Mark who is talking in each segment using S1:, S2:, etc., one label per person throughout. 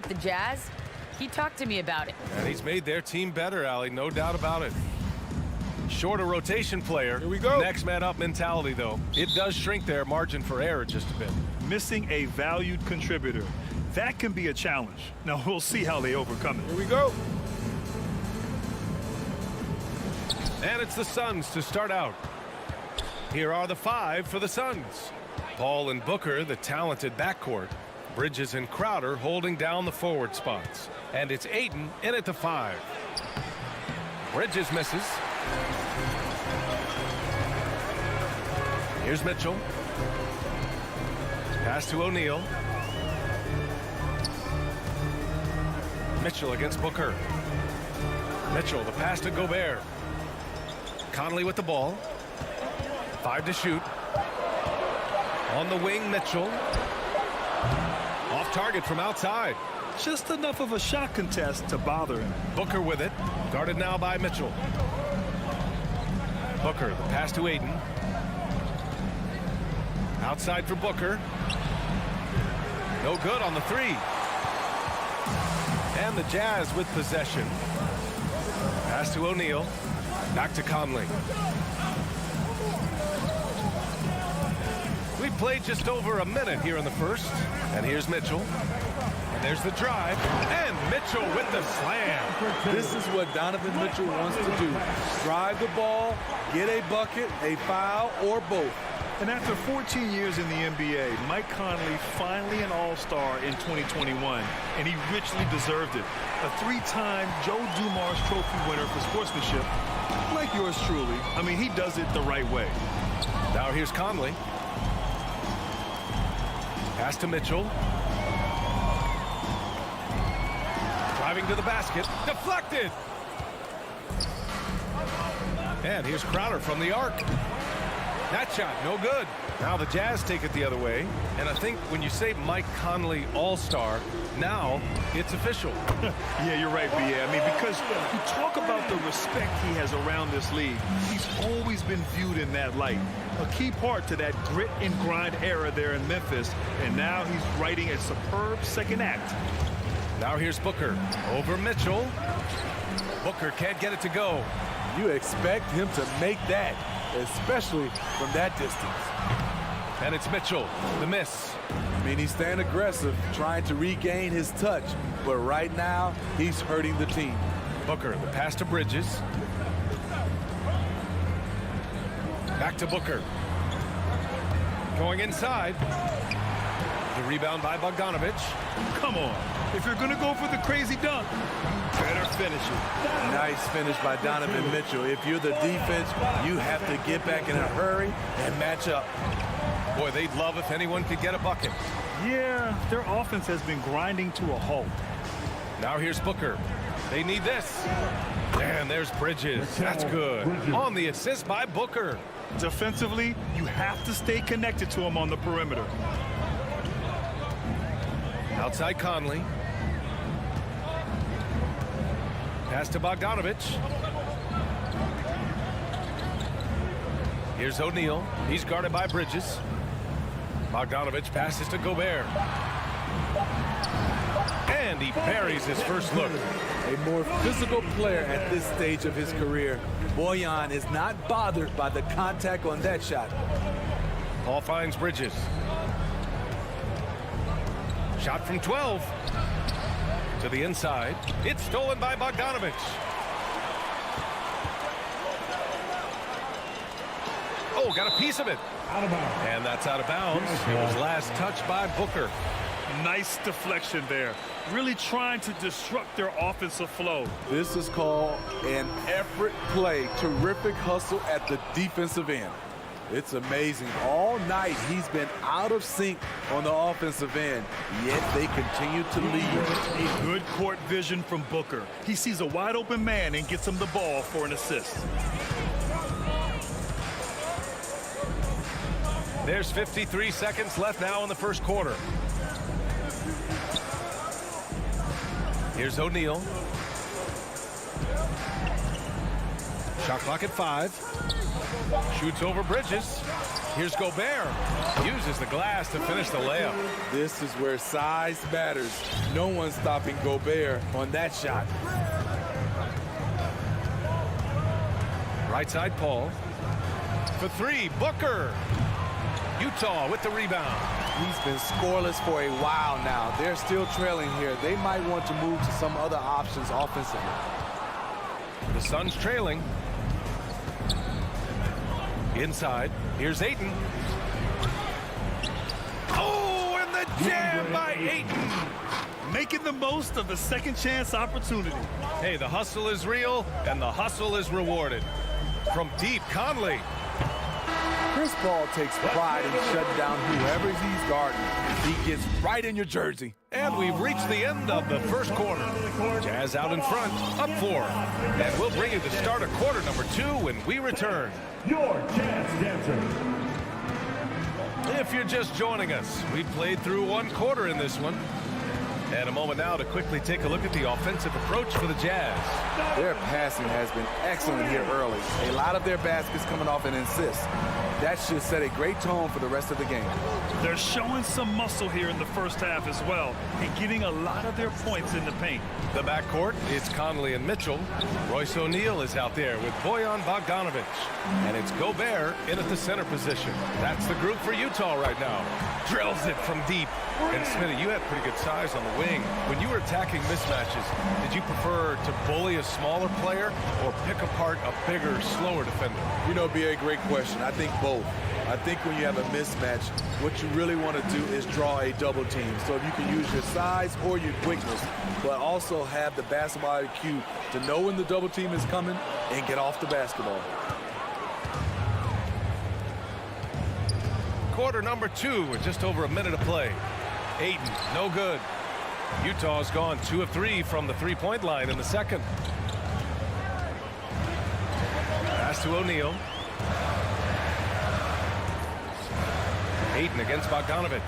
S1: with the Jazz. He talked to me about it.
S2: And he's made their team better, Allie, no doubt about it. Shorter rotation player.
S3: Here we go.
S2: Next man up mentality, though. It does shrink their margin for error just a bit.
S4: Missing a valued contributor. That can be a challenge. Now, we'll see how they overcome it.
S3: Here we go.
S2: And it's the Suns to start out. Here are the 5 for the Suns. Paul and Booker, the talented backcourt. Bridges and Crowder holding down the forward spots. And it's Ayton in at the 5. Bridges misses. Here's Mitchell. Pass to O'Neal. Mitchell against Booker. Mitchell, the pass to Gobert. Conley with the ball. 5 to shoot. On the wing, Mitchell. Off target from outside.
S4: Just enough of a shot contest to bother him.
S2: Booker with it. Guarded now by Mitchell. Booker, the pass to Ayton. Outside for Booker. No good on the 3. And the Jazz with possession. Pass to O'Neal. Back to Conley. We've played just over a minute here in the first. And here's Mitchell. And there's the drive. And Mitchell with the slam.
S3: This is what Donovan Mitchell wants to do. Drive the ball, get a bucket, a foul, or both.
S4: And after 14 years in the NBA, Mike Conley finally an all-star in 2021, and he richly deserved it. A 3-time Joe Dumars Trophy winner for sportsmanship, like yours truly. I mean, he does it the right way.
S2: Now here's Conley. Pass to Mitchell. Driving to the basket. Deflected. And here's Crowder from the arc. That shot, no good. Now the Jazz take it the other way. And I think when you say Mike Conley All-Star, now it's official.
S4: Yeah, you're right, B.A. I mean, because you talk about the respect he has around this league. He's always been viewed in that light. A key part to that grit and grind era there in Memphis. And now he's writing a superb second act.
S2: Now here's Booker. Over Mitchell. Booker can't get it to go.
S3: You expect him to make that, especially from that distance.
S2: And it's Mitchell, the miss.
S3: I mean, he's staying aggressive, trying to regain his touch. But right now, he's hurting the team.
S2: Booker, the pass to Bridges. Back to Booker. Going inside. The rebound by Bogdanovich.
S4: Come on. If you're going to go for the crazy dunk, better finish it.
S3: Nice finish by Donovan Mitchell. If you're the defense, you have to get back in a hurry and match up.
S2: Boy, they'd love if anyone could get a bucket.
S4: Yeah, their offense has been grinding to a halt.
S2: Now here's Booker. They need this. And there's Bridges. That's good. On the assist by Booker.
S4: Defensively, you have to stay connected to him on the perimeter.
S2: Outside Conley. Pass to Bogdanovich. Here's O'Neal. He's guarded by Bridges. Bogdanovich passes to Gobert. And he buries his first look.
S3: A more physical player at this stage of his career. Bojan is not bothered by the contact on that shot.
S2: Paul finds Bridges. Shot from 12. To the inside. It's stolen by Bogdanovich. Oh, got a piece of it.
S5: Out of bounds.
S2: And that's out of bounds. It was last touched by Booker.
S4: Nice deflection there. Really trying to disrupt their offensive flow.
S3: This is called an effort play. Terrific hustle at the defensive end. It's amazing. All night he's been out of sync on the offensive end, yet they continue to lead.
S4: A good court vision from Booker. He sees a wide open man and gets him the ball for an assist.
S2: There's 53 seconds left now in the first quarter. Here's O'Neal. Shot clock at 5. Shoots over Bridges. Here's Gobert. Uses the glass to finish the layup.
S3: This is where size matters. No one's stopping Gobert on that shot.
S2: Right side, Paul. For three, Booker. Utah with the rebound.
S3: He's been scoreless for a while now. They're still trailing here. They might want to move to some other options offensively.
S2: The Suns trailing. Inside, here's Ayton. Oh, and the jam by Ayton.
S4: Making the most of the second chance opportunity.
S2: Hey, the hustle is real, and the hustle is rewarded. From deep, Conley.
S3: Chris Paul takes pride in shutting down whoever he's guarding. He gets right in your jersey.
S2: And we've reached the end of the first quarter. Jazz out in front, up 4. And we'll bring you the start of quarter number 2 when we return.
S5: Your Jazz Dancer.
S2: If you're just joining us, we played through one quarter in this one. And a moment now to quickly take a look at the offensive approach for the Jazz.
S3: Their passing has been excellent here early. A lot of their baskets coming off an assist. That should set a great tone for the rest of the game.
S4: They're showing some muscle here in the first half as well and getting a lot of their points in the paint.
S2: The backcourt, it's Conley and Mitchell. Royce O'Neal is out there with Bojan Bogdanovic. And it's Gobert in at the center position. That's the group for Utah right now. Drills it from deep. And Smitty, you had pretty good size on the wing. When you were attacking mismatches, did you prefer to bully a smaller player or pick apart a bigger, slower defender?
S3: You know, it'd be a great question. I think both. I think when you have a mismatch, what you really want to do is draw a double team. So if you can use your size or your quickness, but also have the basketball IQ to know when the double team is coming and get off the basketball.
S2: Quarter number 2 with just over a minute of play. Ayton, no good. Utah's gone 2 of 3 from the three-point line in the second. Pass to O'Neal. Ayton against Bogdanovic.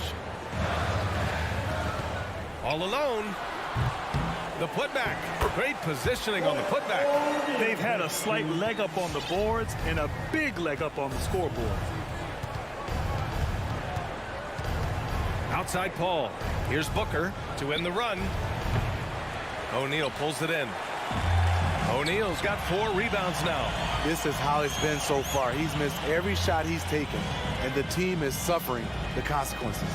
S2: All alone. The putback. Great positioning on the putback.
S4: They've had a slight leg up on the boards and a big leg up on the scoreboard.
S2: Outside Paul. Here's Booker to end the run. O'Neal pulls it in. O'Neal's got 4 rebounds now.
S3: This is how it's been so far. He's missed every shot he's taken, and the team is suffering the consequences.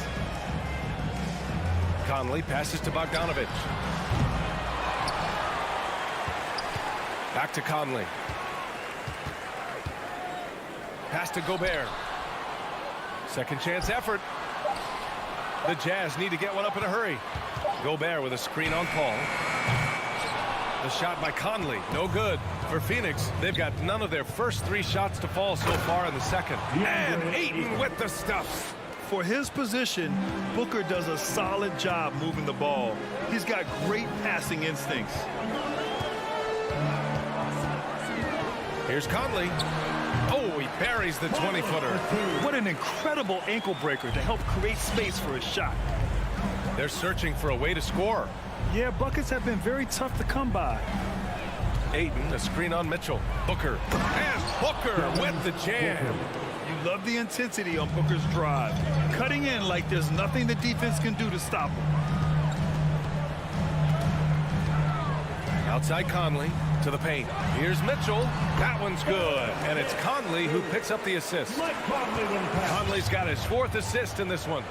S2: Conley passes to Bogdanovic. Back to Conley. Pass to Gobert. Second chance effort. The Jazz need to get one up in a hurry. Gobert with a screen on Paul. The shot by Conley, no good. For Phoenix, they've got none of their first 3 shots to fall so far in the second. And Ayton with the stuff.
S4: For his position, Booker does a solid job moving the ball. He's got great passing instincts.
S2: Here's Conley. Oh, he buries the 20-footer.
S4: What an incredible ankle breaker to help create space for his shot.
S2: They're searching for a way to score.
S4: Yeah, buckets have been very tough to come by.
S2: Ayton, a screen on Mitchell. Booker. And Booker with the jam.
S4: You love the intensity on Booker's drive. Cutting in like there's nothing the defense can do to stop him.
S2: Outside Conley to the paint. Here's Mitchell. That one's good. And it's Conley who picks up the assist. Conley's got his 4th assist in this one.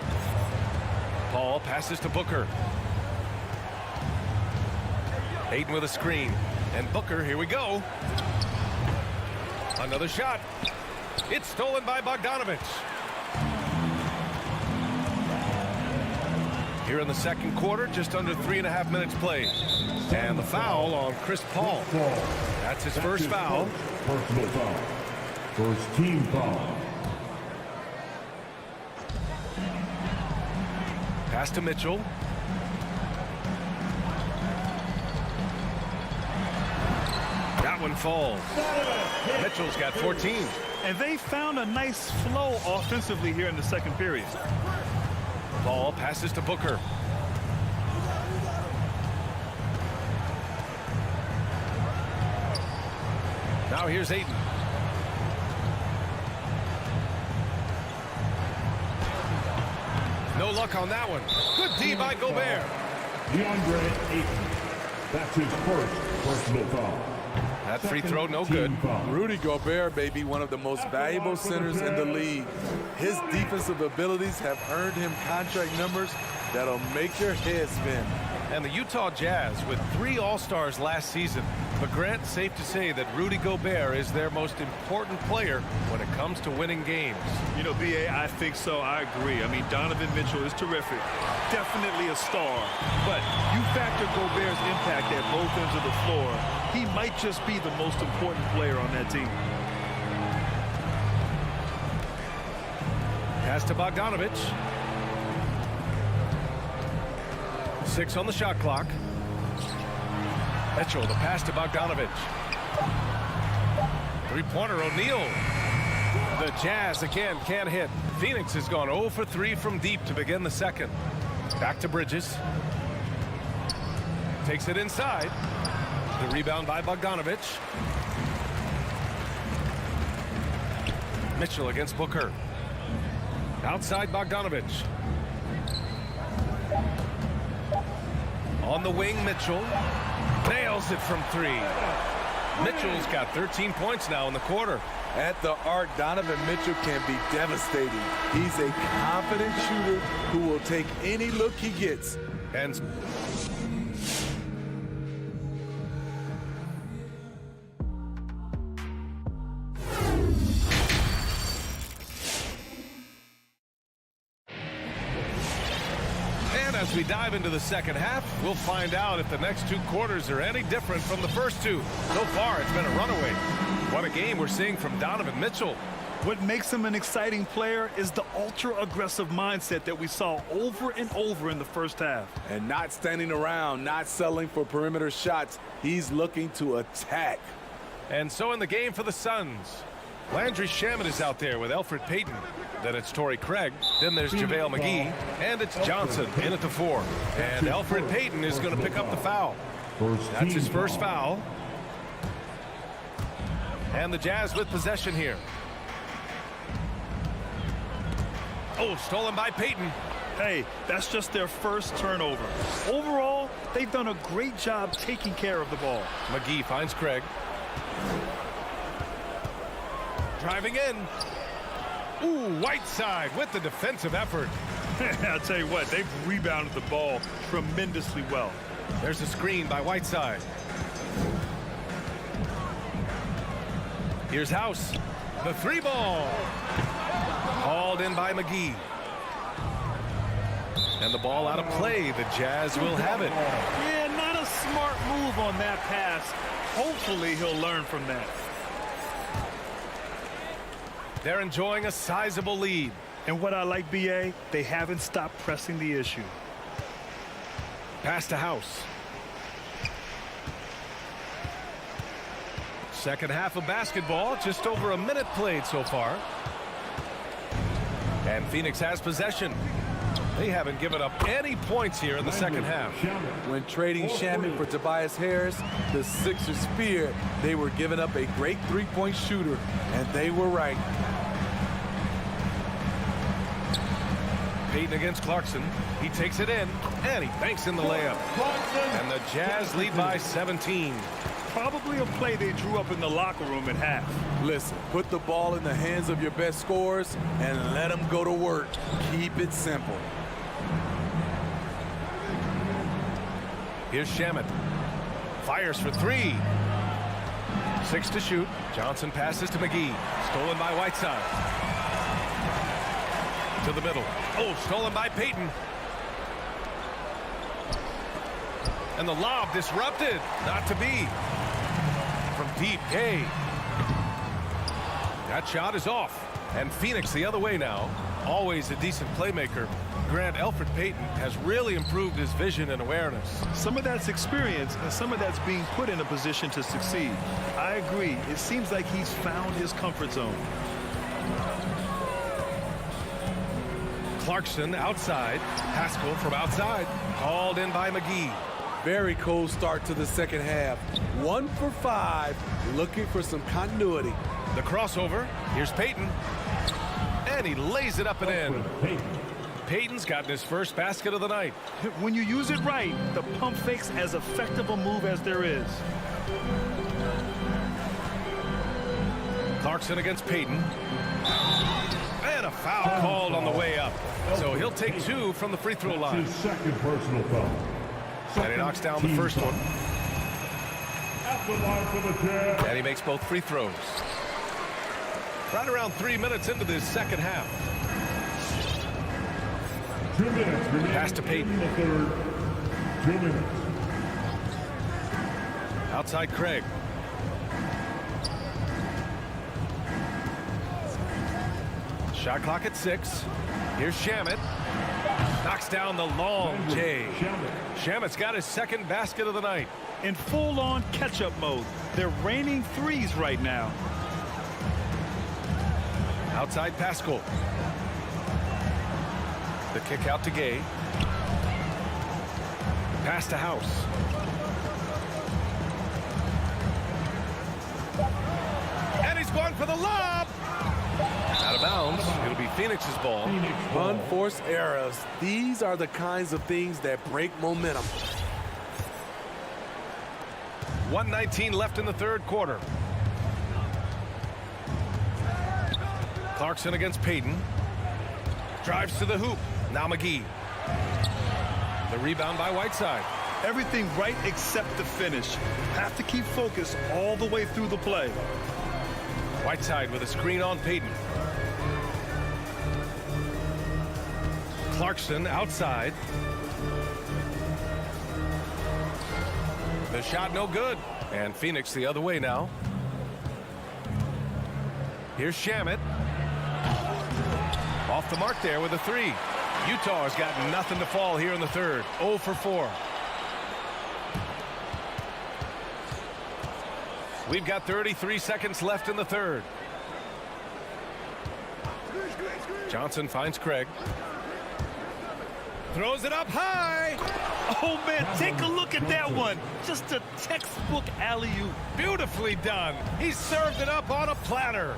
S2: Paul passes to Booker. Ayton with a screen. And Booker, here we go. Another shot. It's stolen by Bogdanovic. Here in the second quarter, just under 3.5 minutes played. And the foul on Chris Paul. That's his first foul.
S5: Personal foul. First team foul.
S2: Pass to Mitchell. That one falls. Mitchell's got 14.
S4: And they found a nice flow offensively here in the second period.
S2: Ball passes to Booker. Now here's Ayton. No luck on that one. Good D by Gobert.
S5: DeAndre Ayton. That's his first personal foul.
S2: That free throw, no good.
S3: Rudy Gobert, baby, one of the most valuable centers in the league. His defensive abilities have earned him contract numbers that'll make your head spin.
S2: And the Utah Jazz with 3 All-Stars last season. But Grant, safe to say that Rudy Gobert is their most important player when it comes to winning games.
S4: You know, B.A., I think so. I agree. I mean, Donovan Mitchell is terrific. Definitely a star. But you factor Gobert's impact at both ends of the floor, he might just be the most important player on that team.
S2: Pass to Bogdanovich. 6 on the shot clock. Mitchell, the pass to Bogdanovich. Three-pointer, O'Neal. The Jazz again can't hit. Phoenix has gone 0 for 3 from deep to begin the second. Back to Bridges. Takes it inside. The rebound by Bogdanovich. Mitchell against Booker. Outside Bogdanovich. On the wing, Mitchell. Nails it from 3. Mitchell's got 13 points now in the quarter.
S3: At the arc, Donovan Mitchell can be devastating. He's a confident shooter who will take any look he gets.
S2: And as we dive into the second half, we'll find out if the next 2 quarters are any different from the first 2. So far, it's been a runaway. What a game we're seeing from Donovan Mitchell.
S4: What makes him an exciting player is the ultra-aggressive mindset that we saw over and over in the first half.
S3: And not standing around, not settling for perimeter shots. He's looking to attack.
S2: And so in the game for the Suns, Landry Shamet is out there with Elfrid Payton. Then it's Torrey Craig. Then there's JaVale McGee. And it's Johnson in at the 4. And Elfrid Payton is going to pick up the foul. That's his first foul. And the Jazz with possession here. Oh, stolen by Payton.
S4: Hey, that's just their first turnover. Overall, they've done a great job taking care of the ball.
S2: McGee finds Craig. Driving in. Ooh, Whiteside with the defensive effort.
S4: I'll tell you what, they've rebounded the ball tremendously well.
S2: There's a screen by Whiteside. Here's House. The 3 ball. Hauled in by McGee. And the ball out of play. The Jazz will have it.
S4: Yeah, not a smart move on that pass. Hopefully he'll learn from that.
S2: They're enjoying a sizable lead.
S4: And what I like, B.A., they haven't stopped pressing the issue.
S2: Pass to House. Second half of basketball, just over a minute played so far. And Phoenix has possession. They haven't given up any points here in the second half.
S3: When trading Shamet for Tobias Harris, the Sixers feared they were giving up a great 3-point shooter, and they were right.
S2: Payton against Clarkson. He takes it in, and he banks in the layup. And the Jazz lead by 17.
S4: Probably a play they drew up in the locker room at half.
S3: Listen, put the ball in the hands of your best scorers and let them go to work. Keep it simple.
S2: Here's Shamet. Fires for 3. 6 to shoot. Johnson passes to McGee. Stolen by Whiteside. To the middle. Oh, stolen by Payton. And the lob disrupted. Not to be. From deep, Gay. That shot is off. And Phoenix the other way now. Always a decent playmaker. Grant, Elfrid Payton has really improved his vision and awareness.
S4: Some of that's experience, and some of that's being put in a position to succeed. I agree. It seems like he's found his comfort zone.
S2: Clarkson outside. Haskell from outside. Called in by McGee.
S3: Very cold start to the second half. 1 for 5, looking for some continuity.
S2: The crossover. Here's Payton. And he lays it up and in. Payton's gotten his first basket of the night.
S4: When you use it right, the pump fake's as effective a move as there is.
S2: Clarkson against Payton. And a foul called on the way up. So he'll take 2 from the free throw line.
S5: His second personal foul.
S2: And he knocks down the first one.
S5: At the line for the Jazz.
S2: And he makes both free throws. Right around 3 minutes into this second half.
S5: 2 minutes remaining.
S2: Pass to Payton.
S5: In the third. 2 minutes.
S2: Outside Craig. Shot clock at 6. Here's Shamet. Knocks down the long J. Shamet's got his second basket of the night.
S4: In full-on catch-up mode. They're raining threes right now.
S2: Outside Pascal. The kick out to Gay. Pass to House. And he's going for the lob. Out of bounds. It'll be Phoenix's ball.
S3: Unforced errors. These are the kinds of things that break momentum.
S2: 1:19 left in the third quarter. Clarkson against Payton. Drives to the hoop. Now McGee. The rebound by Whiteside.
S4: Everything right except the finish. Have to keep focus all the way through the play.
S2: Whiteside with a screen on Payton. Clarkson outside. The shot no good. And Phoenix the other way now. Here's Shamet. Off the mark there with a 3. Utah has got nothing to fall here in the third. 0 for 4. We've got 33 seconds left in the third. Johnson finds Craig. Throws it up high.
S4: Oh, man, take a look at that one. Just a textbook alley-oop.
S2: Beautifully done. He served it up on a platter.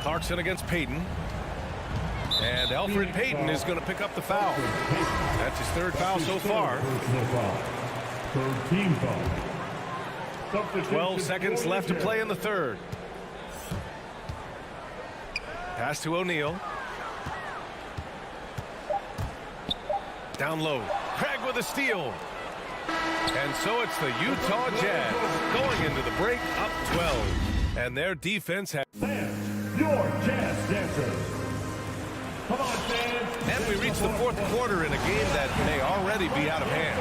S2: Clarkson against Payton. And Alfred Payton is going to pick up the foul. That's his third foul so far.
S5: Third team foul.
S2: 12 seconds left to play in the third. Pass to O'Neal. Down low. Craig with a steal. And so it's the Utah Jazz going into the break up 12. And their defense has...
S5: Your Jazz dancers. Come on, fans.
S2: And we reach the fourth quarter in a game that may already be out of hand.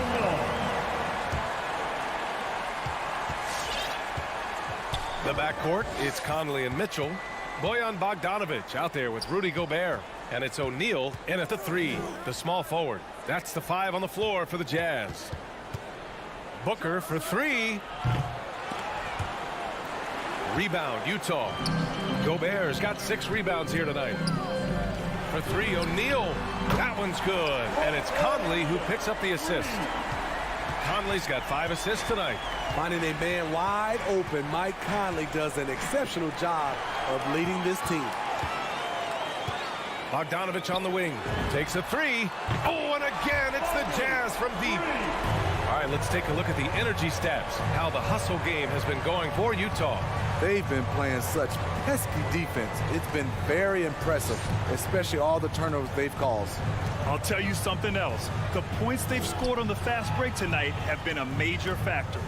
S2: The backcourt, it's Conley and Mitchell. Bojan Bogdanovic out there with Rudy Gobert. And it's O'Neal in at the 3, the small forward. That's the 5 on the floor for the Jazz. Booker for 3. Rebound, Utah. Gobert's got 6 rebounds here tonight. For 3, O'Neal. That one's good. And it's Conley who picks up the assist. Conley's got 5 assists tonight.
S3: Finding a man wide open, Mike Conley does an exceptional job of leading this team.
S2: Bogdanovic on the wing. Takes a 3. Oh, and again, it's the Jazz from deep. All right, let's take a look at the energy stats. How the hustle game has been going for Utah.
S3: They've been playing such pesky defense. It's been very impressive, especially all the turnovers they've caused.
S4: I'll tell you something else. The points they've scored on the fast break tonight have been a major factor.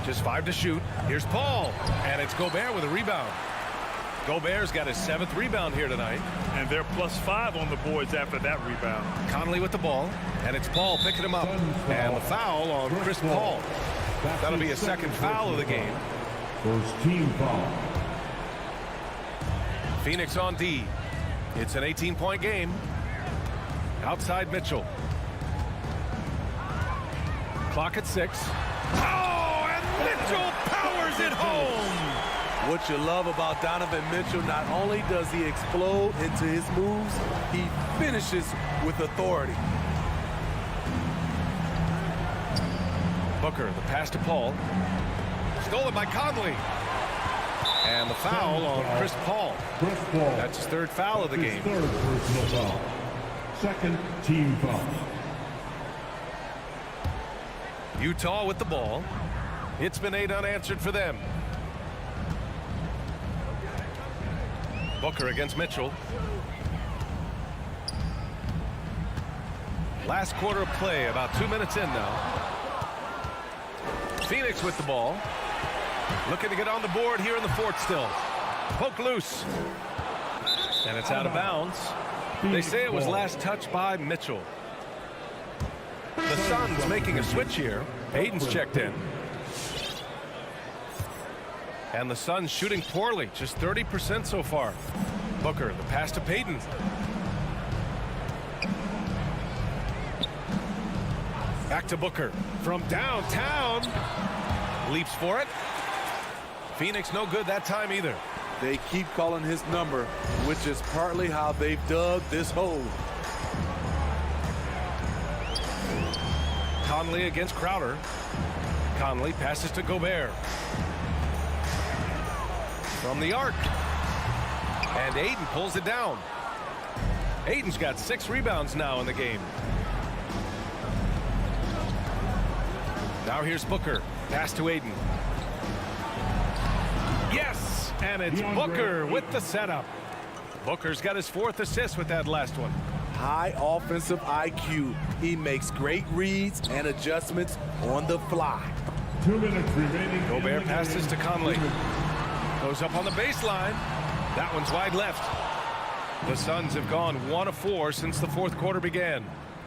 S2: Just 5 to shoot. Here's Paul. And it's Gobert with a rebound. Gobert's got his 7th rebound here tonight.
S4: And they're +5 on the boards after that rebound.
S2: Conley with the ball. And it's Paul picking him up. And the foul on Chris Paul. That'll be a second foul of the game.
S5: First team foul.
S2: Phoenix on D. It's an 18-point game. Outside Mitchell. Clock at 6. Oh, and Mitchell powers it home.
S3: What you love about Donovan Mitchell, not only does he explode into his moves, he finishes with authority. Booker, the pass to Paul. Stolen by Conley.
S2: And the foul on Chris Paul.
S5: Chris Paul.
S2: That's his third foul of the
S5: His
S2: game.
S5: third personal foul. Second team foul.
S2: Utah with the ball. It's been 8 unanswered for them. Booker against Mitchell. Last quarter of play, about 2 minutes in now. Phoenix with the ball. Looking to get on the board here in the fourth still. Poke loose. And it's out of bounds. They say it was last touched by Mitchell. The Suns making a switch here. Aiden's checked in. And the Suns shooting poorly, just 30% so far. Booker, the pass to Payton. Back to Booker from downtown. Leaps for it. Phoenix no good that time either.
S3: They keep calling his number, which is partly how they've dug this hole.
S2: Conley against Crowder. Conley passes to Gobert. From the arc. And Aiden pulls it down. Aiden's got 6 rebounds now in the game. Now here's Booker. Pass to Aiden. Yes! And it's Booker with the setup. Booker's got his 4th assist with that last one.
S3: High offensive IQ. He makes great reads and adjustments on the fly.
S5: 2 minutes remaining.
S2: Gobert passes to Conley. Goes up on the baseline. That one's wide left. The Suns have gone 1 of 4 since the fourth quarter began.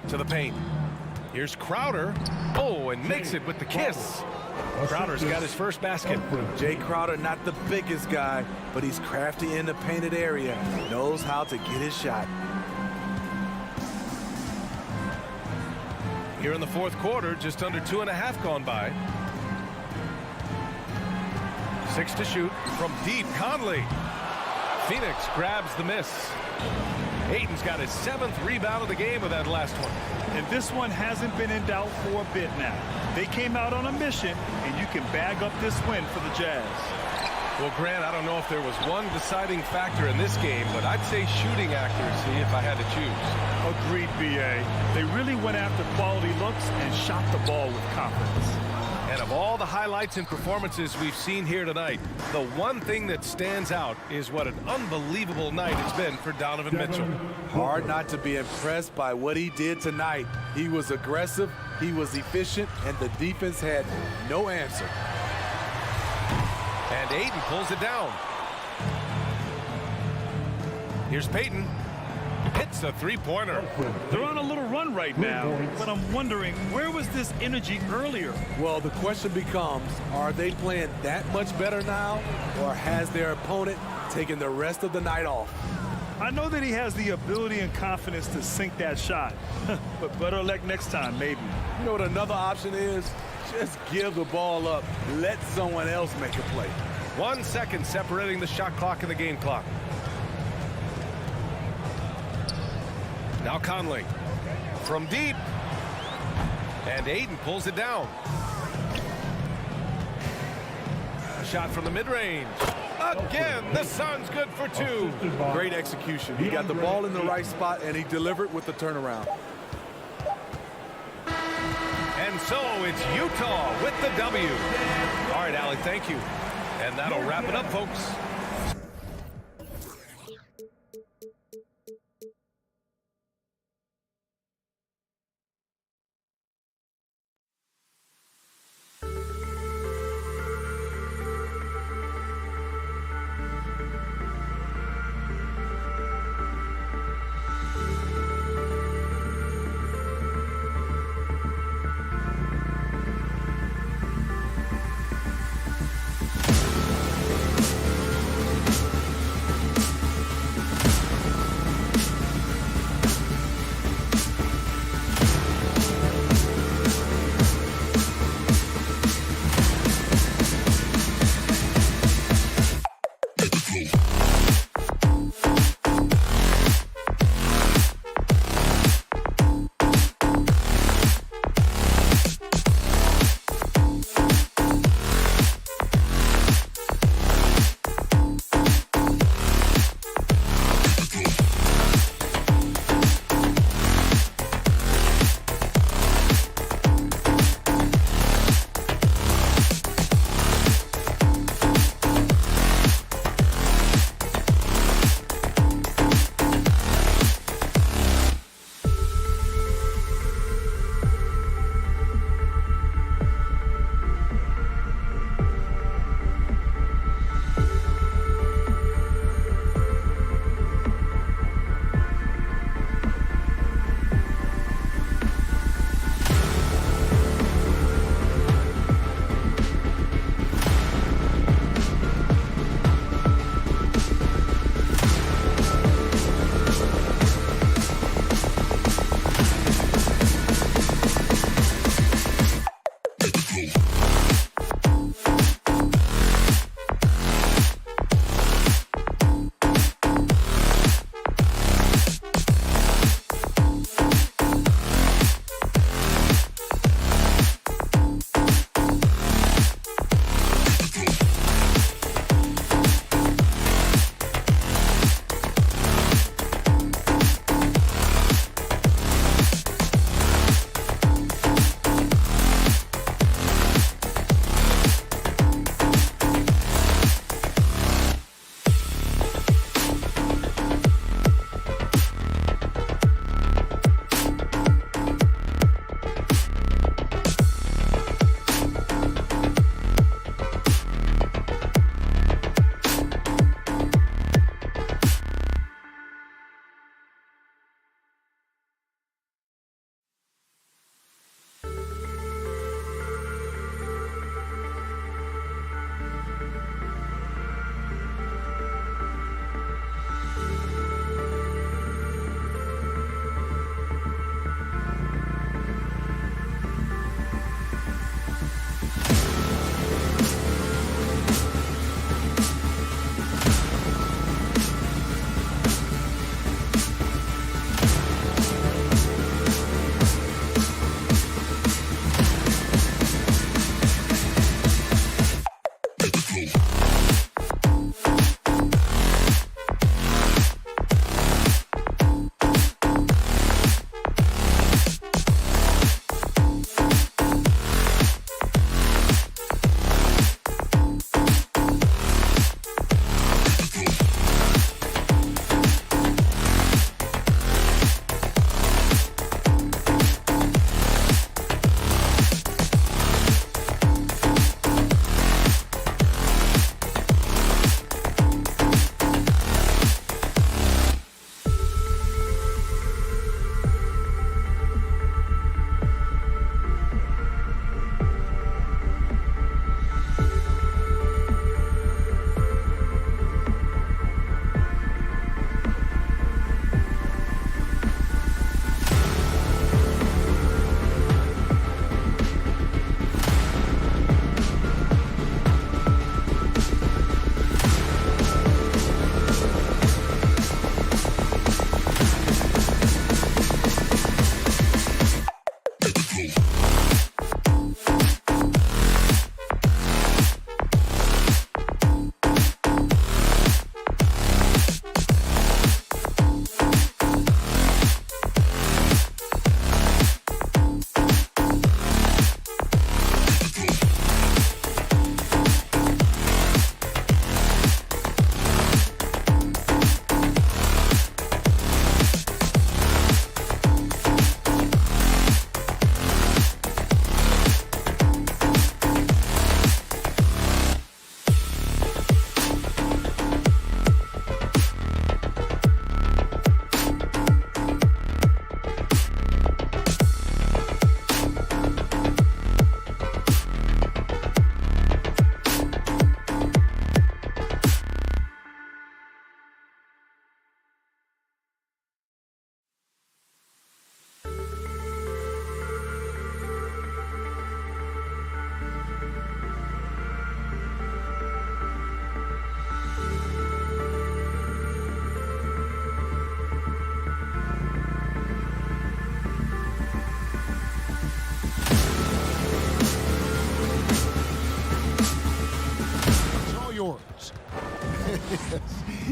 S2: To the paint. Here's Crowder. Oh, and makes it with the kiss. Crowder's got his first basket.
S3: Jay Crowder, not the biggest guy, but he's crafty in the painted area. Knows how to get his shot.
S2: Here in the fourth quarter, just under 2.5 gone by. 6 to shoot from deep. Conley. Phoenix grabs the miss. Aiden's got his 7th rebound of the game with that last one.
S4: And this one hasn't been in doubt for a bit now. They came out on a mission, and you can bag up this win for the Jazz.
S2: Well, Grant, I don't know if there was one deciding factor in this game, but I'd say shooting accuracy if I had to choose.
S4: Agreed, B.A. They really went after quality looks and shot the ball with confidence.
S2: And of all the highlights and performances we've seen here tonight, the one thing that stands out is what an unbelievable night it's been for Donovan Mitchell.
S3: Hard not to be impressed by what he did tonight. He was aggressive, he was efficient, and the defense had no answer.
S2: And Aiden pulls it down. Here's Payton. Hits a three-pointer.
S4: They're on a little run right now, but I'm wondering, where was this energy earlier?
S3: Well, the question becomes, are they playing that much better now, or has their opponent taken the rest of the night off?
S4: I know that he has the ability and confidence to sink that shot, but better luck next time, maybe.
S3: You know what another option is? Just give the ball up. Let someone else make a play.
S2: 1 second separating the shot clock and the game clock. Now Conley from deep. And Aiden pulls it down. A shot from the mid-range. Again, the Suns good for 2.
S3: Great execution. He got the ball in the right spot, and he delivered with the turnaround.
S2: And so it's Utah with the W. All right, Allie, thank you. And that'll wrap it up, folks.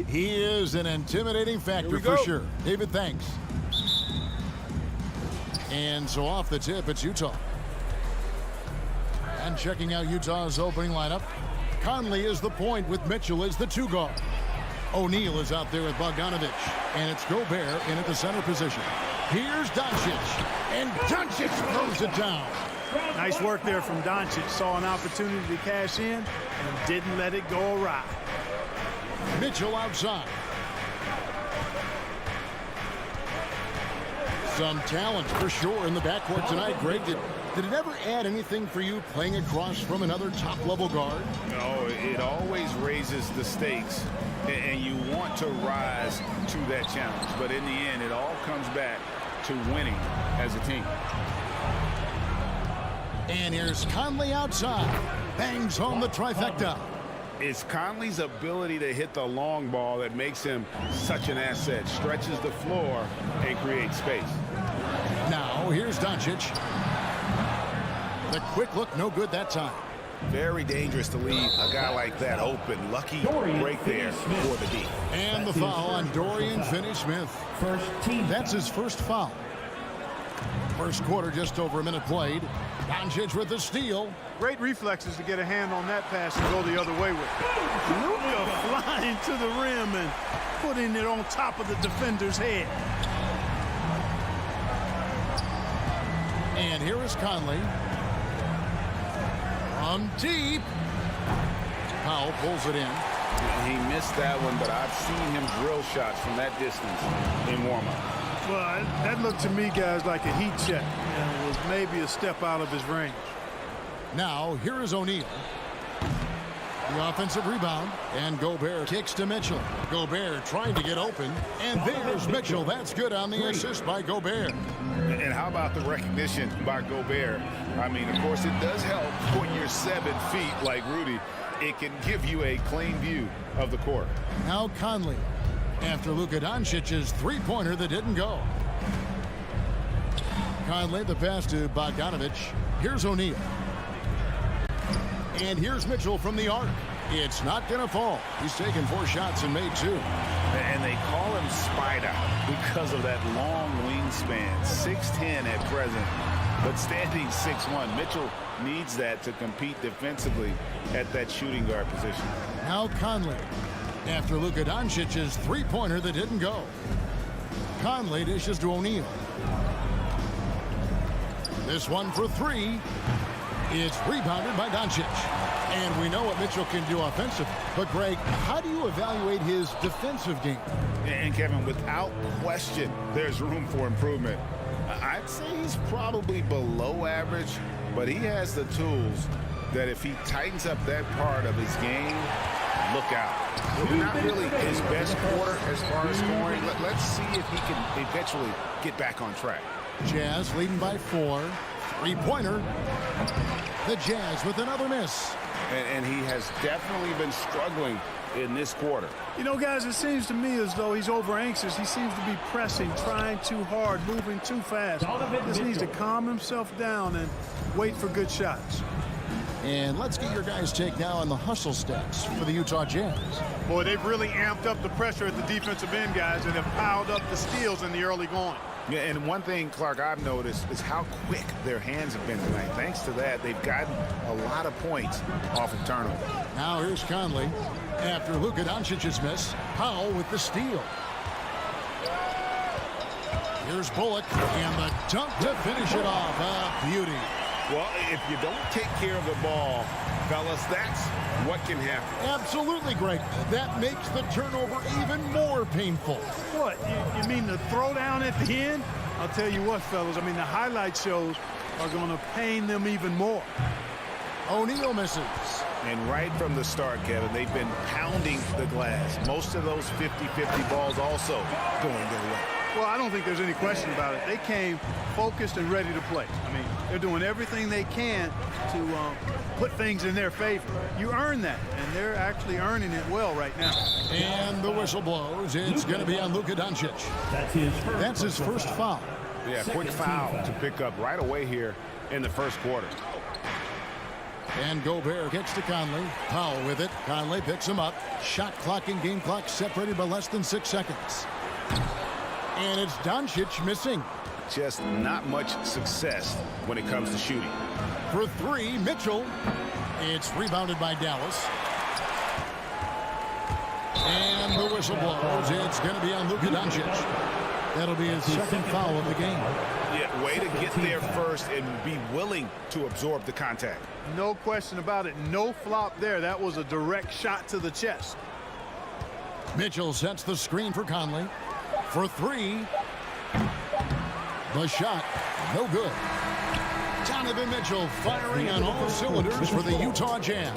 S6: He is an intimidating factor for sure. David, thanks. And so off the tip, it's Utah. And checking out Utah's opening lineup, Conley is the point with Mitchell as the 2 guard. O'Neal is out there with Bogdanovich, and it's Gobert in at the center position. Here's Doncic, and Doncic throws it down.
S7: Nice work there from Doncic. Saw an opportunity to cash in and didn't let it go awry.
S6: Mitchell outside. Some talent for sure in the backcourt tonight. Greg, did it ever add anything for you playing across from another top-level guard?
S8: No, it always raises the stakes, and you want to rise to that challenge. But in the end, it all comes back to winning as a team.
S6: And here's Conley outside. Bangs home the trifecta.
S8: It's Conley's ability to hit the long ball that makes him such an asset. Stretches the floor and creates space.
S6: Now, here's Doncic. The quick look, no good that time.
S8: Very dangerous to leave a guy like that open. Lucky break there for the D.
S6: And the foul on Dorian Finney-Smith. That's his first foul. First quarter, just over a minute played. Doncic with the steal.
S7: Great reflexes to get a hand on that pass and go the other way with it. Luka flying to the rim and putting it on top of the defender's head.
S6: And here is Conley. From deep. Powell pulls it in.
S8: He missed that one, but I've seen him drill shots from that distance in warm-up.
S7: Well, that looked to me, guys, like a heat check. And it was maybe a step out of his range.
S6: Now, here is O'Neal. The offensive rebound, and Gobert kicks to Mitchell. Gobert trying to get open, and there's Mitchell. That's good on the assist by Gobert.
S8: And how about the recognition by Gobert? I mean, of course, it does help when you're 7 feet like Rudy. It can give you a clean view of the court.
S6: Now Conley, after Luka Doncic's three-pointer that didn't go. Conley, the pass to Bogdanovich. Here's O'Neal. And here's Mitchell from the arc. It's not going to fall. He's taken 4 shots and made 2.
S8: And they call him Spider because of that long wingspan. 6'10" at present, but standing 6'1". Mitchell needs that to compete defensively at that shooting guard position.
S6: Now Conley, after Luka Doncic's three-pointer that didn't go. Conley dishes to O'Neal. This one for 3. It's rebounded by Doncic. And we know what Mitchell can do offensively. But, Greg, how do you evaluate his defensive game?
S8: And, Kevin, without question, there's room for improvement. I'd say he's probably below average, but he has the tools that if he tightens up that part of his game, look out. Not really his best quarter as far as scoring. Let's see if he can eventually get back on track.
S6: Jazz leading by 4. Three-pointer. The Jazz with another miss.
S8: And he has definitely been struggling in this quarter.
S7: You know, guys, it seems to me as though he's over anxious. He seems to be pressing, trying too hard, moving too fast. Just needs to calm himself down and wait for good shots.
S6: And let's get your guys' take now on the hustle stats for the Utah Jazz.
S7: Boy, they've really amped up the pressure at the defensive end, guys, and have piled up the steals in the early going.
S8: Yeah, and one thing, Clark, I've noticed is how quick their hands have been tonight. Thanks to that, they've gotten a lot of points off of turnovers.
S6: Now here's Conley. After Luka Doncic's miss, Powell with the steal. Here's Bullock, and the dunk to finish it off. A beauty.
S8: Well, if you don't take care of the ball, fellas, that's what can happen.
S6: Absolutely, Greg. That makes the turnover even more painful.
S7: What, you mean the throwdown at the end? I'll tell you what, fellas, I mean, the highlight shows are going to pain them even more.
S6: O'Neal misses.
S8: And right from the start, Kevin, they've been pounding the glass. Most of those 50-50 balls also going their way.
S7: Well, I don't think there's any question about it. They came focused and ready to play. I mean, they're doing everything they can to put things in their favor. You earn that, and they're actually earning it well right now.
S6: And the whistle blows. It's going to be on Luka Doncic. That's his first foul.
S8: Yeah, quick foul to pick up right away here in the first quarter.
S6: And Gobert gets to Conley. Powell with it. Conley picks him up. Shot clock and game clock separated by less than 6 seconds. And it's Doncic missing.
S8: Just not much success when it comes to shooting.
S6: For three, Mitchell. It's rebounded by Dallas. And the whistle blows. It's going to be on Luka Doncic. That'll be his second foul of the game.
S8: Yeah, way to get there first and be willing to absorb the contact.
S7: No question about it. No flop there. That was a direct shot to the chest.
S6: Mitchell sets the screen for Conley. For three. The shot, no good. Donovan Mitchell firing on all cylinders for the Utah Jazz.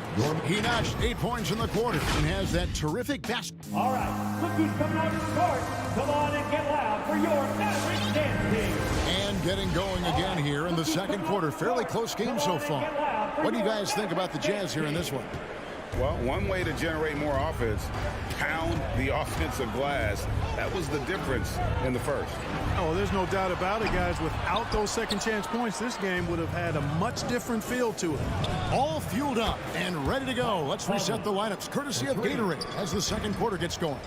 S6: He notched 8 points in the quarter and has that terrific basket.
S5: All right, look who's coming on the court. Come on and get loud for your Mavericks dance team.
S6: And getting going again here in the second quarter. Fairly close game so far. What do you guys think about the Jazz here in this one?
S8: Well, one way to generate more offense, pound the offensive glass. That was the difference in the first.
S7: Oh, there's no doubt about it, guys. Without those second chance points, this game would have had a much different feel to it.
S6: All fueled up and ready to go. Let's reset the lineups courtesy of Gatorade as the second quarter gets going.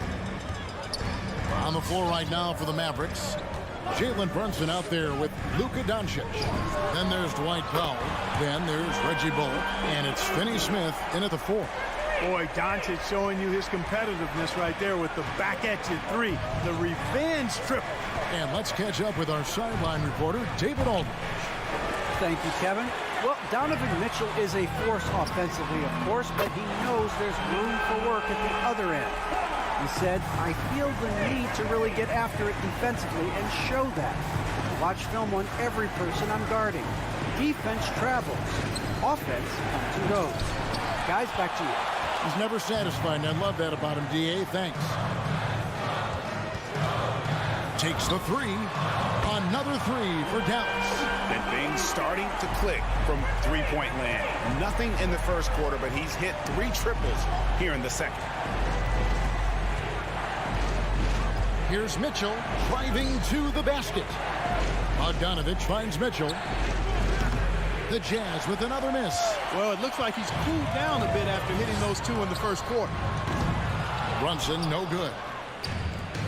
S6: On the floor right now for the Mavericks, Jalen Brunson out there with Luka Doncic. Then there's Dwight Powell. Then there's Reggie Bullock. And it's Finney Smith in at the 4.
S7: Boy, Doncic showing you his competitiveness right there with the back-at-you three. The revenge triple.
S6: And let's catch up with our sideline reporter, David Aldridge.
S9: Thank you, Kevin. Well, Donovan Mitchell is a force offensively, of course, but he knows there's room for work at the other end. He said, I feel the need to really get after it defensively and show that. Watch film on every person I'm guarding. Defense travels. Offense comes and goes. Guys, back to you.
S6: He's never satisfied, and I love that about him, D.A. Thanks. Takes the three. Another three for Dallas.
S8: And things starting to click from three-point land. Nothing in the first quarter, but he's hit 3 triples here in the second.
S6: Here's Mitchell driving to the basket. Bogdanovich finds Mitchell. The Jazz with another miss.
S7: Well, it looks like he's cooled down a bit after hitting those 2 in the first quarter.
S6: Brunson, no good.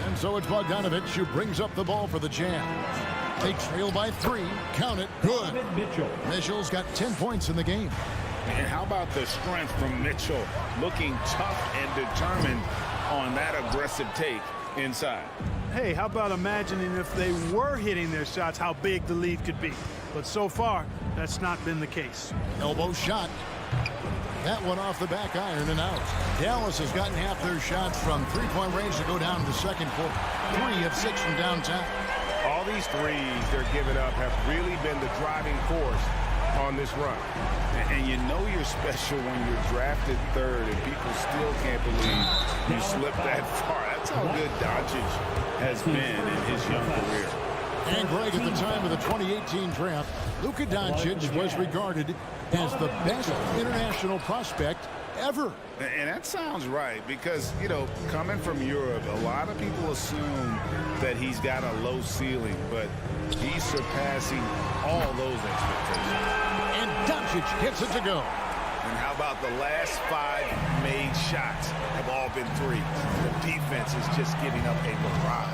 S6: And so it's Bogdanovich who brings up the ball for the Jazz. They trail by 3. Count it. Good. Mitchell's got 10 points in the game.
S8: And how about the strength from Mitchell, looking tough and determined on that aggressive take inside.
S7: Hey, how about imagining if they were hitting their shots, how big the lead could be. But so far, that's not been the case.
S6: Elbow shot. That one off the back iron and out. Dallas has gotten half their shots from three-point range to go down to the second quarter. 3 of 6 from downtown.
S8: All these threes they're giving up have really been the driving force on this run. And you know you're special when you're drafted 3rd and people still can't believe you slipped that far. That's how good Doncic has been in his young career.
S6: And Greg, at the time of the 2018 draft, Luka Doncic was regarded as the best international prospect ever.
S8: And that sounds right because, you know, coming from Europe, a lot of people assume that he's got a low ceiling, but he's surpassing all those expectations.
S6: And Doncic gets it to go.
S8: And how about the last 5 made shots have all been threes? The defense is just giving up a barrage.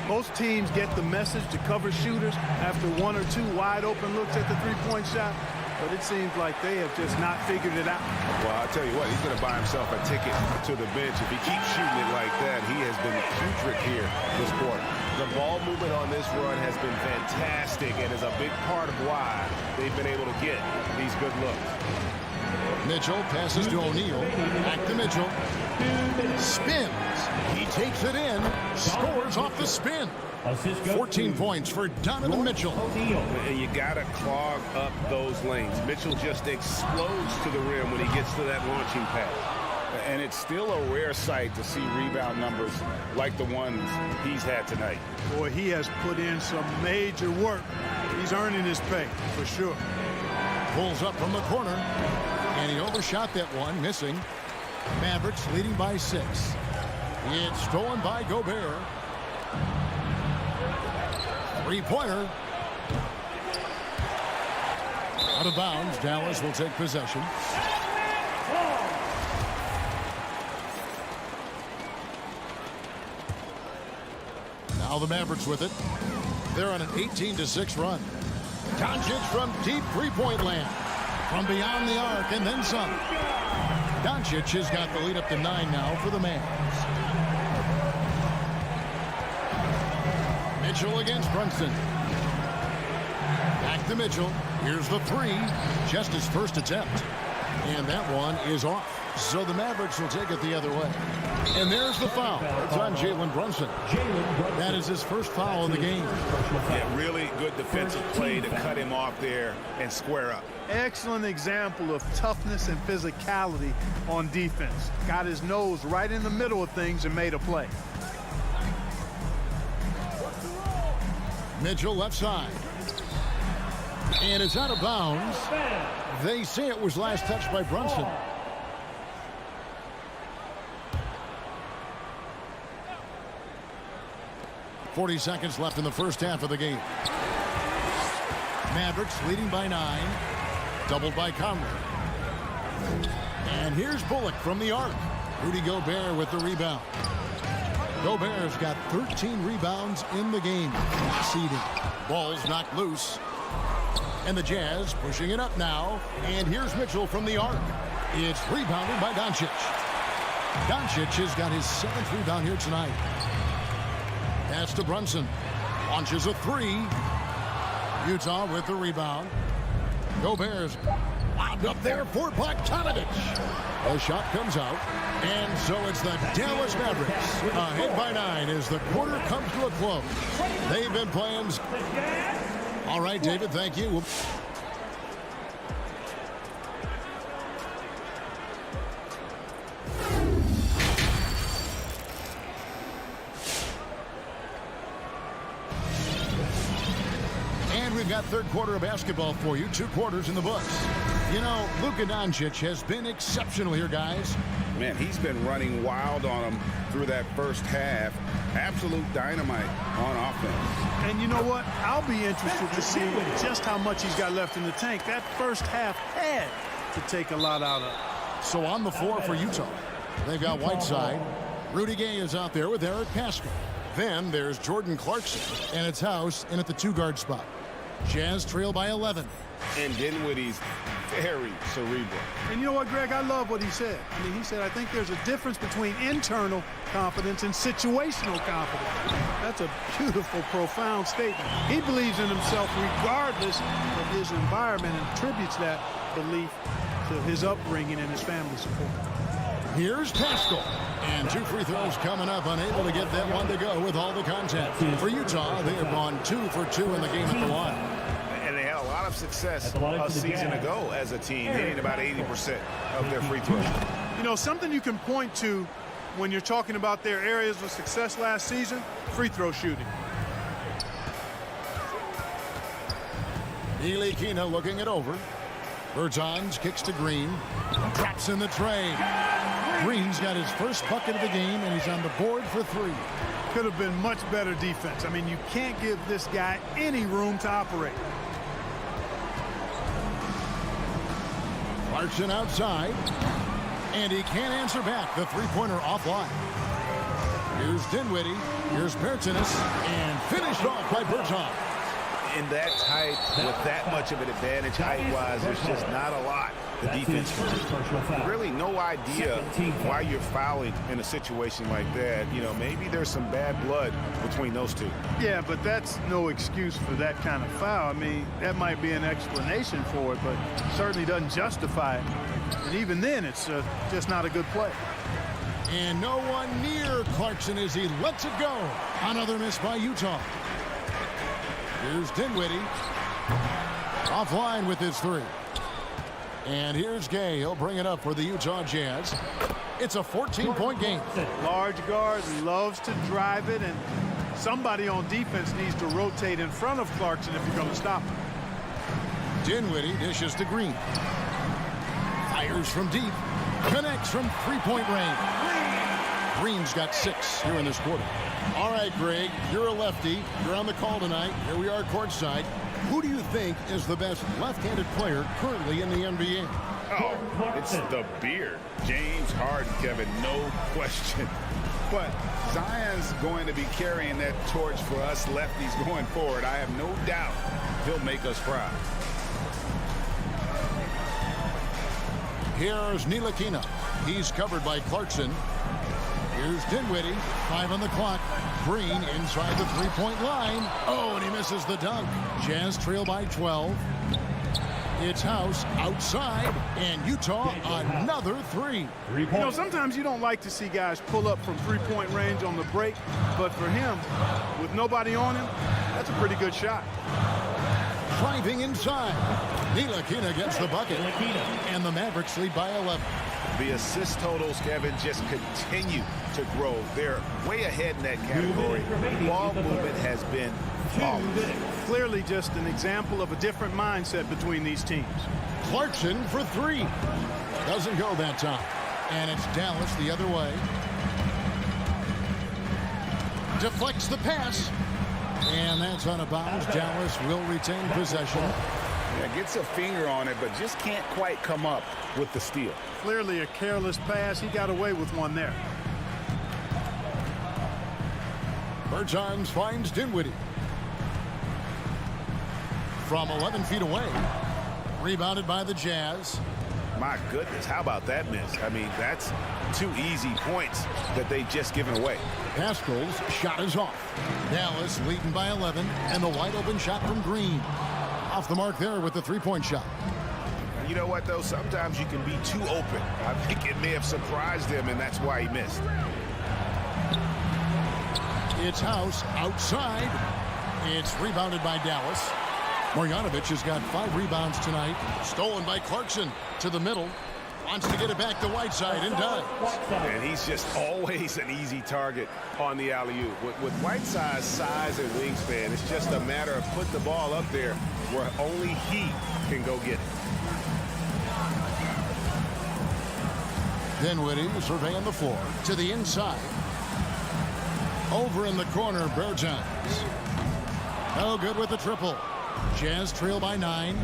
S7: Most teams get the message to cover shooters after 1 or 2 wide open looks at the three-point shot, but it seems like they have just not figured it out.
S8: Well, I'll tell you what, he's going to buy himself a ticket to the bench. If he keeps shooting it like that, he has been putrid here this quarter. The ball movement on this run has been fantastic and is a big part of why they've been able to get these good looks.
S6: Mitchell passes to O'Neal. Back to Mitchell. Spins. He takes it in. Scores off the spin. 14 points for Donovan Mitchell.
S8: And you got to clog up those lanes. Mitchell just explodes to the rim when he gets to that launching pad. And it's still a rare sight to see rebound numbers like the ones he's had tonight.
S7: Boy, he has put in some major work. He's earning his pay, for sure.
S6: Pulls up from the corner. And he overshot that one, missing. Mavericks leading by 6. It's stolen by Gobert. Three-pointer. Out of bounds, Dallas will take possession. Now the Mavericks with it. They're on an 18-6 run. Doncic from deep three-point land. From beyond the arc and then some. Doncic has got the lead up to 9 now for the Mavs. Mitchell against Brunson. Back to Mitchell. Here's the three. Just his first attempt. And that one is off. So the Mavericks will take it the other way. And there's the foul. It's on Jalen Brunson. That is his first foul in the game.
S8: Yeah, really good defensive play to cut him off there and square up.
S7: Excellent example of toughness and physicality on defense. Got his nose right in the middle of things and made a play.
S6: Mitchell left side. And it's out of bounds. They say it was last touched by Brunson. .40 seconds left in the first half of the game. Mavericks leading by 9. Doubled by Conley. And here's Bullock from the arc. Rudy Gobert with the rebound. Gobert's got 13 rebounds in the game. Seeding. Ball's knocked loose. And the Jazz pushing it up now. And here's Mitchell from the arc. It's rebounded by Doncic. Doncic has got his 7th rebound here tonight. Pass to Brunson. Launches a three. Utah with the rebound. Gobert's wound up there for Bogdanovich. A shot comes out. And so it's the Dallas Mavericks ahead by 9 as the quarter comes to a close. They've been playing. All right, David, thank you. And we've got third quarter of basketball for you. 2 quarters in the books. You know, Luka Doncic has been exceptional here, guys.
S8: Man, he's been running wild on him through that first half. Absolute dynamite on offense.
S7: And you know what? I'll be interested to see just how much he's got left in the tank. That first half had to take a lot out of.
S6: So on the floor for Utah, they've got Whiteside. Rudy Gay is out there with Eric Pascal. Then there's Jordan Clarkson, and it's House in at the 2-guard spot. Jazz trail by 11.
S8: And Dinwiddie's very cerebral.
S7: And you know what, Greg? I love what he said. I mean, he said, I think there's a difference between internal confidence and situational confidence. That's a beautiful, profound statement. He believes in himself regardless of his environment and attributes that belief to his upbringing and his family support.
S6: Here's Pascal. And 2 free throws coming up, unable to get that one to go with all the contact. For Utah, they have gone 2 for 2 in the game at the line.
S8: And they had a lot of success a season ago as a team, hitting about 80% of their free throws.
S7: You know, something you can point to when you're talking about their areas of success last season, free throw shooting.
S6: Ntilikina looking it over. Bertans kicks to Green. Drops in the tray. Green's got his first bucket of the game, and he's on the board for 3.
S7: Could have been much better defense. I mean, you can't give this guy any room to operate.
S6: Clarkson outside. And he can't answer back. The three-pointer offline. Here's Dinwiddie. Here's Bertans. And finished off by Bertans.
S8: In that tight, with that much of an advantage height-wise, there's just not a lot the defense can do. Really no idea why you're fouling in a situation like that. You know, maybe there's some bad blood between those two.
S7: Yeah, but that's no excuse for that kind of foul. I mean, that might be an explanation for it, but certainly doesn't justify it. And even then, it's just not a good play.
S6: And no one near Clarkson as he lets it go. Another miss by Utah. Here's Dinwiddie. Offline with his 3. And here's Gay. He'll bring it up for the Utah Jazz. It's a 14-point game.
S7: Large guard loves to drive it, and somebody on defense needs to rotate in front of Clarkson if you're going to stop him.
S6: Dinwiddie dishes to Green. Fires from deep. Connects from 3-point range. Green's got 6 here in this quarter. All right, Greg, you're a lefty. You're on the call tonight. Here we are courtside. Who do you think is the best left-handed player currently in the NBA?
S8: Oh, it's the beard. James Harden, Kevin, no question. But Zion's going to be carrying that torch for us lefties going forward. I have no doubt he'll make us proud.
S6: Here's Ntilikina. He's covered by Clarkson. Here's Dinwiddie. 5 on the clock. Green inside the three-point line. Oh, and he misses the dunk. Jazz trail by 12. It's House outside, and Utah another three.
S7: You know, sometimes you don't like to see guys pull up from three-point range on the break, but for him, with nobody on him, that's a pretty good shot.
S6: Driving inside. Ntilikina gets the bucket, and the Mavericks lead by 11.
S8: The assist totals, Kevin, just continue to grow. They're way ahead in that category. Ball movement has been flawless.
S7: Clearly just an example of a different mindset between these teams.
S6: Clarkson for three. Doesn't go that time. And it's Dallas the other way. Deflects the pass. And that's out of bounds. Dallas will retain possession.
S8: Yeah, gets a finger on it, but just can't quite come up with the steal.
S7: Clearly a careless pass. He got away with one there.
S6: Bertans finds Dinwiddie. From 11 feet away. Rebounded by the Jazz.
S8: My goodness, how about that miss? I mean, that's 2 easy points that they just given away.
S6: Pascal's shot is off. Dallas leading by 11, and the wide open shot from Green. Off the mark there with the three-point shot.
S8: You know what, though? Sometimes you can be too open. I think it may have surprised him, and that's why he missed.
S6: It's House outside. It's rebounded by Dallas. Marjanovic has got 5 rebounds tonight. Stolen by Clarkson to the middle. Wants to get it back to Whiteside and does.
S8: And he's just always an easy target on the alley-oop. With Whiteside's size and wingspan, it's just a matter of put the ball up there where only he can go get it.
S6: Dinwiddie surveying the floor to the inside. Over in the corner, Bertans. No good with the triple. Jazz trail by 9.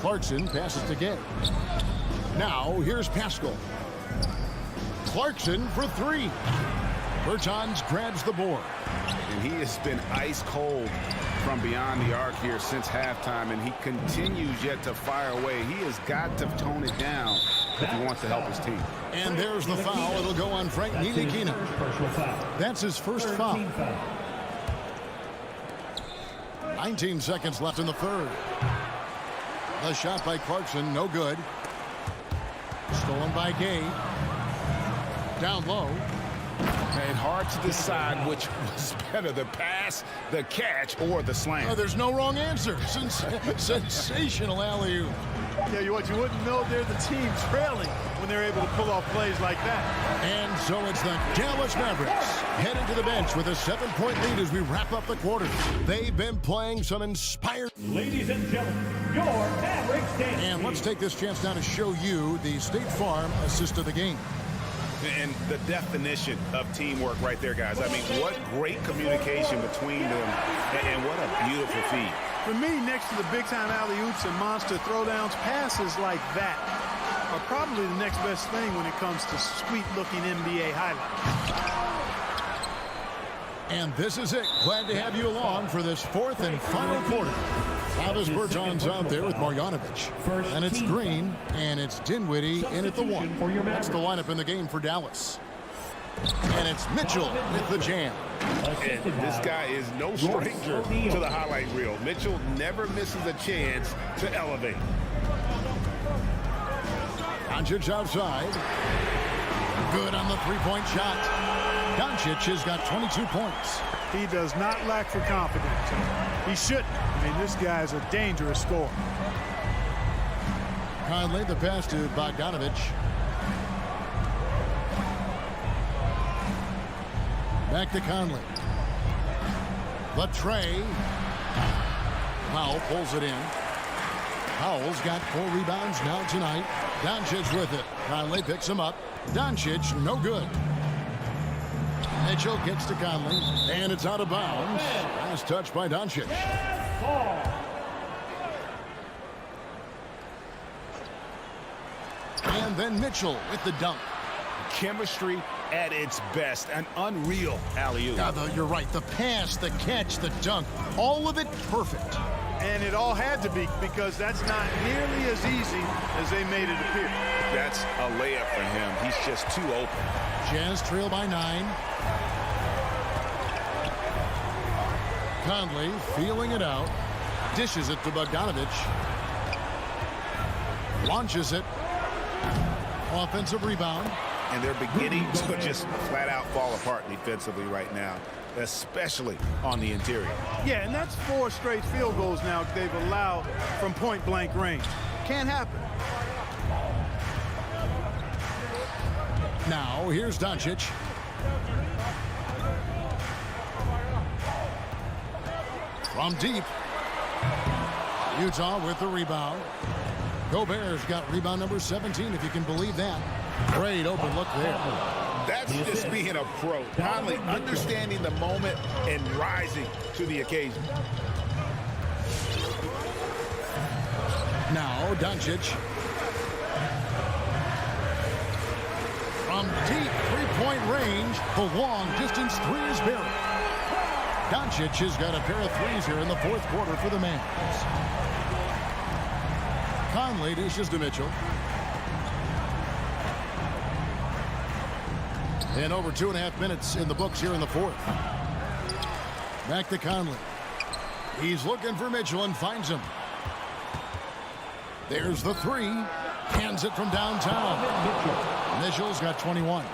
S6: Clarkson passes to Gay. Now here's Pascal. Clarkson for 3. Bertans grabs the board.
S8: And he has been ice cold from beyond the arc here since halftime, and he continues yet to fire away. He has got to tone it down if he wants to help his team.
S6: And there's the foul. It'll go on Frank Ntilikina. That's his first foul. 19 seconds left in the third. The shot by Clarkson, no good. Stolen by Gay. Down low.
S8: And hard to decide which was better, the pass, the catch, or the slam.
S6: Oh, there's no wrong answer. Sensational alley-oop.
S7: Yeah, what you wouldn't know, they're the team trailing when they're able to pull off plays like that.
S6: And so it's the Dallas Mavericks heading to the bench with a 7-point lead as we wrap up the quarter. They've been playing some inspired.
S5: Ladies and gentlemen, your Mavericks dance.
S6: And let's take this chance now to show you the State Farm assist of the game.
S8: And the definition of teamwork right there, guys. I mean, what great communication between them, and what a beautiful feed.
S7: For me, next to the big-time alley-oops and monster throwdowns, passes like that are probably the next best thing when it comes to sweet-looking NBA highlights.
S6: And this is it. Glad to have you along for this 4th and final quarter. Travis Bertans out there with Marjanovic. And it's Green, and it's Dinwiddie in at the 1. That's the lineup in the game for Dallas. And it's Mitchell with the jam.
S8: And this guy is no stranger to the highlight reel. Mitchell never misses a chance to elevate.
S6: Doncic outside. Good on the three-point shot. Doncic has got 22 points.
S7: He does not lack for confidence. He shouldn't. I mean, this guy is a dangerous scorer.
S6: Conley, the pass to Bogdanovic. Back to Conley. Latre. Powell pulls it in. Powell's got 4 rebounds now tonight. Doncic with it. Conley picks him up. Doncic, no good. Mitchell gets to Conley, and it's out of bounds. Last touch by Doncic. then Mitchell with the dunk.
S8: Chemistry at its best. An unreal alley-oop.
S6: Yeah, you're right. The pass, the catch, the dunk, all of it perfect.
S7: And it all had to be, because that's not nearly as easy as they made it appear.
S8: That's a layup for him. He's just too open.
S6: Jazz trail by 9. Conley feeling it out. Dishes it to Bogdanovich. Launches it. Offensive rebound.
S8: And they're beginning to just flat out fall apart defensively right now, especially on the interior.
S7: Yeah, and that's 4 straight field goals now they've allowed from point-blank range. Can't happen.
S6: Now, here's Doncic. From deep. Utah with the rebound. Gobert's got rebound number 17, if you can believe that. Great open look there.
S8: That's just being a pro. Conley understanding the moment and rising to the occasion.
S6: Now, Doncic. From deep three-point range, the long-distance three is buried. Doncic has got a pair of threes here in the fourth quarter for the Mavs. Conley dishes to Mitchell. And over 2.5 minutes in the books here in the fourth. Back to Conley. He's looking for Mitchell and finds him. There's the three. Hands it from downtown. Mitchell's got 21.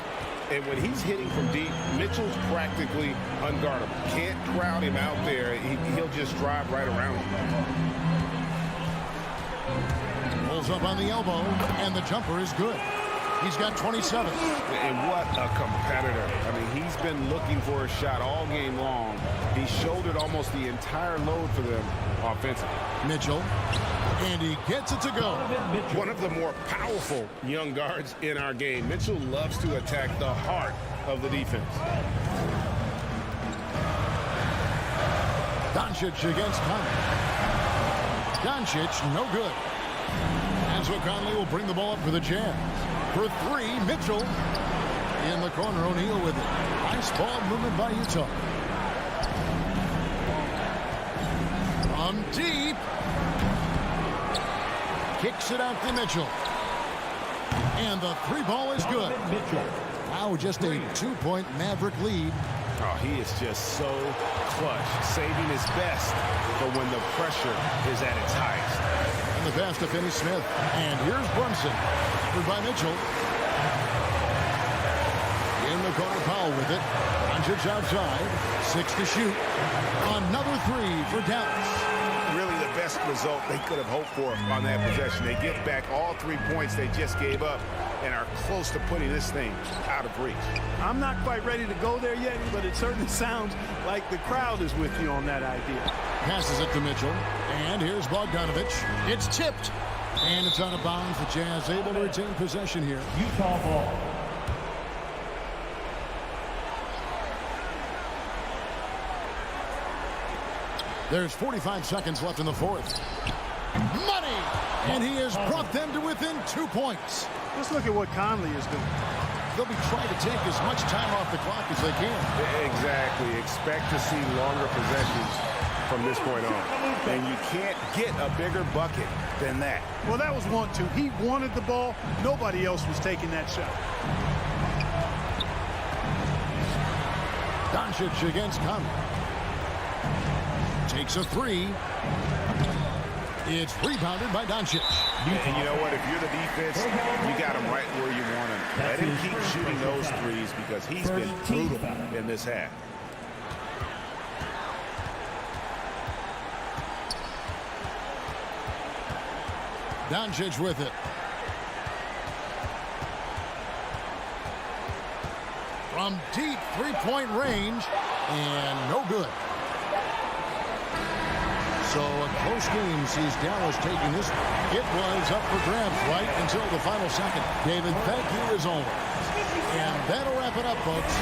S8: And when he's hitting from deep, Mitchell's practically unguardable. Can't crowd him out there. He'll just drive right around him.
S6: Pulls up on the elbow, and the jumper is good. He's got 27.
S8: And what a competitor. I mean, he's been looking for a shot all game long. He shouldered almost the entire load for them offensively.
S6: Mitchell, and he gets it to go.
S8: One of the more powerful young guards in our game. Mitchell loves to attack the heart of the defense.
S6: Doncic against Conley. Doncic, no good. And so Conley will bring the ball up for the Jazz. For three, Mitchell in the corner. O'Neal with it. Nice ball movement by Utah. From deep. Kicks it out to Mitchell. And the three ball is good. Now just a 2-point Maverick lead.
S8: Oh, he is just so clutch, saving his best for when the pressure is at its highest.
S6: And the pass to Finney Smith. And here's Brunson. Covered by Mitchell. In the corner, Powell with it. Doncic outside. 6 to shoot. Another three for Dallas.
S8: Really the best result they could have hoped for on that possession. They get back all 3 points they just gave up and are close to putting this thing out of reach.
S7: I'm not quite ready to go there yet, but it certainly sounds like the crowd is with you on that idea.
S6: Passes it to Mitchell. And here's Bogdanovich. It's tipped. And it's out of bounds. The Jazz able to retain possession here.
S5: Utah ball.
S6: There's 45 seconds left in the fourth. Money! And he has brought them to within 2 points.
S7: Let's look at what Conley is doing.
S6: They'll be trying to take as much time off the clock as they can.
S8: Exactly. Expect to see longer possessions from this point on. And you can't get a bigger bucket than that.
S7: Well, that was 1-2. He wanted the ball. Nobody else was taking that shot.
S6: Doncic against Conley. Takes a three. It's rebounded by Doncic.
S8: And you know what? If you're the defense, you got him right where you want him. Let him keep shooting those threes because he's been brutal in this half.
S6: Doncic with it. From deep three-point range, and no good. So a close game sees Dallas taking this. It was up for grabs right until the final second. David, thank you as always. And that'll wrap it up, folks.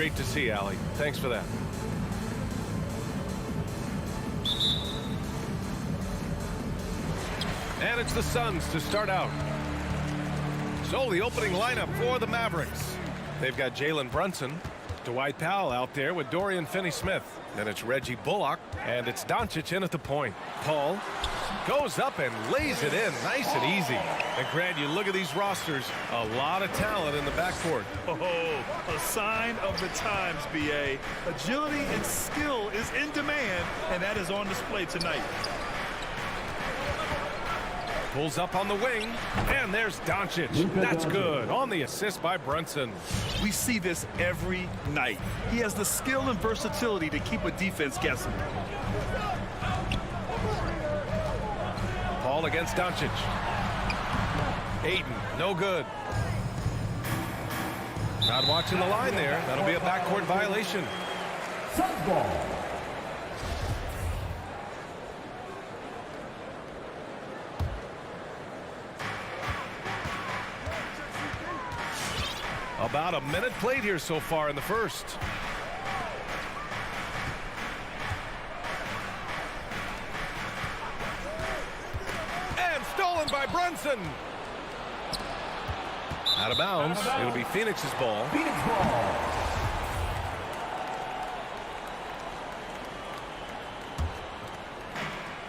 S2: great to see, Allie. Thanks for that. And it's the Suns to start out. So the opening lineup for the Mavericks. They've got Jalen Brunson, Dwight Powell out there with Dorian Finney-Smith. Then it's Reggie Bullock, and it's Doncic in at the point. Paul goes up and lays it in nice and easy. And Grant, you look at these rosters, a lot of talent in the backcourt.
S4: Oh, a sign of the times, B.A. Agility and skill is in demand, and that is on display tonight.
S2: Pulls up on the wing, and there's Doncic. That's good on the assist by Brunson.
S4: We see this every night. He has the skill and versatility to keep a defense guessing.
S2: Paul against Doncic. Ayton, no good. Not watching the line there. That'll be a backcourt violation.
S5: Suns ball.
S2: About a minute played here so far in the first. And stolen by Brunson. Out of bounds. It'll be Phoenix's ball.
S5: Phoenix ball.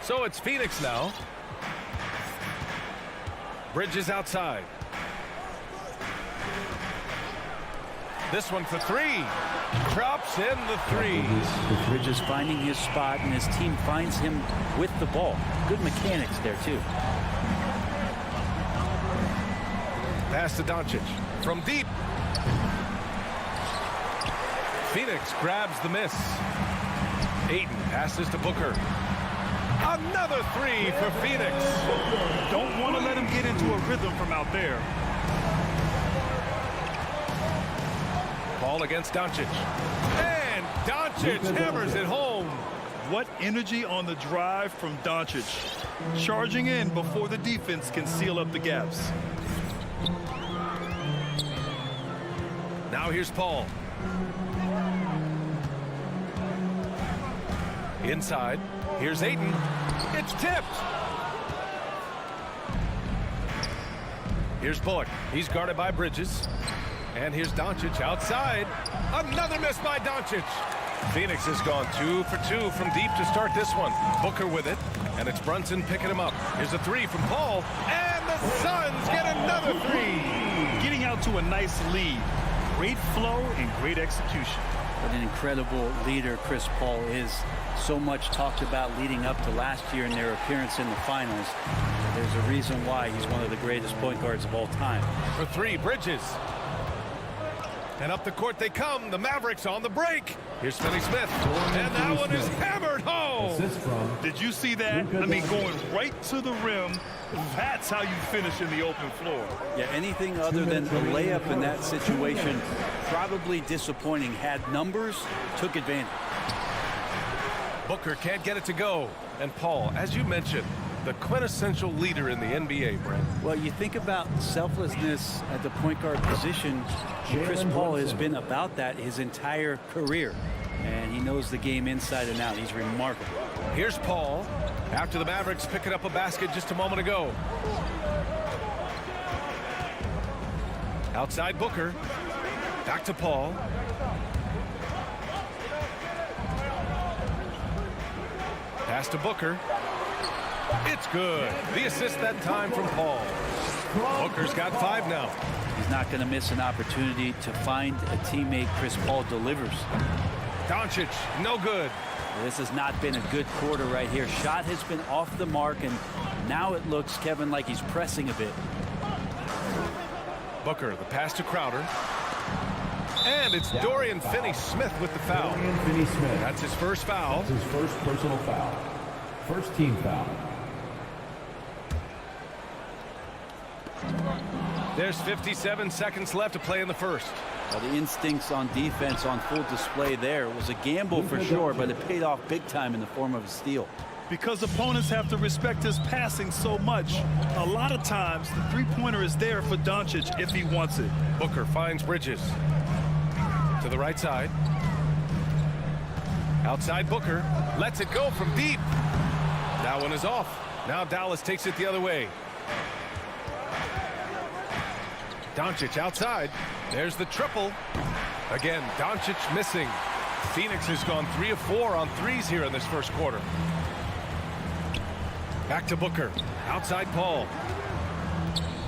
S2: So it's Phoenix now. Bridges outside. This one for three. Drops in the threes.
S10: Bridges finding his spot, and his team finds him with the ball. Good mechanics there, too.
S2: Pass to Doncic. From deep. Phoenix grabs the miss. Ayton passes to Booker. Another three for Phoenix.
S4: Don't want to let him get into a rhythm from out there.
S2: Ball against Doncic. And Doncic hammers it home.
S4: What energy on the drive from Doncic. Charging in before the defense can seal up the gaps.
S2: Now here's Paul. Inside. Here's Ayton. It's tipped. Here's Bullock. He's guarded by Bridges. And here's Doncic outside. Another miss by Doncic. Phoenix has gone 2 for 2 from deep to start this one. Booker with it. And it's Brunson picking him up. Here's a three from Paul. And the Suns get another three.
S4: Getting out to a nice lead. Great flow and great execution.
S10: What an incredible leader Chris Paul is. So much talked about leading up to last year in their appearance in the finals. There's a reason why he's one of the greatest point guards of all time.
S2: For three, Bridges. And up the court they come. The Mavericks on the break. Here's Finney Smith. And that one is hammered home.
S4: Did you see that? I mean, going right to the rim. That's how you finish in the open floor.
S10: Yeah, anything other than a layup in that situation, probably disappointing. Had numbers, took advantage.
S2: Booker can't get it to go. And Paul, as you mentioned, the quintessential leader in the NBA, Brent.
S10: Well, you think about selflessness at the point guard position. Chris Paul has been about that his entire career. And he knows the game inside and out. He's remarkable.
S2: Here's Paul after the Mavericks picking up a basket just a moment ago. Outside Booker. Back to Paul. Pass to Booker. It's good. The assist that time from Paul. Booker's got 5 now.
S10: He's not going to miss an opportunity to find a teammate. Chris Paul delivers.
S2: Doncic, no good.
S10: This has not been a good quarter right here. Shot has been off the mark, and now it looks, Kevin, like he's pressing a bit.
S2: Booker, the pass to Crowder. And it's Dorian Finney-Smith with the foul. That's his first foul.
S5: That's his first personal foul. First team foul.
S2: There's 57 seconds left to play in the first.
S10: Well, the instincts on defense on full display there. It was a gamble for sure, but it paid off big time in the form of a steal.
S4: Because opponents have to respect his passing so much, a lot of times the three-pointer is there for Doncic if he wants it.
S2: Booker finds Bridges. To the right side. Outside Booker. Lets it go from deep. That one is off. Now Dallas takes it the other way. Doncic outside. There's the triple. Again, Doncic missing. Phoenix has gone 3 of 4 on threes here in this first quarter. Back to Booker. Outside Paul.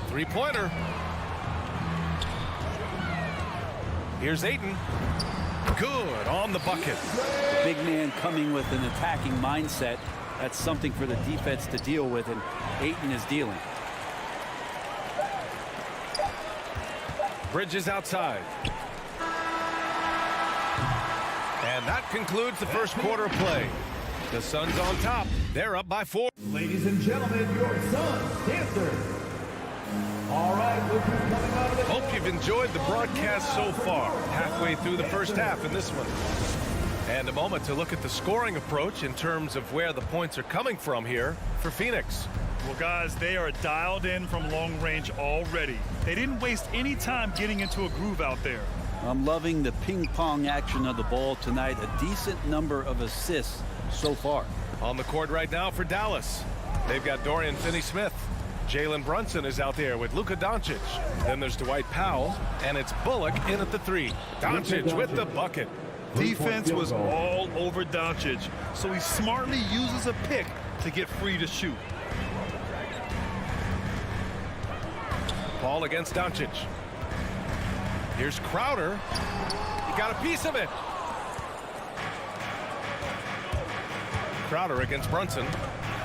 S2: Three-pointer. Here's Ayton. Good on the bucket.
S10: Big man coming with an attacking mindset. That's something for the defense to deal with, and Ayton is dealing.
S2: Bridges outside. And that concludes the first quarter of play. The Suns on top. They're up by 4.
S5: Ladies and gentlemen, your Suns dancers. All right, look who's coming out of the...
S2: Hope you've enjoyed the broadcast so far. Halfway through the first half in this one. And a moment to look at the scoring approach in terms of where the points are coming from here for Phoenix.
S4: Well, guys, they are dialed in from long range already. They didn't waste any time getting into a groove out there.
S10: I'm loving the ping-pong action of the ball tonight. A decent number of assists so far.
S2: On the court right now for Dallas. They've got Dorian Finney-Smith. Jalen Brunson is out there with Luka Doncic. Then there's Dwight Powell, and it's Bullock in at the 3. Doncic with the bucket.
S4: Defense was all over Doncic, so he smartly uses a pick to get free to shoot.
S2: Paul against Doncic. Here's Crowder. He got a piece of it. Crowder against Brunson.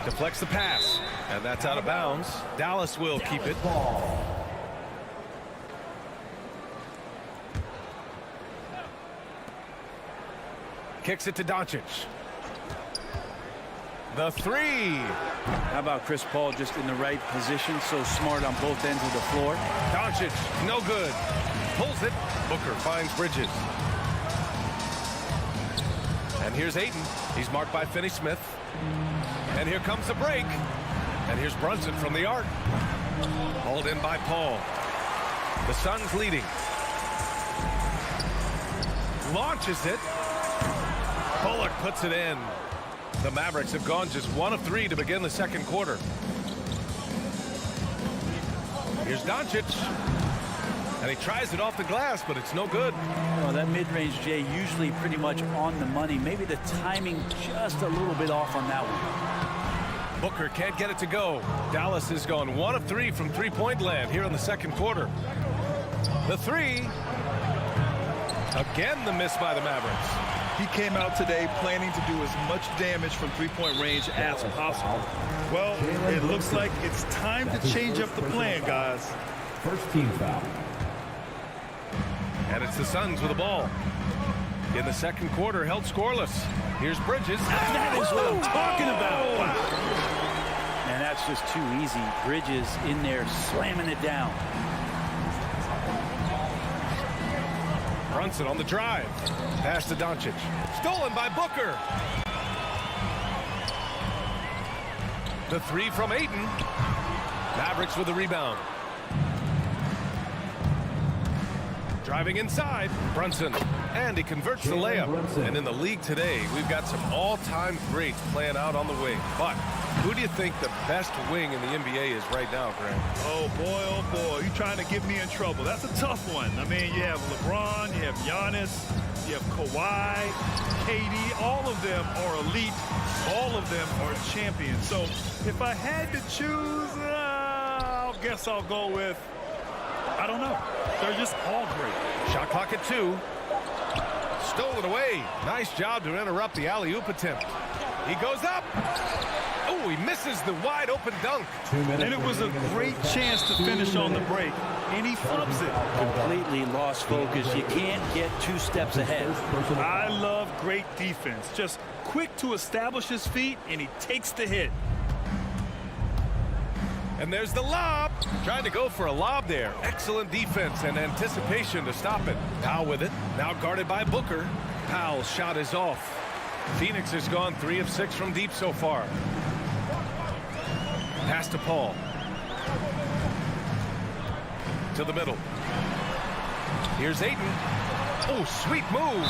S2: Deflects the pass. And that's out of bounds. Dallas will keep it. Kicks it to Doncic. The 3.
S10: How about Chris Paul just in the right position, so smart on both ends of the floor?
S2: Doncic, no good. Pulls it. Booker finds Bridges. And here's Ayton. He's marked by Finney Smith. And here comes the break. And here's Brunson from the arc. Hauled in by Paul. The Suns leading. Launches it. Bullock puts it in. The Mavericks have gone just 1 of 3 to begin the second quarter. Here's Doncic. And he tries it off the glass, but it's no good.
S10: Well, that mid-range, Jay, usually pretty much on the money. Maybe the timing just a little bit off on that one.
S2: Booker can't get it to go. Dallas has gone 1 of 3 from three-point land here in the second quarter. The 3. Again, the miss by the Mavericks.
S4: He came out today planning to do as much damage from three-point range as possible. Well, it looks like it's time to change up the plan, guys.
S5: First team foul.
S2: And it's the Suns with the ball. In the second quarter, held scoreless. Here's Bridges.
S10: That is what I'm talking about. Wow. And that's just too easy. Bridges in there slamming it down.
S2: Brunson on the drive. Pass to Doncic. Stolen by Booker. The 3 from Ayton. Mavericks with the rebound. Driving inside. Brunson. And he converts the layup. And in the league today, we've got some all-time greats playing out on the wing. But who do you think the best wing in the NBA is right now, Grant?
S4: Oh, boy, you're trying to get me in trouble. That's a tough one. I mean, you have LeBron, you have Giannis, you have Kawhi, KD. All of them are elite. All of them are champions. So if I had to choose, I guess I'll go with, I don't know. They're just all great.
S2: Shot clock at 2. Stolen away. Nice job to interrupt the alley-oop attempt. He goes up. Oh, he misses the wide open dunk.
S4: And it was a great chance to finish on the break. And he flubs it.
S10: Completely lost focus. You can't get 2 steps ahead.
S4: I love great defense. Just quick to establish his feet, and he takes the hit.
S2: And there's the lob. Trying to go for a lob there. Excellent defense and anticipation to stop it. Powell with it. Now guarded by Booker. Powell's shot is off. Phoenix has gone 3 of 6 from deep so far. Pass to Paul. To the middle. Here's Ayton. Oh, sweet move.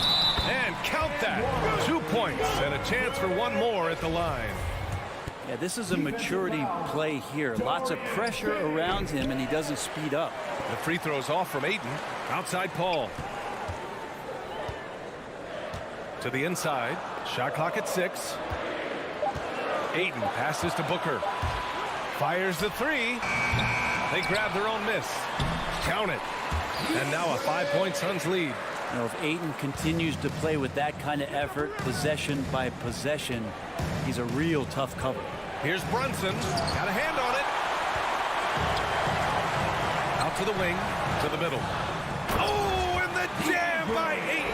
S2: And count that. 2 points and a chance for one more at the line.
S10: Yeah, this is a maturity play here. Lots of pressure around him, and he doesn't speed up.
S2: The free throw's off from Ayton. Outside Paul. To the inside. Shot clock at 6. Ayton passes to Booker. Fires the three. They grab their own miss. Count it. And now a 5-point Suns lead.
S10: You know, if Ayton continues to play with that kind of effort, possession by possession, he's a real tough cover.
S2: Here's Brunson. Got a hand on it. Out to the wing. To the middle. Oh, and the jam by Ayton.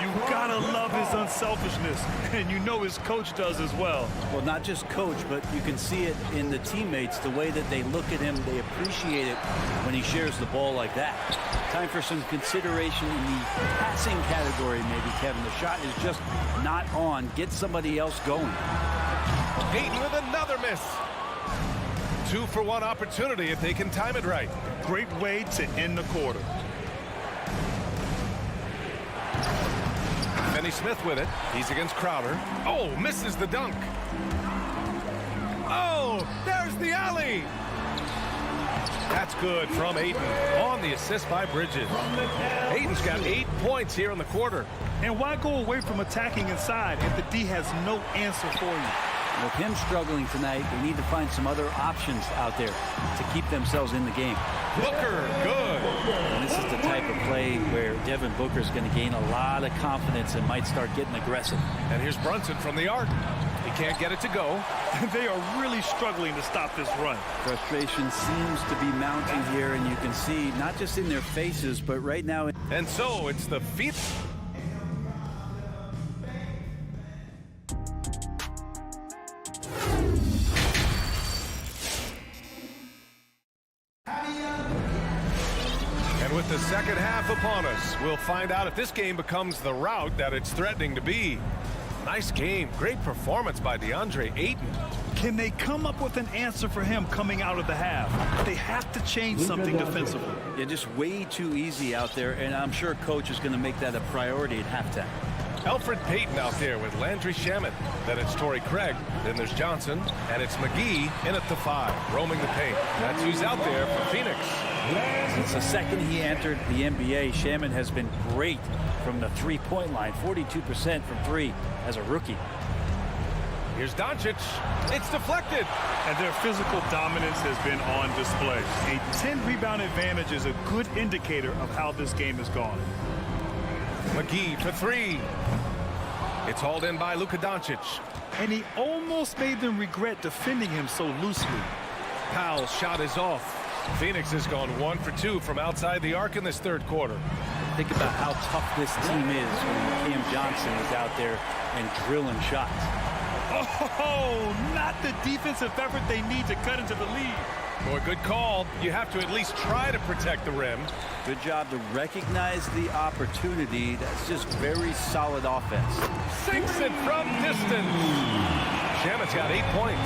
S4: You gotta love his unselfishness, and you know his coach does as well.
S10: Well, not just coach, but you can see it in the teammates, the way that they look at him. They appreciate it when he shares the ball like that. Time for some consideration in the passing category, maybe, Kevin. The shot is just not on. Get somebody else going.
S2: Ayton with another miss. 2-for-1 opportunity if they can time it right.
S4: Great way to end the quarter.
S2: Finney Smith with it. He's against Crowder. Oh, misses the dunk. Oh, there's the alley. That's good from Ayton on the assist by Bridges. Ayton's got 8 points here in the quarter.
S4: And why go away from attacking inside if the D has no answer for you?
S10: With him struggling tonight, they need to find some other options out there to keep themselves in the game.
S2: Booker, good.
S10: And this is the type of play where Devin Booker is going to gain a lot of confidence and might start getting aggressive.
S2: And here's Brunson from the arc. He can't get it to go.
S4: They are really struggling to stop this run.
S10: Frustration seems to be mounting here, and you can see not just in their faces, but right now.
S2: And so it's the feet. And with the second half upon us, we'll find out if this game becomes the rout that it's threatening to be. Nice game. Great performance by DeAndre Ayton.
S4: Can they come up with an answer for him coming out of the half? They have to change something defensively.
S10: Yeah, just way too easy out there, and I'm sure coach is going to make that a priority at halftime.
S2: Alfred Payton out there with Landry Shamet. Then it's Torrey Craig. Then there's Johnson. And it's McGee in at the 5, roaming the paint. That's who's out there for Phoenix.
S10: Since the second he entered the NBA, Shamet has been great from the three-point line. 42% from 3 as a rookie.
S2: Here's Doncic. It's deflected.
S4: And their physical dominance has been on display. A 10-rebound advantage is a good indicator of how this game has gone.
S2: McGee for 3. It's hauled in by Luka Doncic.
S4: And he almost made them regret defending him so loosely.
S2: Powell's shot is off. Phoenix has gone 1 for 2 from outside the arc in this third quarter.
S10: Think about how tough this team is when Cam Johnson is out there and drilling shots.
S4: Oh, not the defensive effort they need to cut into the lead.
S2: Boy, good call. You have to at least try to protect the rim.
S10: Good job to recognize the opportunity. That's just very solid offense.
S2: Sinks it from distance. Shamet's got 8 points.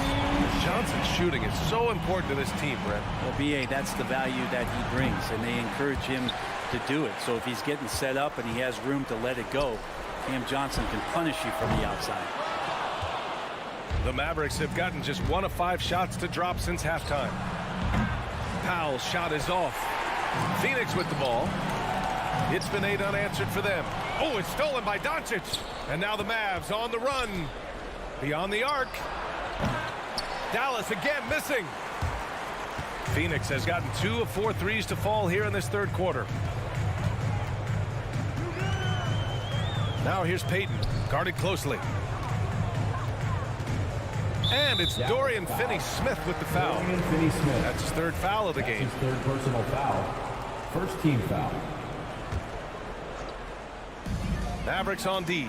S2: Johnson's shooting is so important to this team, Brett.
S10: Well, B.A., that's the value that he brings, and they encourage him to do it. So if he's getting set up and he has room to let it go, Cam Johnson can punish you from the outside.
S2: The Mavericks have gotten just 1 of 5 shots to drop since halftime. Powell's shot is off. Phoenix with the ball. It's been 8 unanswered for them. Oh, it's stolen by Doncic. And now the Mavs on the run. Beyond the arc. Dallas again missing. Phoenix has gotten 2 of 4 threes to fall here in this third quarter. Now here's Payton, guarded closely. And it's Dorian Finney-Smith with the foul.
S5: Finney Smith.
S2: That's his 3rd foul of the game.
S5: His 3rd personal foul. First team foul.
S2: Mavericks on D.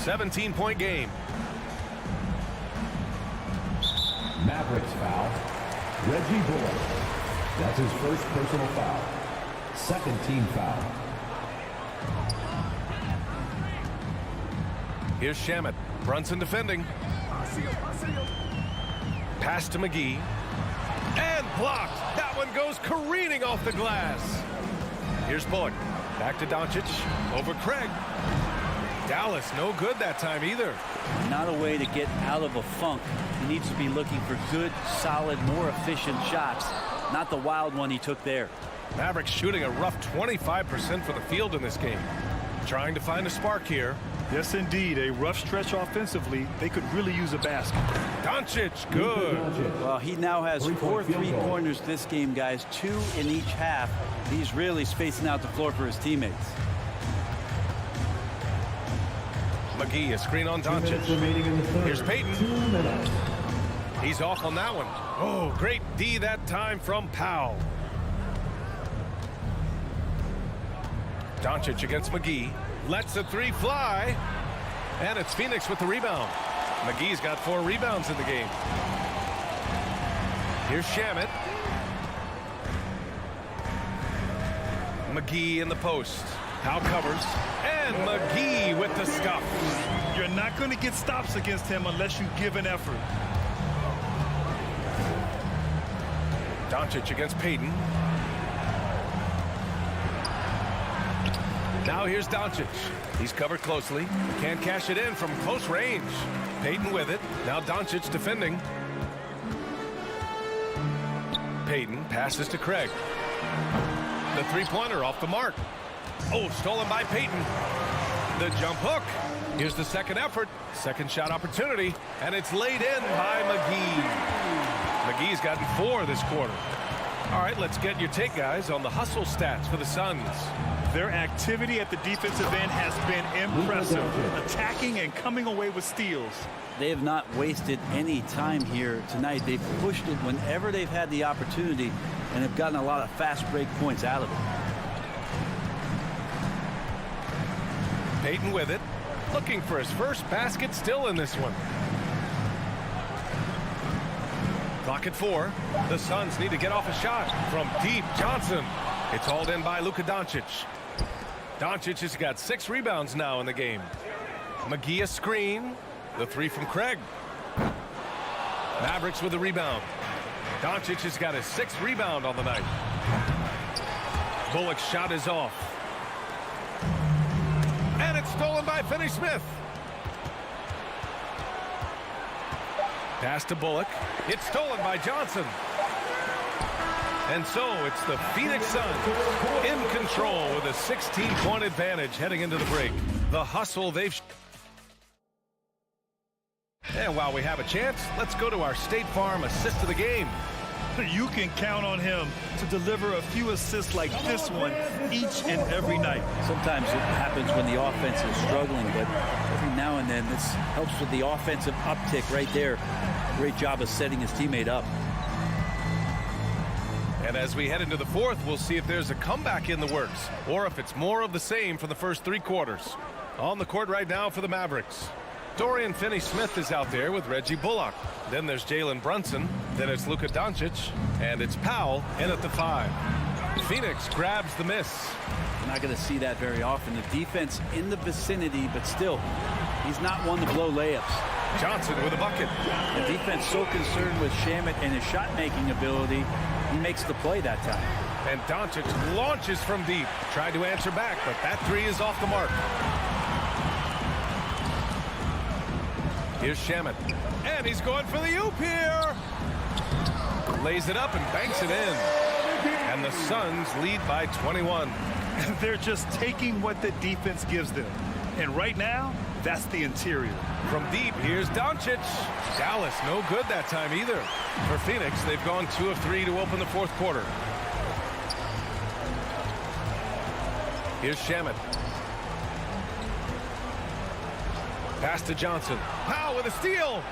S2: 17-point game.
S5: Mavericks foul. Reggie Bullock. That's his 1st personal foul. 2nd team foul.
S2: Here's Shamet. Brunson defending. Pass to McGee. And blocked. That one goes careening off the glass. Here's Bullock. Back to Doncic. Over Craig. Dallas, no good that time either.
S10: Not a way to get out of a funk. He needs to be looking for good, solid, more efficient shots. Not the wild one he took there.
S2: Mavericks shooting a rough 25% for the field in this game. Trying to find a spark here.
S4: Yes, indeed. A rough stretch offensively. They could really use a basket.
S2: Doncic, good.
S10: Well, he now has 4 3-pointers this game, guys. 2 in each half. He's really spacing out the floor for his teammates.
S2: McGee, a screen on Doncic. Here's Payton. He's off on that one. Oh, great D that time from Powell. Doncic against McGee. Lets the 3 fly. And it's Phoenix with the rebound. McGee's got 4 rebounds in the game. Here's Shamet. McGee in the post. Powell covers. And McGee with the stuff.
S4: You're not going to get stops against him unless you give an effort.
S2: Doncic against Payton. Now here's Doncic. He's covered closely. Can't cash it in from close range. Payton with it. Now Doncic defending. Payton passes to Craig. The 3-pointer off the mark. Oh, stolen by Payton. The jump hook. Here's the second effort. Second shot opportunity. And it's laid in by McGee. McGee's gotten 4 this quarter. All right, let's get your take, guys, on the hustle stats for the Suns.
S4: Their activity at the defensive end has been impressive. Attacking and coming away with steals.
S10: They have not wasted any time here tonight. They've pushed it whenever they've had the opportunity and have gotten a lot of fast break points out of it.
S2: Payton with it. Looking for his first basket still in this one. Clock at 4. The Suns need to get off a shot from deep. Johnson. It's hauled in by Luka Doncic. Doncic has got 6 rebounds now in the game. McGee a screen. The 3 from Craig. Mavericks with the rebound. Doncic has got his 6th rebound on the night. Bullock's shot is off. And it's stolen by Finney Smith. Pass to Bullock. It's stolen by Johnson. And so it's the Phoenix Suns in control with a 16-point advantage heading into the break. The hustle they've... And while we have a chance, let's go to our State Farm assist of the game.
S4: You can count on him to deliver a few assists like this one each and every night.
S10: Sometimes it happens when the offense is struggling, but every now and then this helps with the offensive uptick right there. Great job of setting his teammate up.
S2: And as we head into the 4th, we'll see if there's a comeback in the works or if it's more of the same for the first 3 quarters. On the court right now for the Mavericks. Dorian Finney-Smith is out there with Reggie Bullock. Then there's Jalen Brunson. Then it's Luka Doncic. And it's Powell in at the 5. Phoenix grabs the miss.
S10: You're not going to see that very often. The defense in the vicinity, but still, he's not one to blow layups.
S2: Johnson with a bucket.
S10: The defense so concerned with Shamet and his shot-making ability, he makes the play that time.
S2: And Doncic launches from deep. Tried to answer back, but that 3 is off the mark. Here's Shamet. And he's going for the oop here. Lays it up and banks it in. And the Suns lead by 21.
S4: They're just taking what the defense gives them. And right now, that's the interior.
S2: From deep, here's Doncic. Dallas, no good that time either. For Phoenix, they've gone 2 of 3 to open the 4th quarter. Here's Shamet. Pass to Johnson. Powell with a steal.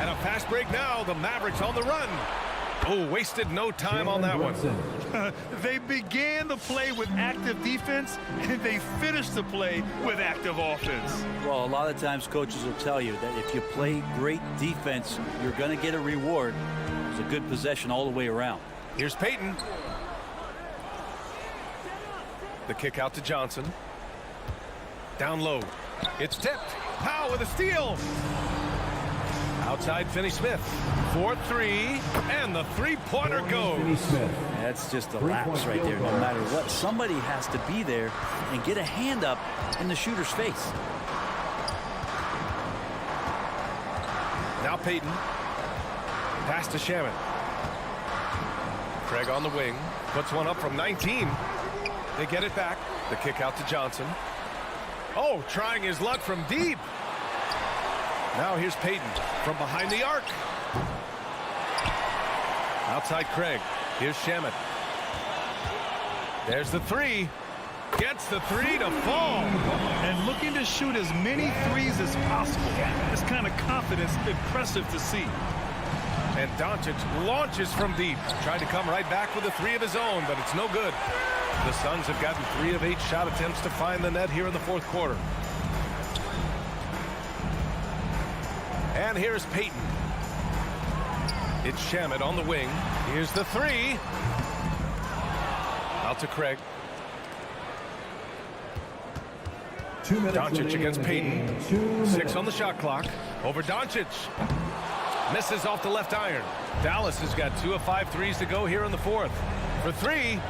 S2: And a fast break now. The Mavericks on the run. Oh, wasted no time on that one.
S4: They began the play with active defense, and they finished the play with active offense.
S10: Well, a lot of times coaches will tell you that if you play great defense, you're going to get a reward. It's a good possession all the way around.
S2: Here's Payton. The kick out to Johnson. Down low. It's tipped. Powell with a steal. Outside Finney Smith. 4-3, and the three-pointer goes.
S10: That's just a lapse right there. No matter what, somebody has to be there and get a hand up in the shooter's face.
S2: Now Payton. Pass to Shaman. Craig on the wing. Puts one up from 19. They get it back. The kick out to Johnson. Oh, trying his luck from deep. Now here's Payton from behind the arc. Outside Craig. Here's Shaman. There's the three. Gets the three to fall.
S4: And looking to shoot as many threes as possible. This kind of confidence, impressive to see.
S2: And Doncic launches from deep. Tried to come right back with a three of his own, but it's no good. The Suns have gotten 3 of 8 shot attempts to find the net here in the fourth quarter. And here's Payton. It's Shamet on the wing. Here's the three. Out to Craig. Doncic against Payton. 6 on the shot clock. Over Doncic. Misses off the left iron. Dallas has got 2 of 5 threes to go here in the fourth. For 3.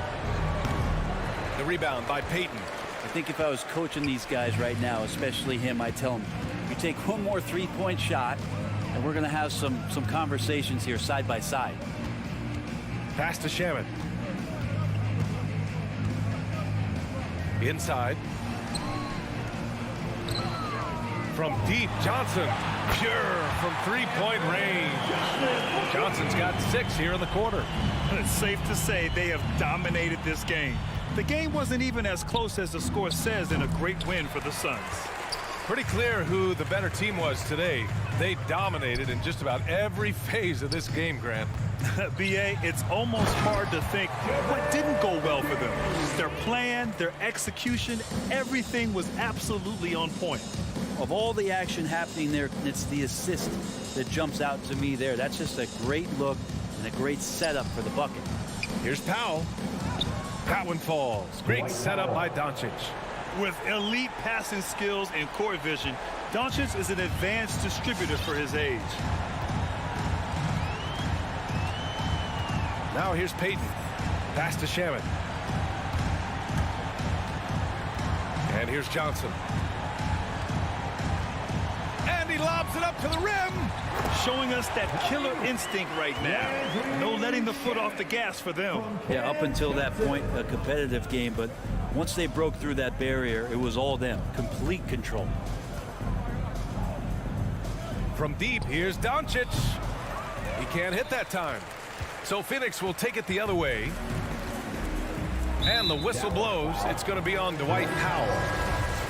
S2: The rebound by Payton.
S10: I think if I was coaching these guys right now, especially him, I'd tell him, you take one more three-point shot, and we're going to have some conversations here side by side.
S2: Pass to Shaman. Inside. From deep, Johnson. Pure from three-point range. Johnson's got 6 here in the quarter.
S4: It's safe to say they have dominated this game. The game wasn't even as close as the score says in a great win for the Suns.
S2: Pretty clear who the better team was today. They dominated in just about every phase of this game, Grant.
S4: B.A., it's almost hard to think what didn't go well for them. Their plan, their execution, everything was absolutely on point.
S10: Of all the action happening there, it's the assist that jumps out to me there. That's just a great look and a great setup for the bucket.
S2: Here's Powell. That one falls. Great setup by Doncic.
S4: With elite passing skills and court vision, Doncic is an advanced distributor for his age.
S2: Now here's Payton. Pass to Shaman. And here's Johnson. And he lobs it up to the rim.
S4: Showing us that killer instinct right now. No letting the foot off the gas for them.
S10: Yeah, up until that point, a competitive game, but once they broke through that barrier, it was all them. Complete control.
S2: From deep, here's Doncic. He can't hit that time. So Phoenix will take it the other way. And the whistle blows. It's going to be on Dwight Powell.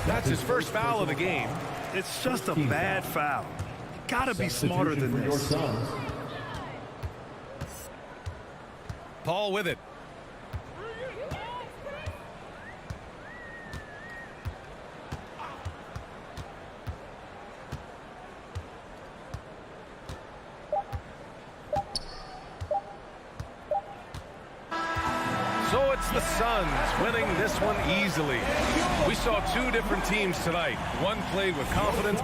S2: That's his first foul of the game.
S4: It's just a bad foul. Gotta be smarter than this.
S2: Paul with it. So it's the Suns winning this one easily. We saw 2 different teams tonight. One played with confidence.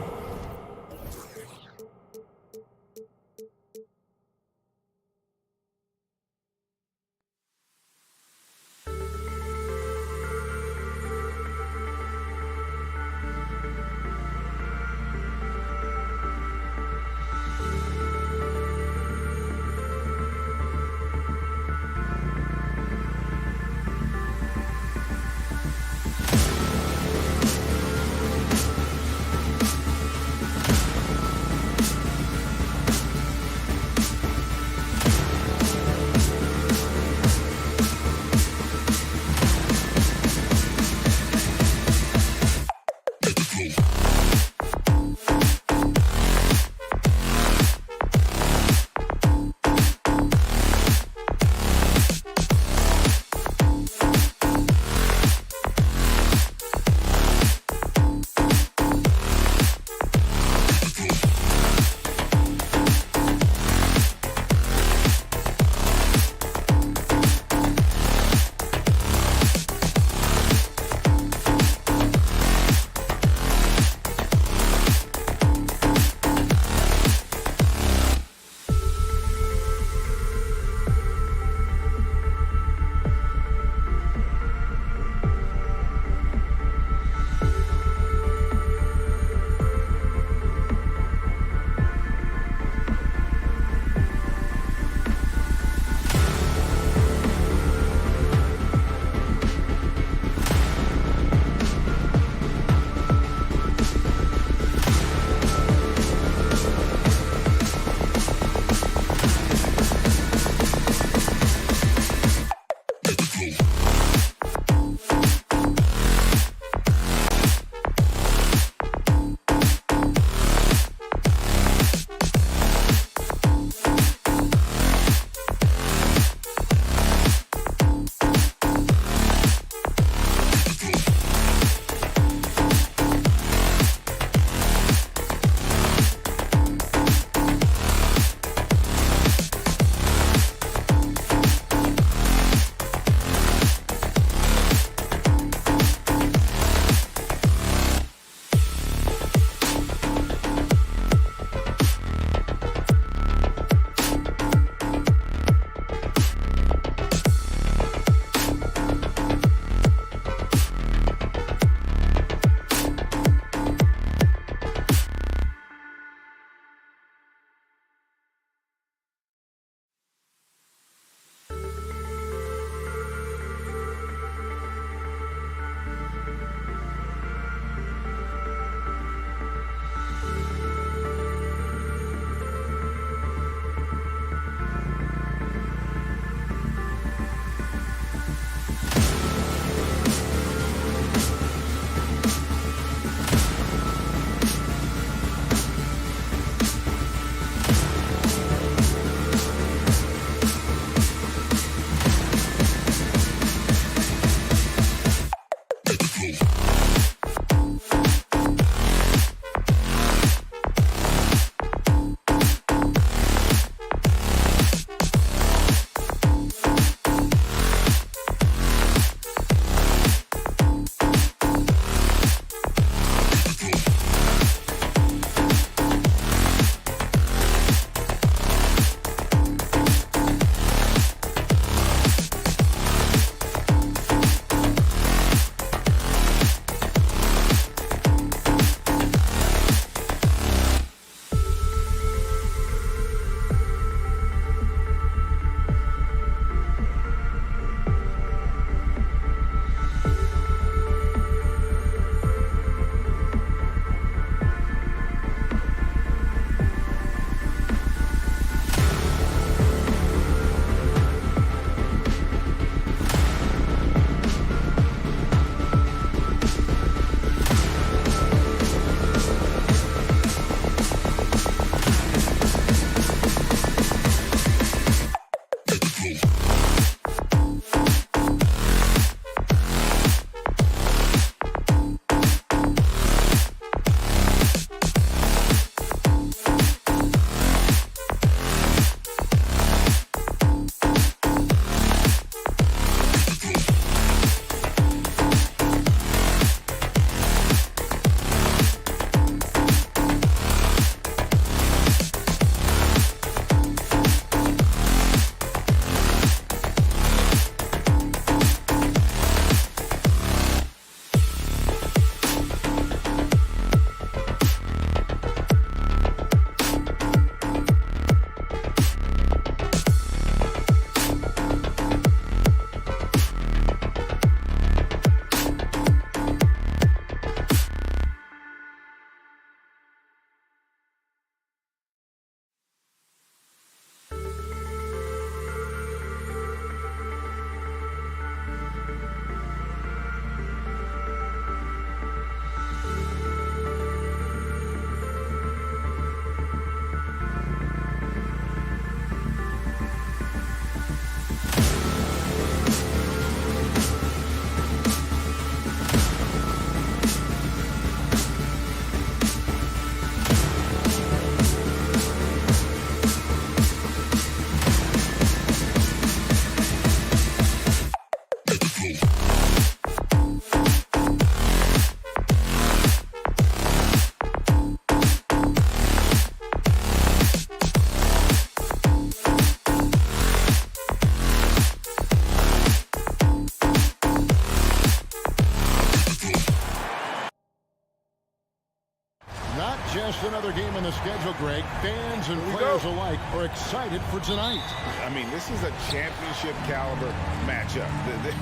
S6: another game on the schedule, Greg. Fans and players alike are excited for tonight.
S8: I mean, this is a championship caliber matchup.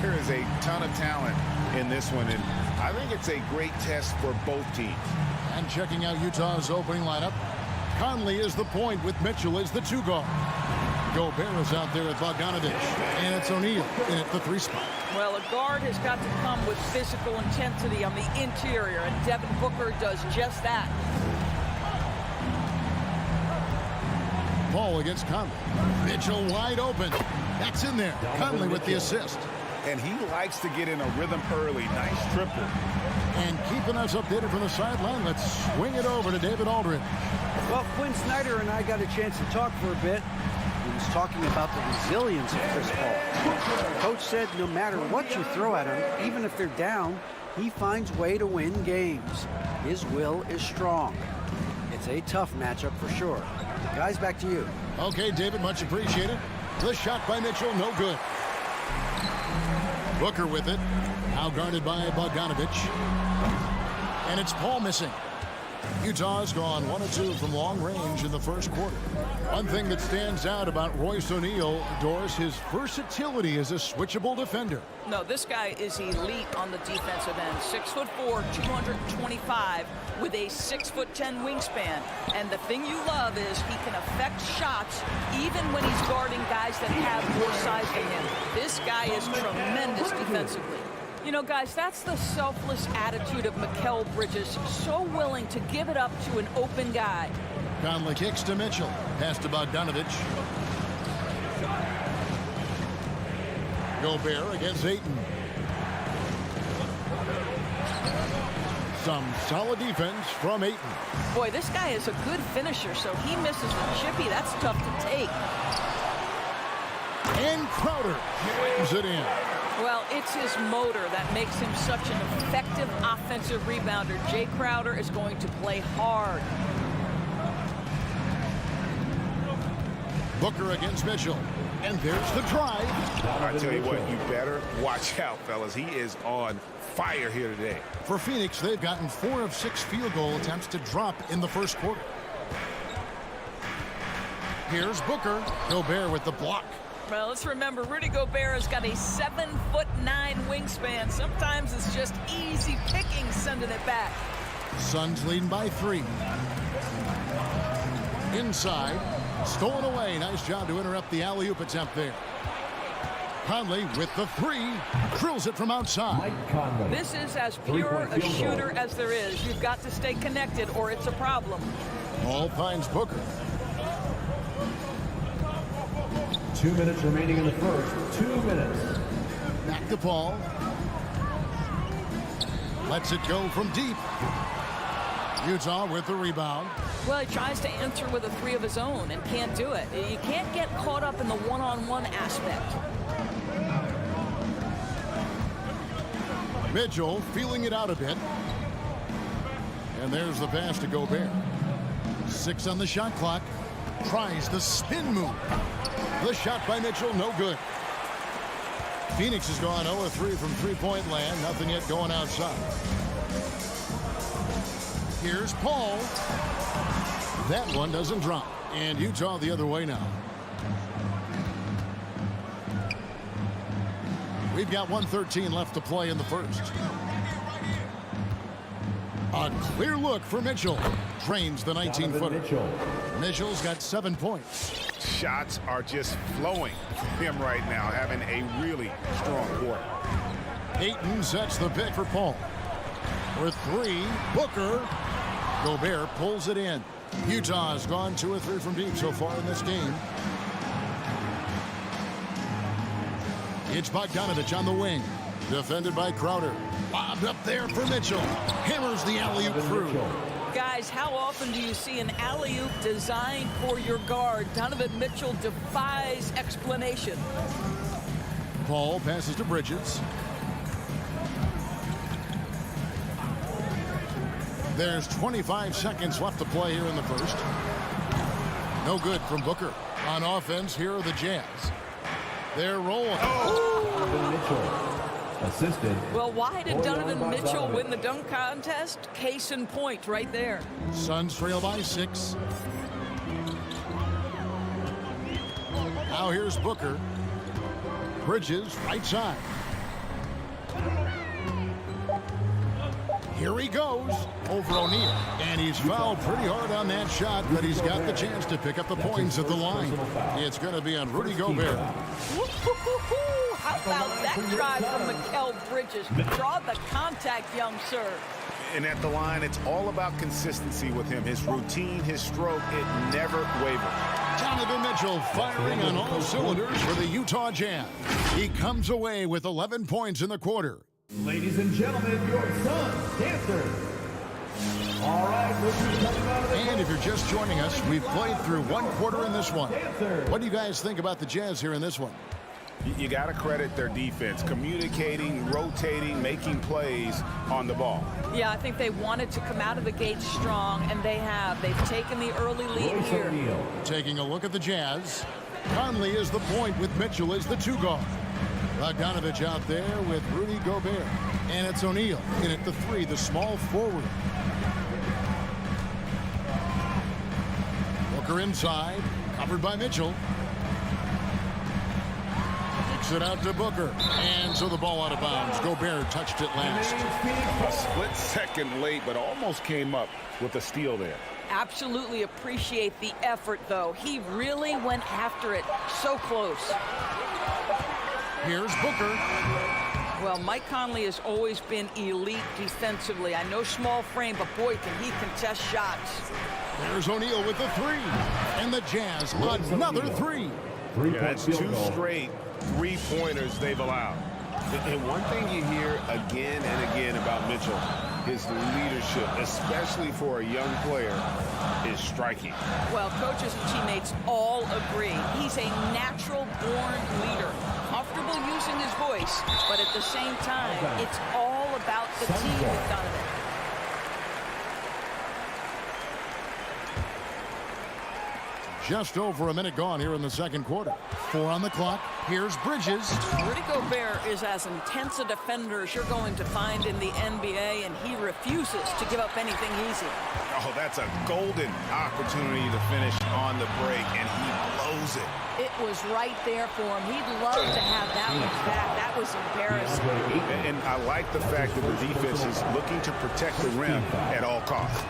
S8: There is a ton of talent in this one, and I think it's a great test for both teams.
S6: And checking out Utah's opening lineup, Conley is the point with Mitchell as the 2 guard. Gobert is out there with Bogdanovich, and it's O'Neal in at the 3 spot.
S11: Well, a guard has got to come with physical intensity on the interior, and Devin Booker does just that.
S6: Ball against Conley. Mitchell wide open. That's in there. Conley with the assist.
S8: And he likes to get in a rhythm early. Nice triple.
S6: And keeping us updated from the sideline, let's swing it over to David Aldridge.
S9: Well, Quinn Snyder and I got a chance to talk for a bit. He was talking about the resilience of Chris Paul. Coach said no matter what you throw at him, even if they're down, he finds a way to win games. His will is strong. It's a tough matchup for sure. Guys, back to you.
S6: Okay, David, much appreciated. The shot by Mitchell, no good. Booker with it. Now guarded by Bogdanovich. And it's Paul missing. Utah's gone 1 of 2 from long range in the first quarter. One thing that stands out about Royce O'Neal, Doris, his versatility as a switchable defender.
S11: No, this guy is elite on the defensive end. 6'4", 225, with a 6'10" wingspan. And the thing you love is he can affect shots even when he's guarding guys that have more size than him. This guy is tremendous defensively. You know, guys, that's the selfless attitude of Mikal Bridges, so willing to give it up to an open guy.
S6: Conley kicks to Mitchell. Pass to Bogdanovich. Gobert against Ayton. Some solid defense from Ayton.
S11: Boy, this guy is a good finisher, so he misses the chippy. That's tough to take.
S6: And Crowder slams it in.
S11: Well, it's his motor that makes him such an effective offensive rebounder. Jay Crowder is going to play hard.
S6: Booker against Mitchell. And there's the drive.
S8: I tell you what, you better watch out, fellas. He is on fire here today.
S6: For Phoenix, they've gotten 4 of 6 field goal attempts to drop in the first quarter. Here's Booker. Gobert with the block.
S11: Well, let's remember, Rudy Gobert has got a 7'9" wingspan. Sometimes it's just easy picking sending it back.
S6: Suns leading by 3. Inside. Stolen away. Nice job to interrupt the alley-oop attempt there. Conley with the 3. Drills it from outside.
S11: This is as pure a shooter as there is. You've got to stay connected or it's a problem.
S6: Ball finds Booker.
S5: 2 minutes remaining in the first. 2 minutes.
S6: Back to Paul. Lets it go from deep. Utah with the rebound.
S11: Well, he tries to answer with a 3 of his own and can't do it. You can't get caught up in the one-on-one aspect.
S6: Mitchell feeling it out a bit. And there's the pass to Gobert. 6 on the shot clock. Tries the spin move. The shot by Mitchell, no good. Phoenix has gone 0 of 3 from three-point land. Nothing yet going outside. Here's Paul. That one doesn't drop. And Utah the other way now. We've got 1:13 left to play in the first. A clear look for Mitchell. Drains the 19-footer. Mitchell's got 7 points.
S8: Shots are just flowing from him right now, having a really strong quarter.
S6: Ayton sets the pick for Paul. For 3, Booker. Gobert pulls it in. Utah has gone 2 of 3 from deep so far in this game. It's Bogdanovich on the wing. Defended by Crowder. Lobbed up there for Mitchell. Hammers the alley-oop through.
S11: Guys, how often do you see an alley-oop designed for your guard? Donovan Mitchell defies explanation.
S6: Paul passes to Bridges. There's 25 seconds left to play here in the first. No good from Booker. On offense, here are the Jazz. They're rolling.
S5: Assisted.
S1: Well, why did Donovan
S5: by
S1: Mitchell
S5: Donovan.
S1: win the dunk contest? Case in point right there.
S6: Suns trail by 6. Now here's Booker. Bridges, right side. Here he goes over O'Neal. And he's fouled pretty hard on that shot, but he's got the chance to pick up the points at the line. It's going to be on Rudy Gobert.
S11: How about that drive from Mikal Bridges? Draw the contact, young sir.
S8: And at the line, it's all about consistency with him. His routine, his stroke, it never wavers.
S6: Donovan Mitchell firing on all cylinders for the Utah Jazz. He comes away with 11 points in the quarter.
S5: Ladies and gentlemen, your Suns dancers. All right,
S6: and if you're just joining us, we've played through one quarter in this one. What do you guys think about the Jazz here in this one?
S8: You got to credit their defense, communicating, rotating, making plays on the ball.
S11: Yeah, I think they wanted to come out of the gate strong, and they have. They've taken the early lead here.
S6: Taking a look at the Jazz. Conley is the point with Mitchell as the 2 guard. Bogdanovich out there with Rudy Gobert. And it's O'Neal in at the 3, the small forward. Booker inside, covered by Mitchell. Kicks it out to Booker. And so the ball out of bounds. Gobert touched it last.
S8: A split second late, but almost came up with a steal there.
S11: Absolutely appreciate the effort, though. He really went after it. So close.
S6: Here's Booker.
S11: Well, Mike Conley has always been elite defensively. I know small frame, but boy, can he contest shots.
S6: There's O'Neal with the 3. And the Jazz another 3.
S8: That's 2 straight 3-pointers they've allowed. And one thing you hear again and again about Mitchell, his leadership, especially for a young player, is striking.
S11: Well, coaches and teammates all agree. He's a natural-born leader, comfortable using his voice, but at the same time, it's all about the team with Donovan.
S6: Just over a minute gone here in the second quarter. 4 on the clock. Here's Bridges.
S11: Rudy Gobert is as intense a defender as you're going to find in the NBA, and he refuses to give up anything easy.
S8: Oh, that's a golden opportunity to finish on the break, and he blows it.
S11: It was right there for him. He'd love to have that one back. That was embarrassing.
S8: And I like the fact that the defense is looking to protect the rim at all costs.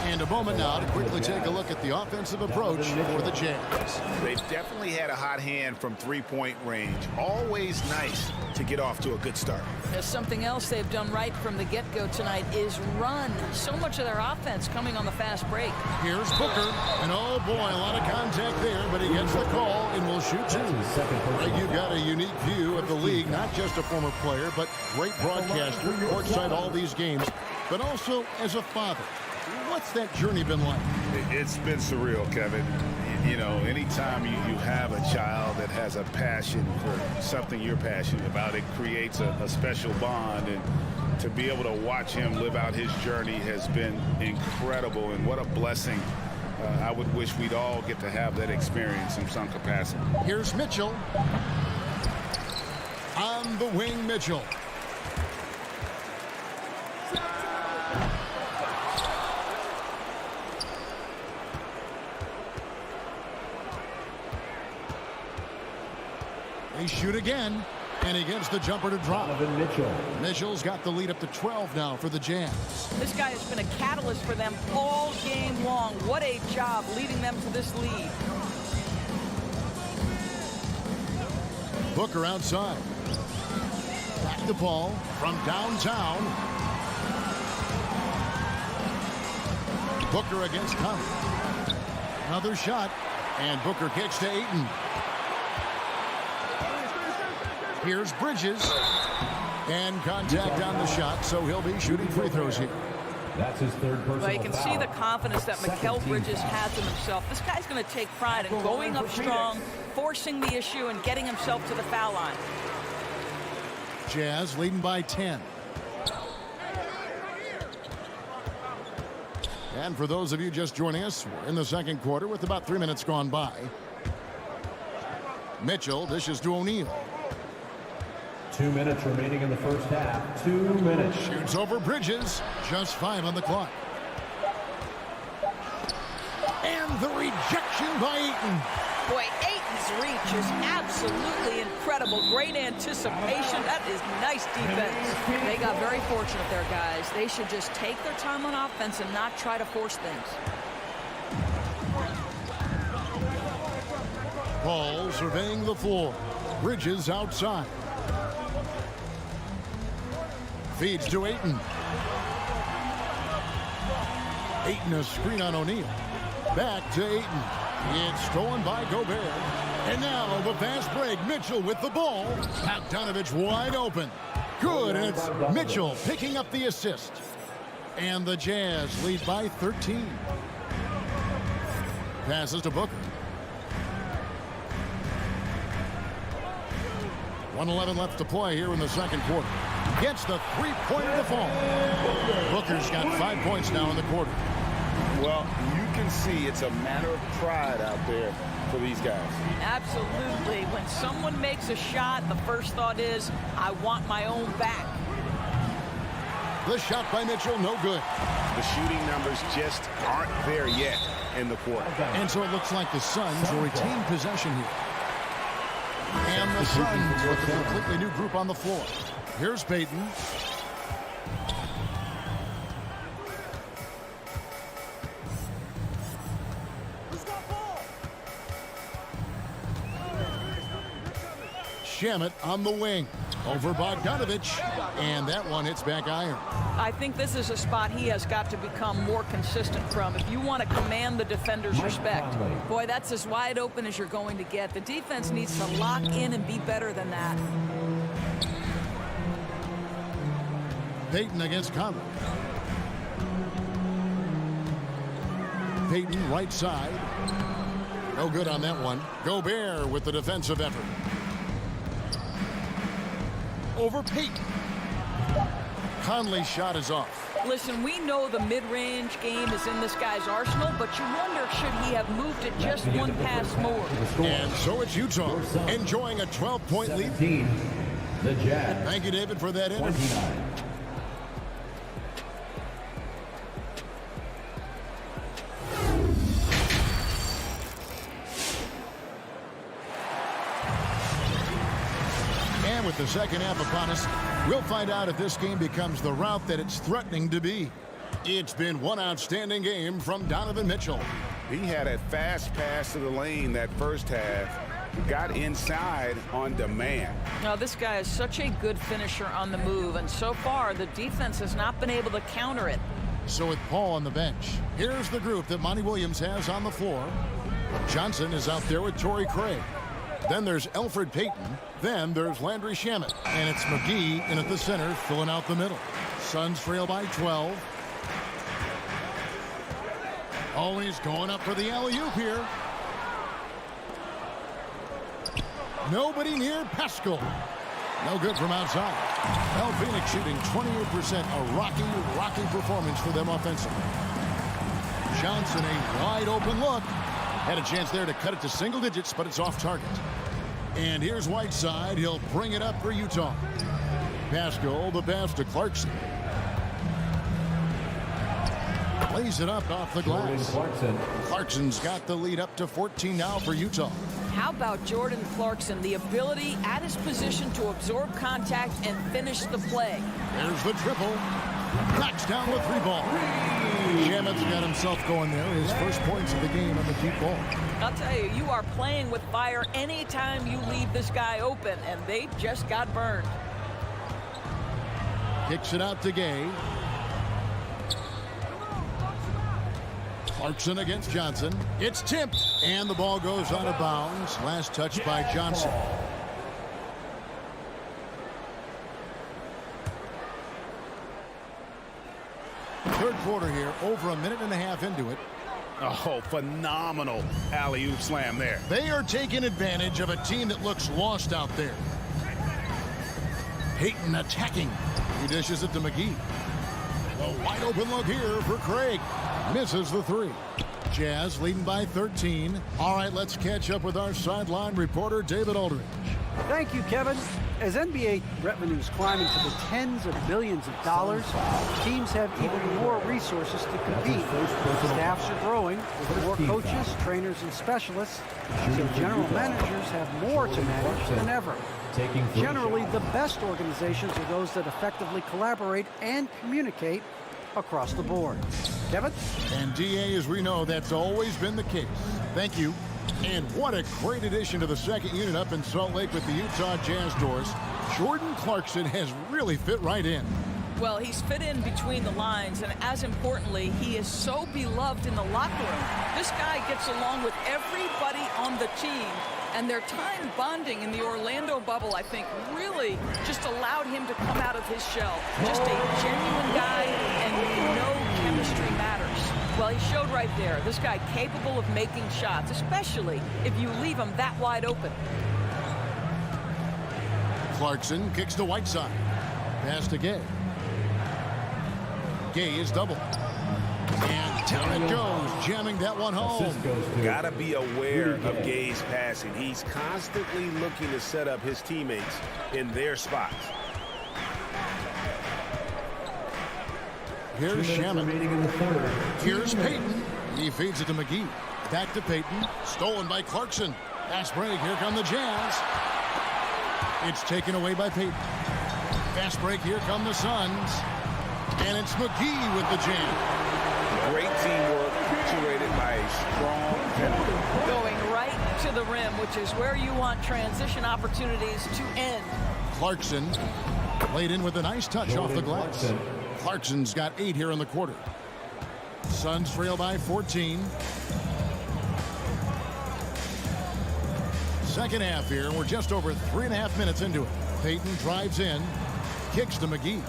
S6: And a moment now to quickly take a look at the offensive approach for the Jazz.
S8: They've definitely had a hot hand from 3-point range. Always nice to get off to a good start.
S11: There's something else they've done right from the get-go tonight is run. So much of their offense coming on the fast break.
S6: Here's Booker. And oh boy, a lot of contact there, but he gets the call and will shoot 2. Right, you've got a unique view of the league, not just a former player, but great broadcaster, courtside all these games, but also as a father. What's that journey been like?
S8: It's been surreal, Kevin. You know, anytime you have a child that has a passion for something you're passionate about, it creates a special bond. And to be able to watch him live out his journey has been incredible. And what a blessing. I would wish we'd all get to have that experience in some capacity.
S6: Here's Mitchell. On the wing, Mitchell. They shoot again, and he gets the jumper to drop.
S5: Donovan Mitchell.
S6: Mitchell's got the lead up to 12 now for the Jazz.
S11: This guy has been a catalyst for them all game long. What a job leading them to this lead.
S6: Booker outside. Back the ball from downtown. Booker against Conley. Another shot, and Booker kicks to Ayton. Here's Bridges. And contact on the shot, so he'll be shooting free throws here.
S5: That's his 3rd personal
S11: Well, you can see the confidence that Mikal Bridges has in himself. This guy's going to take pride in going up strong, forcing the issue, and getting himself to the foul line.
S6: Jazz leading by 10. And for those of you just joining us, we're in the second quarter with about 3 minutes gone by. Mitchell dishes to O'Neal.
S5: 2 minutes remaining in the first half. 2 minutes.
S6: Shoots over Bridges. Just 5 on the clock. And the rejection by Ayton.
S11: Boy, Ayton's reach is absolutely incredible. Great anticipation. That is nice defense. They got very fortunate there, guys. They should just take their time on offense and not try to force things.
S6: Paul surveying the floor. Bridges outside. Feeds to Ayton. Ayton a screen on O'Neal. Back to Ayton. It's stolen by Gobert. And now the fast break. Mitchell with the ball. Bogdanovich wide open. Good, and it's Mitchell picking up the assist. And the Jazz lead by 13. Passes to Booker. 1:11 left to play here in the second quarter. Gets the three-pointer to fall. Booker's got 5 points now in the quarter.
S8: Well, you can see it's a matter of pride out there for these guys.
S11: Absolutely. When someone makes a shot, the first thought is, I want my own back.
S6: The shot by Mitchell, no good.
S8: The shooting numbers just aren't there yet in the quarter.
S6: And so it looks like the Suns will retain possession here. And the Suns with a completely new group on the floor. Here's Payton. Shamet on the wing. Over Bogdanovich. And that one hits back iron.
S11: I think this is a spot he has got to become more consistent from if you want to command the defender's respect. Boy, that's as wide open as you're going to get. The defense needs to lock in and be better than that.
S6: Payton against Conley. Payton right side. No good on that one. Gobert with the defensive effort. Over Payton. Conley's shot is off.
S11: Listen, we know the mid-range game is in this guy's arsenal, but you wonder should he have moved it just one pass more.
S6: And so it's Utah enjoying a 12-point lead.
S5: The Jazz.
S6: Thank you, David, for that interview.
S5: 29.
S6: And with the second half upon us, we'll find out if this game becomes the route that it's threatening to be. It's been one outstanding game from Donovan Mitchell.
S8: He had a fast pass to the lane that first half. Got inside on demand.
S11: Now, this guy is such a good finisher on the move, and so far the defense has not been able to counter it.
S6: So with Paul on the bench, here's the group that Monty Williams has on the floor. Johnson is out there with Torrey Craig. Then there's Elfrid Payton. Then there's Landry Shamet. And it's McGee in at the center, filling out the middle. Suns trail by 12. Always going up for the alley-oop here. Nobody near Pascal. No good from outside. El Phoenix shooting 28%. A rocky performance for them offensively. Johnson, a wide open look. Had a chance there to cut it to single digits, but it's off target. And here's Whiteside. He'll bring it up for Utah. Pascal, the pass to Clarkson. Lays it up off the glass. Clarkson's got the lead up to 14 now for Utah.
S11: How about Jordan Clarkson, the ability at his position to absorb contact and finish the play?
S6: There's the triple. Knocks down the three ball. Shamet's got himself going there. His first points of the game on the deep ball.
S11: I'll tell you, you are playing with fire anytime you leave this guy open, and they just got burned.
S6: Kicks it out to Gay. Clarkson against Johnson. It's tipped, and the ball goes out of bounds. Last touch by Johnson. Third quarter here, over a minute and a half into it.
S8: Oh, phenomenal alley-oop slam there.
S6: They are taking advantage of a team that looks lost out there. Payton attacking. He dishes it to McGee. A wide open look here for Craig. Misses the three. Jazz leading by 13. All right, let's catch up with our sideline reporter, David Aldridge.
S9: Thank you, Kevin. As NBA revenues climb into the tens of billions of dollars, teams have even more resources to compete. Staffs are growing with more coaches, trainers, and specialists, so general managers have more to manage than ever. Generally, the best organizations are those that effectively collaborate and communicate across the board. Kevin?
S6: And DA, as we know, that's always been the case. Thank you. And what a great addition to the second unit up in Salt Lake with the Utah Jazz doors. Jordan Clarkson has really fit right in.
S11: Well, he's fit in between the lines, and as importantly, he is so beloved in the locker room. This guy gets along with everybody on the team, and their time bonding in the Orlando bubble, I think, really just allowed him to come out of his shell. Just a genuine guy, and you know chemistry matters. Well, he showed right there, this guy capable of making shots, especially if you leave him that wide open.
S6: Clarkson kicks to Whiteside. Pass to Gay. Gay is double. And down it goes, jamming that one home.
S8: Gotta be aware of Gay's passing. He's constantly looking to set up his teammates in their spots.
S6: Here's Shaman. Here's Payton. He feeds it to McGee. Back to Payton. Stolen by Clarkson. Fast break. Here come the Jazz. It's taken away by Payton. Fast break. Here come the Suns. And it's McGee with the jam.
S8: Great teamwork punctuated by a strong penalty.
S11: Going right to the rim, which is where you want transition opportunities to end.
S6: Clarkson laid in with a nice touch off the glass. Clarkson's got 8 here in the quarter. Suns trail by 14. Second half here. We're just over 3.5 minutes into it. Payton drives in. Kicks to McGee.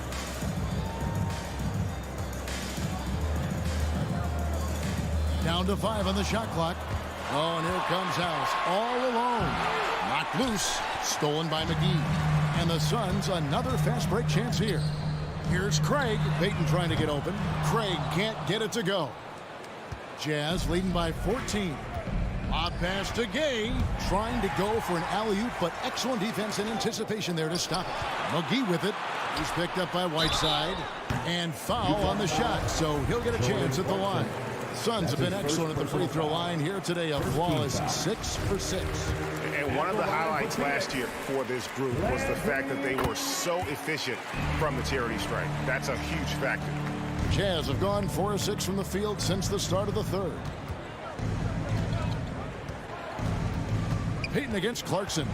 S6: Down to 5 on the shot clock. Oh, and here comes House all alone. Knocked loose. Stolen by McGee. And the Suns another fast break chance here. Here's Craig. Payton trying to get open. Craig can't get it to go. Jazz leading by 14. Odd pass to Gay. Trying to go for an alley-oop, but excellent defense and anticipation there to stop it. McGee with it. He's picked up by Whiteside. And foul on the shot, so he'll get a chance at the line. Suns have been excellent at the free throw line here today. A flawless 6 for 6.
S8: And one of the highlights last year for this group was the fact that they were so efficient from the charity stripe. That's a huge factor.
S6: Jazz have gone 4 of 6 from the field since the start of the third. Payton against Clarkson.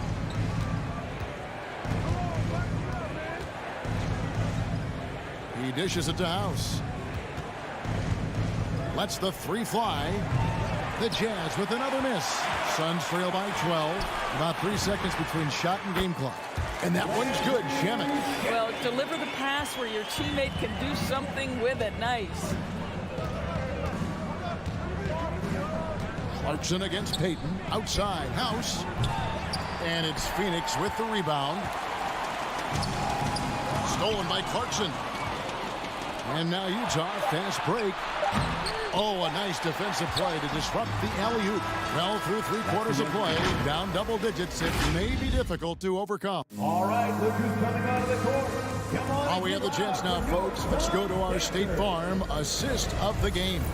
S6: He dishes it to House. Lets the 3 fly. The Jazz with another miss. Suns trail by 12. About 3 seconds between shot and game clock. And that one's good, Shaman.
S11: Well, deliver the pass where your teammate can do something with it. Nice.
S6: Clarkson against Payton. Outside, House. And it's Phoenix with the rebound. Stolen by Clarkson. And now Utah, fast break. Oh, a nice defensive play to disrupt the alley-oop. Well, through 3/4 of play, down double digits, it may be difficult to overcome.
S5: All right, look who's coming out of the court. Come on.
S6: Oh, we have the chance now, folks. Let's go to our State Farm assist of the game.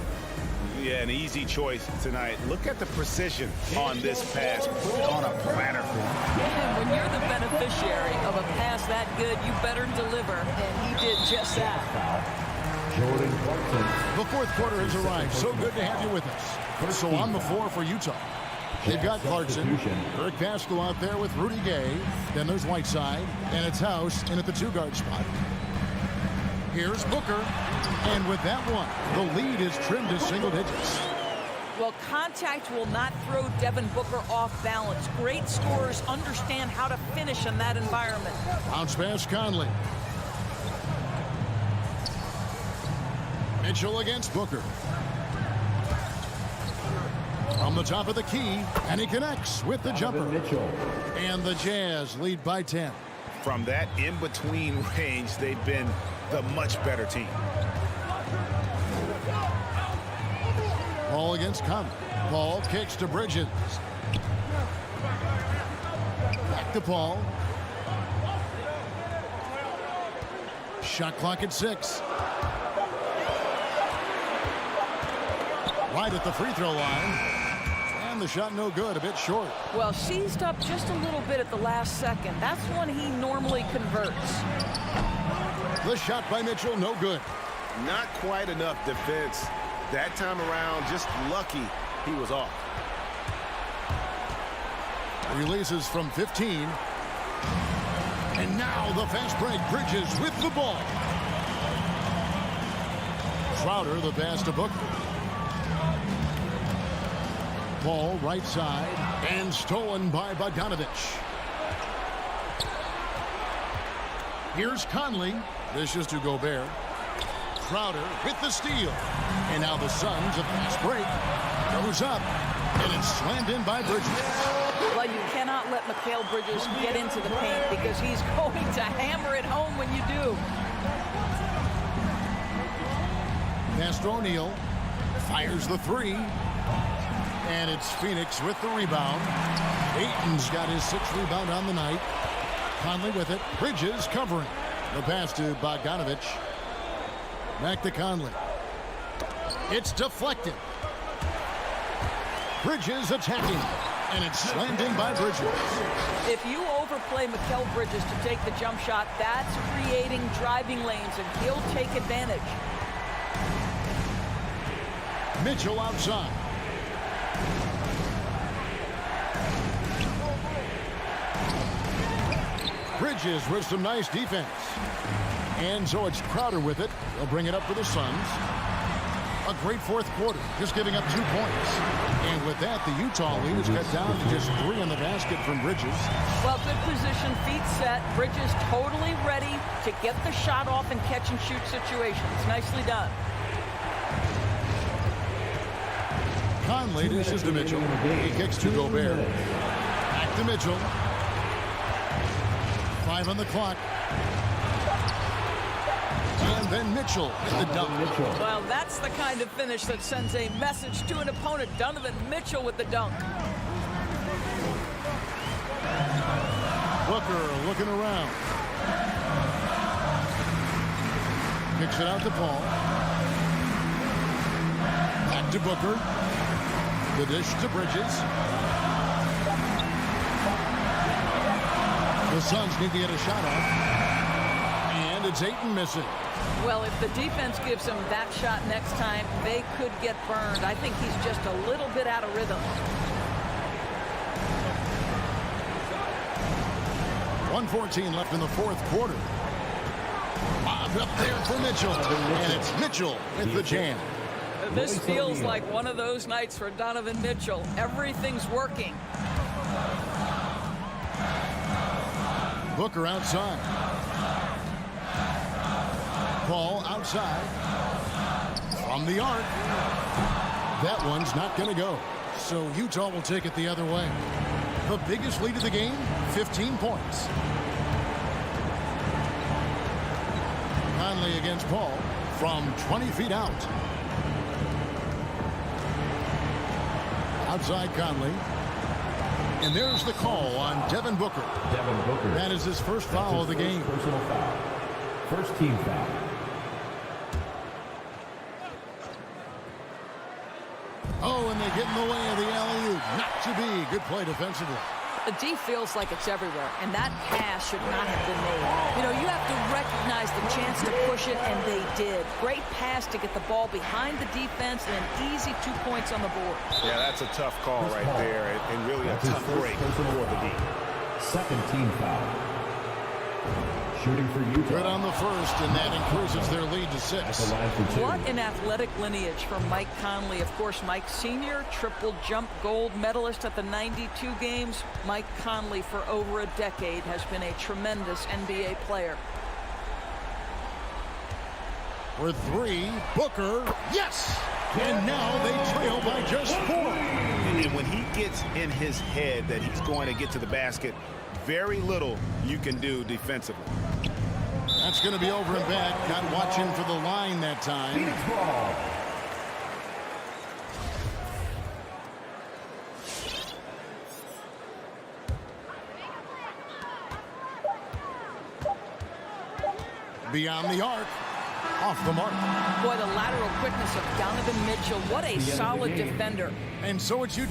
S8: Yeah, an easy choice tonight. Look at the precision on this pass. Put it on a platter.
S11: And when you're the beneficiary of a pass that good, you better deliver, and he did just that.
S5: Jordan Clarkson.
S6: The fourth quarter has arrived. So good to have you with us. So on the floor for Utah. They've got Clarkson. Eric Pascal out there with Rudy Gay. Then there's Whiteside. And it's House in at the 2-guard spot. Here's Booker. And with that one, the lead is trimmed to single digits.
S11: Well, contact will not throw Devin Booker off balance. Great scorers understand how to finish in that environment.
S6: Bounce pass Conley. Mitchell against Booker. From the top of the key, and he connects with the jumper. And the Jazz lead by 10.
S8: From that in-between range, they've been the much better team.
S6: Paul against Conley. Paul kicks to Bridges. Back to Paul. Shot clock at 6. Right at the free throw line. And the shot no good, a bit short.
S11: Well, seized up just a little bit at the last second. That's when he normally converts.
S6: The shot by Mitchell, no good.
S8: Not quite enough defense. That time around, just lucky he was off.
S6: Releases from 15. And now the fast break. Bridges with the ball. Crowder, the pass to Booker. Ball right side and stolen by Bogdanovich. Here's Conley. Vicious to Gobert. Crowder with the steal. And now the Suns, a fast break, goes up. And it's slammed in by Bridges.
S11: Well, you cannot let Mikal Bridges get into the paint because he's going to hammer it home when you do.
S6: Pass to O'Neal. Fires the three. And it's Phoenix with the rebound. Ayton's got his 6th rebound on the night. Conley with it. Bridges covering. The pass to Bogdanovich. Back to Conley. It's deflected. Bridges attacking. And it's slammed in by Bridges.
S11: If you overplay Mikal Bridges to take the jump shot, that's creating driving lanes, and he'll take advantage.
S6: Mitchell outside. Bridges with some nice defense. And so it's Crowder with it. They'll bring it up for the Suns. A great fourth quarter, just giving up 2 points. And with that, the Utah lead is cut down to just 3 on the basket from Bridges.
S11: Well, good position, feet set. Bridges totally ready to get the shot off in catch-and-shoot situations. Nicely done.
S6: Conley dishes to Mitchell. He kicks to Gobert. Back to Mitchell. 5 on the clock. And then Mitchell with the dunk.
S11: Well, that's the kind of finish that sends a message to an opponent. Donovan Mitchell with the dunk.
S6: Booker looking around. Kicks it out to Paul. Back to Booker. The dish to Bridges. The Suns need to get a shot off. And it's Ayton missing.
S11: Well, if the defense gives him that shot next time, they could get burned. I think he's just a little bit out of rhythm.
S6: 1:14 left in the fourth quarter. Bob up there for Mitchell. And it's Mitchell with the jam.
S11: This feels like one of those nights for Donovan Mitchell. Everything's working.
S6: Booker outside. Paul outside. From the arc. That one's not going to go. So Utah will take it the other way. The biggest lead of the game, 15 points. Conley against Paul from 20 feet out. Outside Conley. And there's the call on Devin Booker.
S5: Devin Booker.
S6: That is his first foul of the game.
S5: Personal foul. First team foul.
S6: Oh, and they get in the way of the alley-oop. Not to be. Good play defensively.
S11: The D feels like it's everywhere, and that pass should not have been made. You know, you have to recognize the chance to push it, and they did. Great pass to get the ball behind the defense and an easy 2 points on the board.
S8: Yeah, that's a tough call right there, and really a tough break for the D.
S5: Second team foul. Shooting for Utah.
S6: Good on the first, and that increases their lead to 6.
S11: What an athletic lineage from Mike Conley. Of course, Mike Sr., triple jump gold medalist at the 92 games. Mike Conley, for over a decade, has been a tremendous NBA player.
S6: For 3, Booker, yes! And now they trail by just 4.
S8: And when he gets in his head that he's going to get to the basket, very little you can do defensively.
S6: That's going to be over and back. Not watching for the line that time.
S5: Phoenix ball.
S6: Beyond the arc. Off the mark.
S11: Boy, the lateral quickness of Donovan Mitchell. What a solid defender.
S6: And so it's you.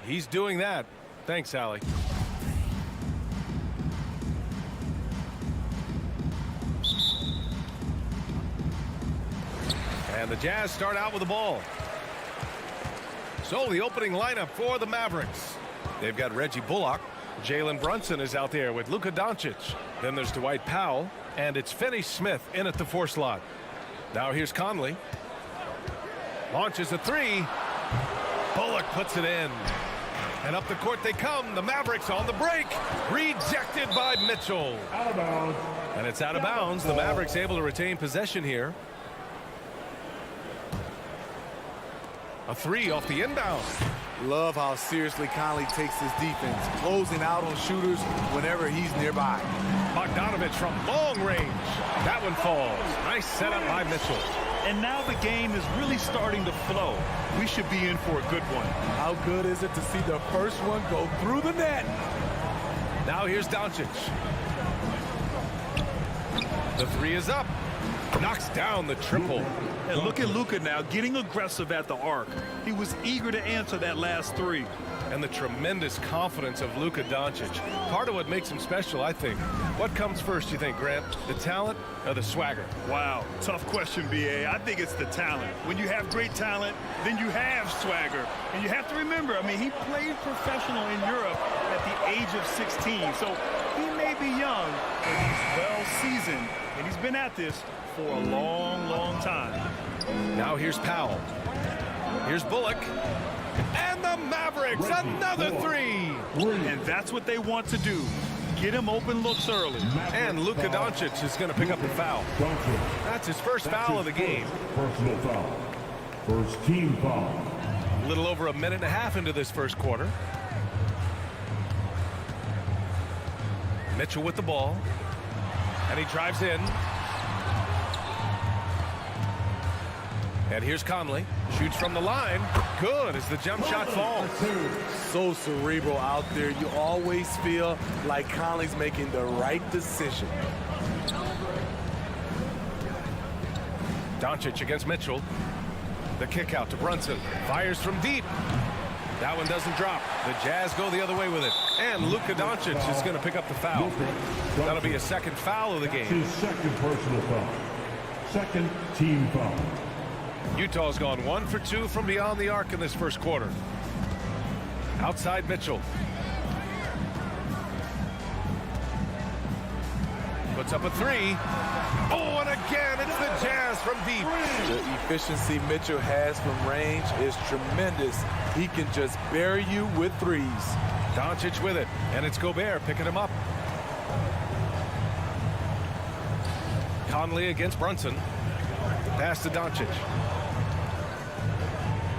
S2: He's doing that. Thanks, Allie. And the Jazz start out with the ball. So the opening lineup for the Mavericks. They've got Reggie Bullock. Jalen Brunson is out there with Luka Doncic. Then there's Dwight Powell. And it's Finney Smith in at the 4 slot. Now here's Conley. Launches a 3. Bullock puts it in. And up the court they come. The Mavericks on the break. Rejected by Mitchell.
S5: Out of bounds.
S2: And it's out of bounds. The Mavericks able to retain possession here. A 3 off the inbound.
S3: Love how seriously Conley takes his defense, closing out on shooters whenever he's nearby.
S2: Bogdanovich from long range. That one falls. Nice setup by Mitchell.
S4: And now the game is really starting to flow. We should be in for a good one.
S3: How good is it to see the first one go through the net?
S2: Now here's Doncic. The 3 is up. Knocks down the triple.
S4: And look at Luka now getting aggressive at the arc. He was eager to answer that last 3.
S2: And the tremendous confidence of Luka Doncic. Part of what makes him special, I think. What comes first, you think, Grant? The talent or the swagger?
S4: Wow, tough question, B.A. I think it's the talent. When you have great talent, then you have swagger. And you have to remember, I mean, he played professional in Europe at the age of 16. So he may be young, but he's well seasoned. And he's been at this for a long, long time.
S2: Now here's Powell. Here's Bullock. And the Mavericks, another 3.
S4: And that's what they want to do. Get him open looks early.
S2: And Luka Doncic is going to pick up the foul. That's his first foul of the game.
S5: Personal foul. First team foul.
S2: A little over a minute and a half into this first quarter. Mitchell with the ball. And he drives in. And here's Conley. Shoots from the line. Good as the jump shot falls.
S3: So cerebral out there. You always feel like Conley's making the right decision.
S2: Doncic against Mitchell. The kick out to Brunson. Fires from deep. That one doesn't drop. The Jazz go the other way with it. And Luka Doncic is going to pick up the foul. That'll be a second foul of the game.
S5: His second personal foul. Second team foul.
S2: Utah's gone 1 for 2 from beyond the arc in this first quarter. Outside Mitchell. Puts up a 3. Oh, and again, it's the Jazz from deep.
S3: The efficiency Mitchell has from range is tremendous. He can just bury you with 3s.
S2: Doncic with it, and it's Gobert picking him up. Conley against Brunson. Pass to Doncic.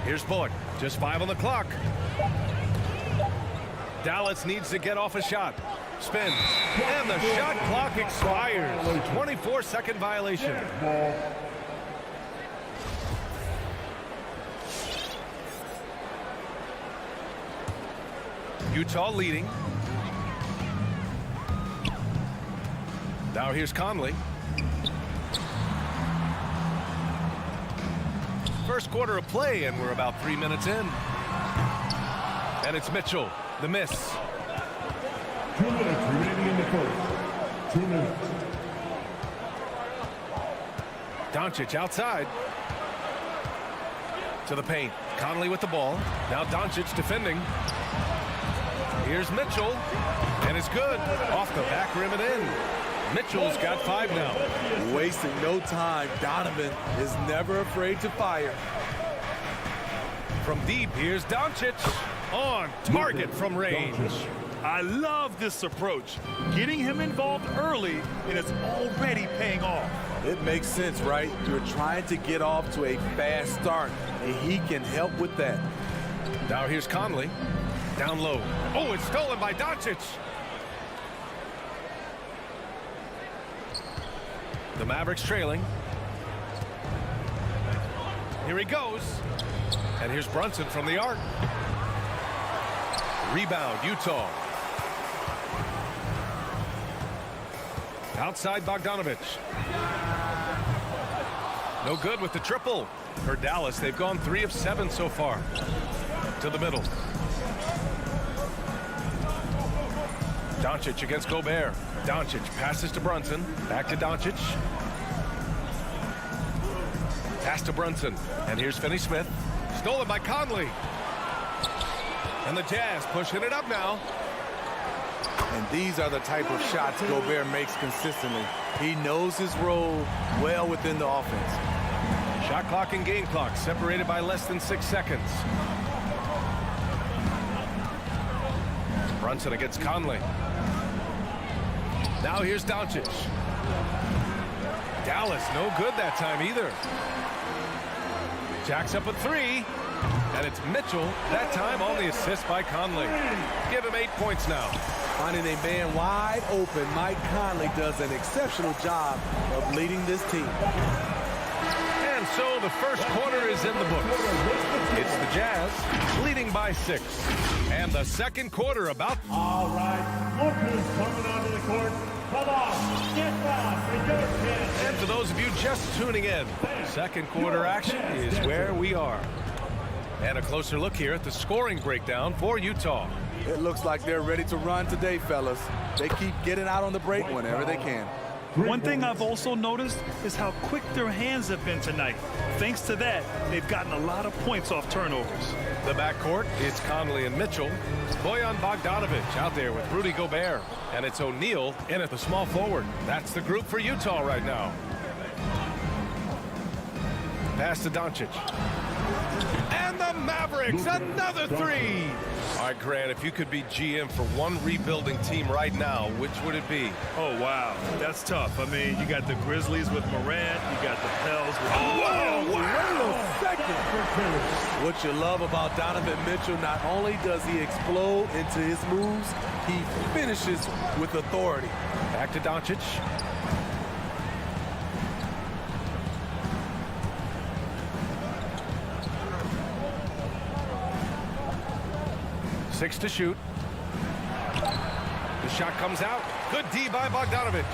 S2: Here's Bullock. Just 5 on the clock. Dallas needs to get off a shot. Spin. And the shot clock expires. 24-second violation. Utah leading. Now here's Conley. First quarter of play, and we're about 3 minutes in. And it's Mitchell. The miss.
S5: 2 minutes remaining in the first. 2 minutes.
S2: Doncic outside. To the paint. Conley with the ball. Now Doncic defending. Here's Mitchell. And it's good. Off the back rim and in. Mitchell's got 5 now.
S3: Wasting no time. Donovan is never afraid to fire.
S2: From deep, here's Doncic. On target from range.
S4: I love this approach. Getting him involved early, and it's already paying off.
S3: It makes sense, right? You're trying to get off to a fast start, and he can help with that.
S2: Now here's Conley. Down low. Oh, it's stolen by Doncic. The Mavericks trailing. Here he goes. And here's Brunson from the arc. Rebound, Utah. Outside Bogdanovich. No good with the triple. For Dallas, they've gone 3 of 7 so far. To the middle. Doncic against Gobert. Doncic passes to Brunson. Back to Doncic. Pass to Brunson. And here's Finney Smith. Stolen by Conley. And the Jazz pushing it up now.
S3: And these are the type of shots Gobert makes consistently. He knows his role well within the offense.
S2: Shot clock and game clock separated by less than 6 seconds. Brunson against Conley. Now here's Doncic. Dallas no good that time either. Jacks up a 3. And it's Mitchell, that time on the assist by Conley. Give him 8 points now.
S3: Finding a man wide open, Mike Conley does an exceptional job of leading this team.
S2: And so the first quarter is in the books. It's the Jazz leading by 6. And the second quarter about.
S5: All right, Booker's coming onto the court. Come on, get down, and go ahead.
S2: And for those of you just tuning in, second quarter action is where we are. And a closer look here at the scoring breakdown for Utah.
S3: It looks like they're ready to run today, fellas. They keep getting out on the break whenever they can.
S4: One thing I've also noticed is how quick their hands have been tonight. Thanks to that, they've gotten a lot of points off turnovers.
S2: The backcourt is Conley and Mitchell. Bojan Bogdanovic out there with Rudy Gobert. And it's O'Neal in at the small forward. That's the group for Utah right now. Pass to Doncic. And the Mavericks, another 3. All right, Grant, if you could be GM for one rebuilding team right now, which would it be?
S4: Oh, wow. That's tough. I mean, you got the Grizzlies with Morant. You got the Pels with...
S3: Whoa, wait a second. What you love about Donovan Mitchell, not only does he explode into his moves, he finishes with authority.
S2: Back to Doncic. Six to shoot. The shot comes out. Good D by Bogdanovic.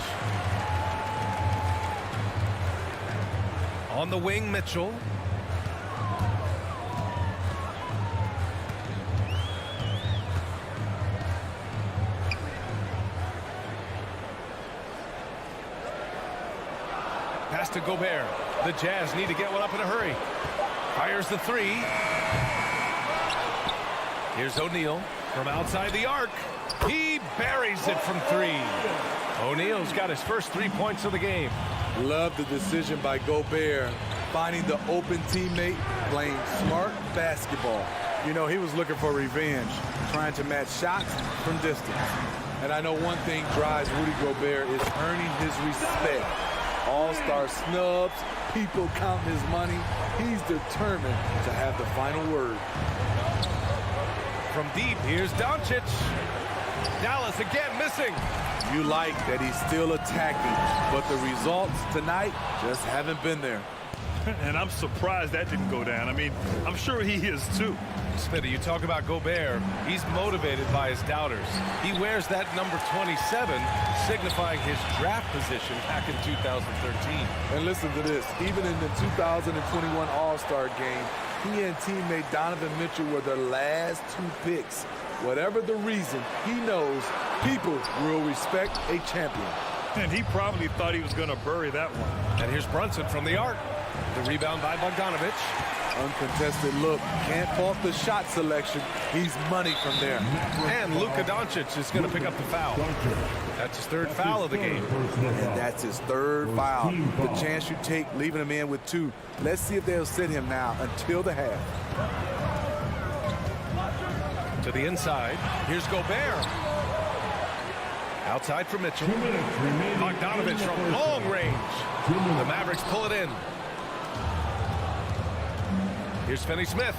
S2: On the wing, Mitchell. Pass to Gobert. The Jazz need to get one up in a hurry. Fires the 3. Here's O'Neal from outside the arc. He buries it from 3. O'Neal's got his first 3 points of the game.
S3: Love the decision by Gobert, finding the open teammate, playing smart basketball. You know, he was looking for revenge, trying to match shots from distance. And I know one thing drives Rudy Gobert is earning his respect. All-star snubs, people counting his money. He's determined to have the final word.
S2: From deep, here's Doncic. Dallas again missing.
S3: You like that he's still attacking, but the results tonight just haven't been there.
S4: And I'm surprised that didn't go down. I mean, I'm sure he is too.
S2: Smitty, you talk about Gobert. He's motivated by his doubters. He wears that number 27, signifying his draft position back in 2013.
S3: And listen to this. Even in the 2021 All-Star game, he and teammate Donovan Mitchell were the last 2 picks. Whatever the reason, he knows people will respect a champion.
S4: And he probably thought he was going to bury that one.
S2: And here's Brunson from the arc. The rebound by Bogdanovic.
S3: Uncontested look. Can't fault the shot selection. He's money from there.
S2: And Luka Doncic is going to pick up the foul. That's his 3rd foul of the game.
S3: And that's his 3rd foul. The chance you take leaving him in with 2. Let's see if they'll sit him now until the half.
S2: To the inside. Here's Gobert. Outside for Mitchell. Bogdanovic from long range. The Mavericks pull it in. Here's Finney Smith.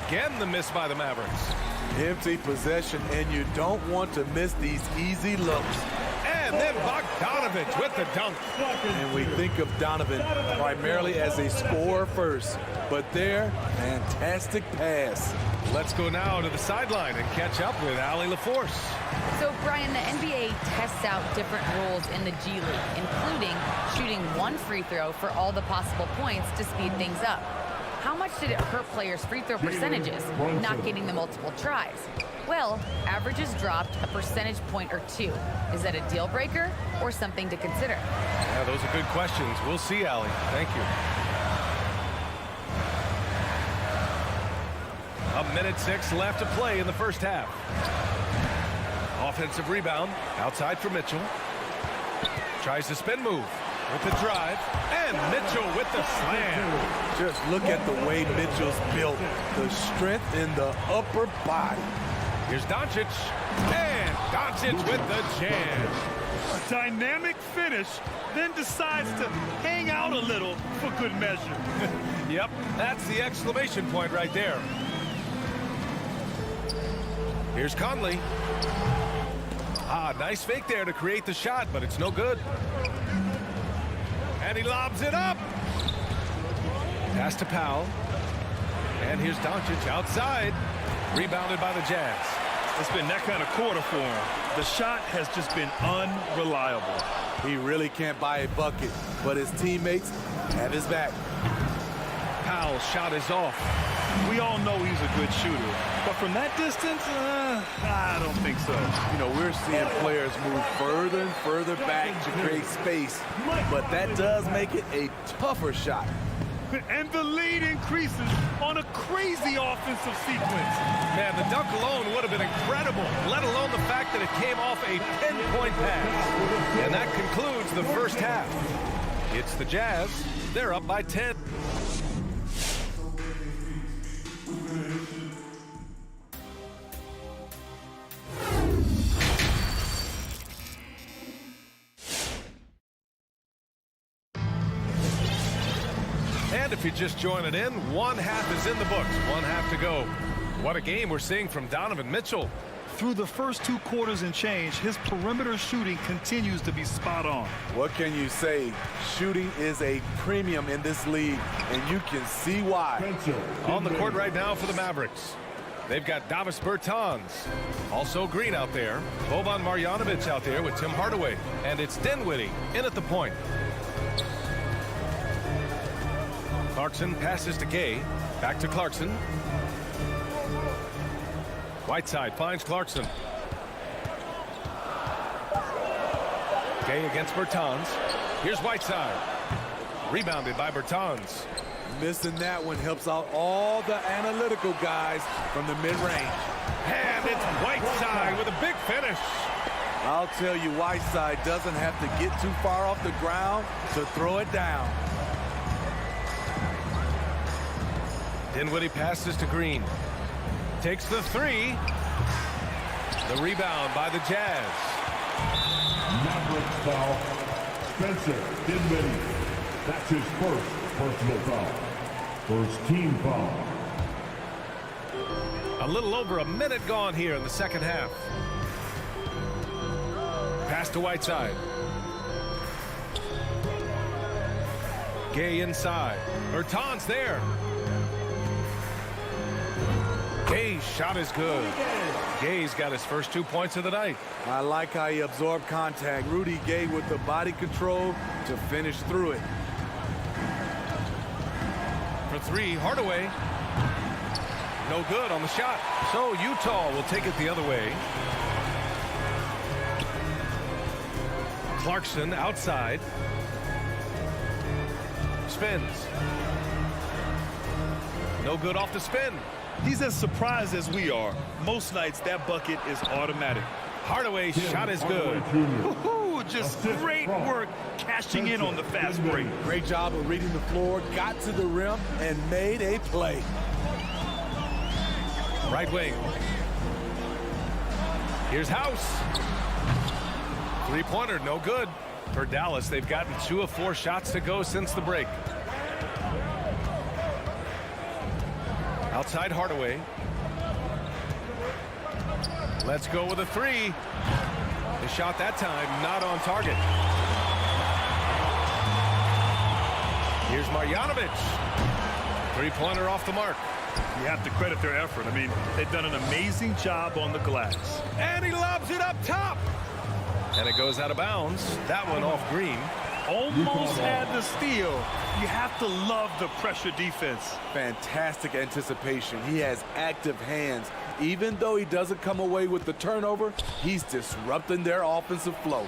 S2: Again, the miss by the Mavericks.
S3: Empty possession, and you don't want to miss these easy looks.
S2: And then Bogdanovic with the dunk.
S3: And we think of Donovan primarily as a scorer first, but there, fantastic pass.
S2: Let's go now to the sideline and catch up with Allie LaForce.
S12: So, Brian, the NBA tests out different rules in the G League, including shooting 1 free throw for all the possible points to speed things up. How much did it hurt players' free throw percentages, not getting the multiple tries? Well, averages dropped a percentage point or two. Is that a deal breaker or something to consider?
S2: Yeah, those are good questions. We'll see, Allie. Thank you. 1:06 left to play in the first half. Offensive rebound outside for Mitchell. Tries the spin move with the drive, and Mitchell with the slam.
S3: Just look at the way Mitchell's built. The strength in the upper body.
S2: Here's Doncic, and Doncic with the jam.
S4: A dynamic finish, then decides to hang out a little for good measure.
S2: Yep, that's the exclamation point right there. Here's Conley. Nice fake there to create the shot, but it's no good. And he lobs it up. Pass to Powell. And here's Doncic outside. Rebounded by the Jazz.
S4: It's been that kind of quarter for him. The shot has just been unreliable.
S3: He really can't buy a bucket, but his teammates have his back.
S2: Powell's shot is off.
S4: We all know he's a good shooter, but from that distance, I don't think so.
S3: You know, we're seeing players move further and further back to create space, but that does make it a tougher shot.
S4: And the lead increases on a crazy offensive sequence.
S2: Man, the dunk alone would have been incredible, let alone the fact that it came off a pinpoint pass. And that concludes the first half. It's the Jazz. They're up by 10. And if you're just joining in, one half is in the books. One half to go. What a game we're seeing from Donovan Mitchell.
S4: Through the first 2 quarters and change, his perimeter shooting continues to be spot on.
S3: What can you say? Shooting is a premium in this league, and you can see why.
S2: On the court right now for the Mavericks. They've got Davis Bertans. Also Green out there. Boban Marjanovic out there with Tim Hardaway. And it's Dinwiddie in at the point. Clarkson passes to Gay. Back to Clarkson. Whiteside finds Clarkson. Gay against Bertans. Here's Whiteside. Rebounded by Bertans.
S3: Missing that one helps out all the analytical guys from the mid-range.
S2: And it's Whiteside with a big finish.
S3: I'll tell you, Whiteside doesn't have to get too far off the ground to throw it down.
S2: Dinwiddie passes to Green. Takes the 3. The rebound by the Jazz.
S5: Mavericks foul. Spencer Dinwiddie. That's his first personal foul. First team foul.
S2: A little over a minute gone here in the second half. Pass to Whiteside. Gay inside. Bertans there. Gay's shot is good. Gay's got his first 2 points of the night.
S3: I like how he absorbed contact. Rudy Gay with the body control to finish through it.
S2: For 3, Hardaway. No good on the shot. So Utah will take it the other way. Clarkson outside. Spins. No good off the spin.
S4: He's as surprised as we are. Most nights that bucket is automatic.
S2: Hardaway's shot is good.
S4: Just great work cashing in on the fast break.
S3: Great job of reading the floor, got to the rim, and made a play.
S2: Right wing. Here's House. 3-pointer, no good. For Dallas, they've gotten 2 of 4 shots to go since the break. Outside Hardaway. Let's go with a 3. The shot that time not on target. Here's Marjanovic. 3-pointer off the mark.
S4: You have to credit their effort. I mean, they've done an amazing job on the glass.
S2: And he lobs it up top. And it goes out of bounds. That one off Green.
S4: Almost had the steal. You have to love the pressure defense.
S3: Fantastic anticipation. He has active hands. Even though he doesn't come away with the turnover, he's disrupting their offensive flow.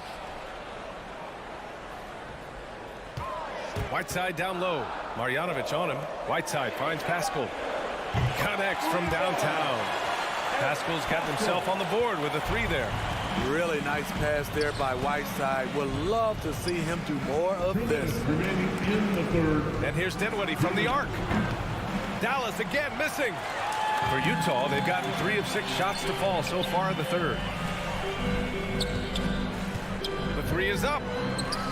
S2: Whiteside down low. Marjanovic on him. Whiteside finds Pascal. Connects from downtown. Pascal's got himself on the board with a 3 there.
S3: Really nice pass there by Whiteside. Would love to see him do more of this.
S2: And here's Dinwiddie from the arc. Dallas again missing. For Utah, they've gotten 3 of 6 shots to fall so far in the third. The 3 is up.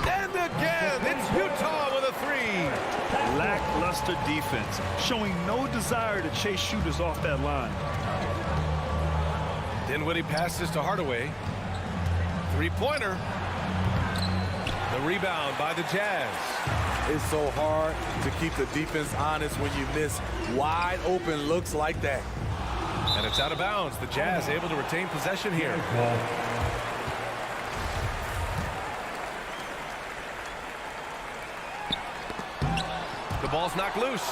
S2: And again, it's Utah with a 3.
S4: Lackluster defense, showing no desire to chase shooters off that line.
S2: Dinwiddie passes to Hardaway. 3-pointer. The rebound by the Jazz.
S3: It's so hard to keep the defense honest when you miss wide open looks like that.
S2: And it's out of bounds. The Jazz able to retain possession here. The ball's knocked loose.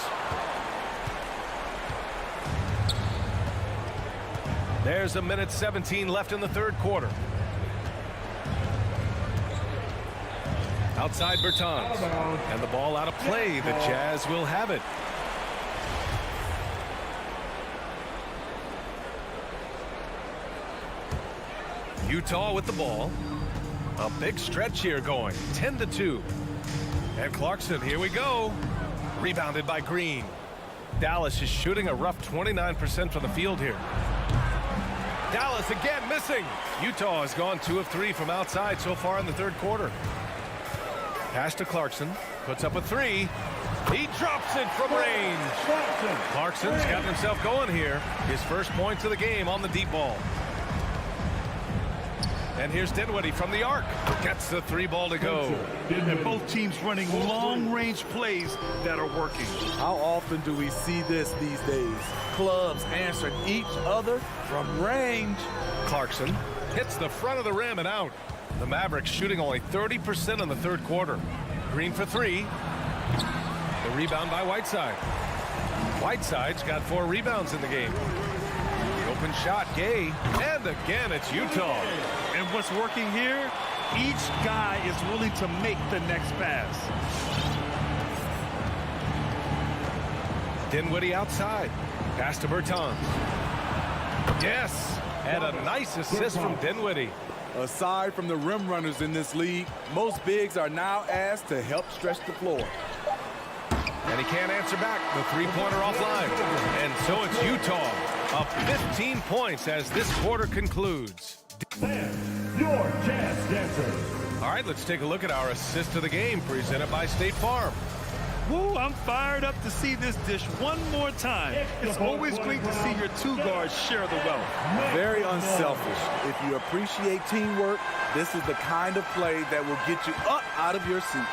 S2: There's 1:17 left in the third quarter. Outside Bertans. And the ball out of play. The Jazz will have it. Utah with the ball. A big stretch here going. 10-2. And Clarkson, here we go. Rebounded by Green. Dallas is shooting a rough 29% from the field here. Dallas again missing. Utah has gone 2 of 3 from outside so far in the third quarter. Pass to Clarkson. Puts up a 3. He drops it from range. Clarkson's got himself going here. His first points of the game on the deep ball. And here's Dinwiddie from the arc. Gets the 3 ball to go.
S4: And both teams running long-range plays that are working.
S3: How often do we see this these days? Clubs answering each other from range.
S2: Clarkson hits the front of the rim and out. The Mavericks shooting only 30% in the third quarter. Green for 3. The rebound by Whiteside. Whiteside's got 4 rebounds in the game. The open shot, Gay. And again, it's Utah.
S4: And what's working here, each guy is willing to make the next pass.
S2: Dinwiddie outside. Pass to Bertans. Yes, and a nice assist from Dinwiddie.
S3: Aside from the rim runners in this league, most bigs are now asked to help stretch the floor.
S2: And he can't answer back. The 3-pointer offline. And so it's Utah up 15 points as this quarter concludes.
S5: Your Jazz Dancers.
S2: All right, let's take a look at our assist of the game presented by State Farm.
S4: Woo, I'm fired up to see this dish one more time. It's always great to see your 2 guards share the wealth.
S3: Very unselfish. If you appreciate teamwork, this is the kind of play that will get you up out of your seat.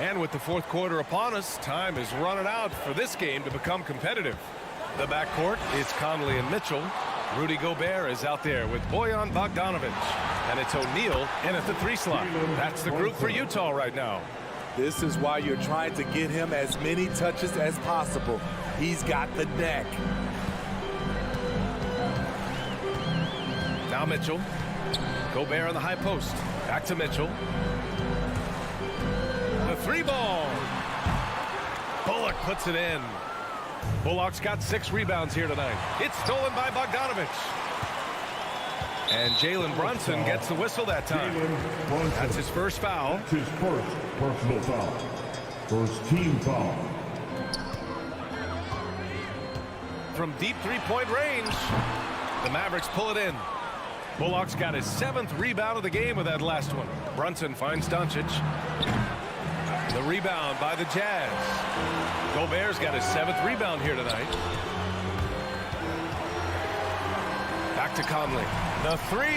S2: And with the fourth quarter upon us, time is running out for this game to become competitive. The backcourt is Conley and Mitchell. Rudy Gobert is out there with Bojan Bogdanovic. And it's O'Neal in at the 3 slot. That's the group for Utah right now.
S3: This is why you're trying to get him as many touches as possible. He's got the neck.
S2: Now Mitchell. Gobert on the high post. Back to Mitchell. The 3 ball. Bullock puts it in. Bullock's got 6 rebounds here tonight. It's stolen by Bogdanovic. And Jalen Brunson gets the whistle that time. That's his first foul.
S5: That's his first personal foul. First team foul.
S2: From deep 3-point range, the Mavericks pull it in. Bullock's got his 7th rebound of the game with that last one. Brunson finds Doncic. The rebound by the Jazz. Gobert's got his 7th rebound here tonight. Back to Conley. The 3.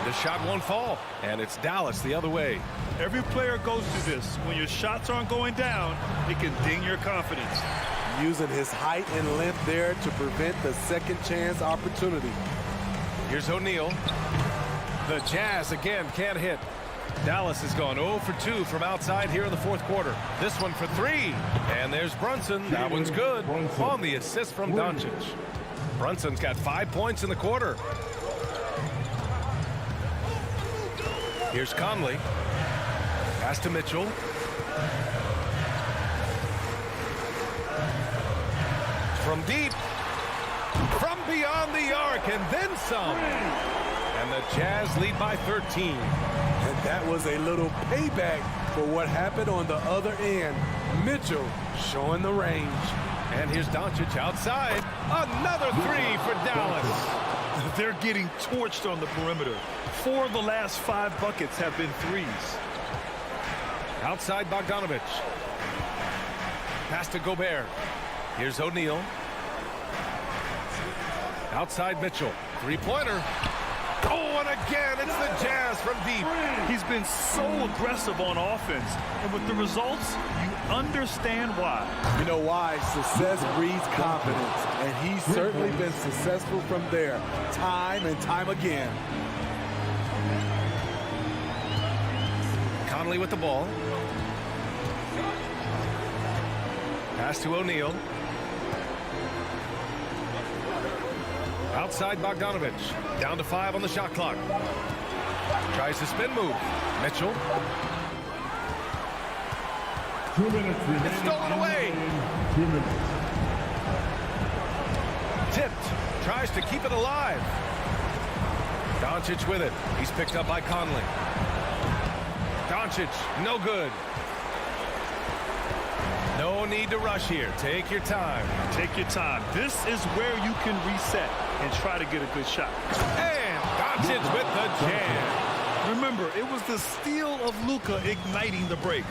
S2: The shot won't fall. And it's Dallas the other way.
S4: Every player goes through this. When your shots aren't going down, it can ding your confidence.
S3: Using his height and length there to prevent the second chance opportunity.
S2: Here's O'Neal. The Jazz again can't hit. Dallas has gone 0 for 2 from outside here in the fourth quarter. This one for 3. And there's Brunson. That one's good. On the assist from Doncic. Brunson's got 5 points in the quarter. Here's Conley. Pass to Mitchell. From deep. From beyond the arc and then some. And the Jazz lead by 13.
S3: And that was a little payback for what happened on the other end. Mitchell showing the range.
S2: And here's Doncic outside. Another 3 for Dallas.
S4: They're getting torched on the perimeter. 4 of the last 5 buckets have been threes.
S2: Outside Bogdanovich. Pass to Gobert. Here's O'Neal. Outside Mitchell. Three-pointer. Oh, and again, it's the Jazz from deep.
S4: He's been so aggressive on offense, and with the results, you understand why.
S3: You know why? Success breeds confidence, and he's certainly been successful from there, time and time again.
S2: Conley with the ball. Pass to O'Neal. Outside Bogdanovich. Down to 5 on the shot clock. Tries to spin move. Mitchell.
S5: 2 minutes remaining.
S2: It's stolen away.
S5: 2 minutes.
S2: Tipped. Tries to keep it alive. Doncic with it. He's picked up by Conley. Doncic, no good. No need to rush here. Take your time.
S4: Take your time. This is where you can reset and try to get a good shot.
S2: And Doncic with the jam.
S4: Remember, it was the steal of Luka igniting the break.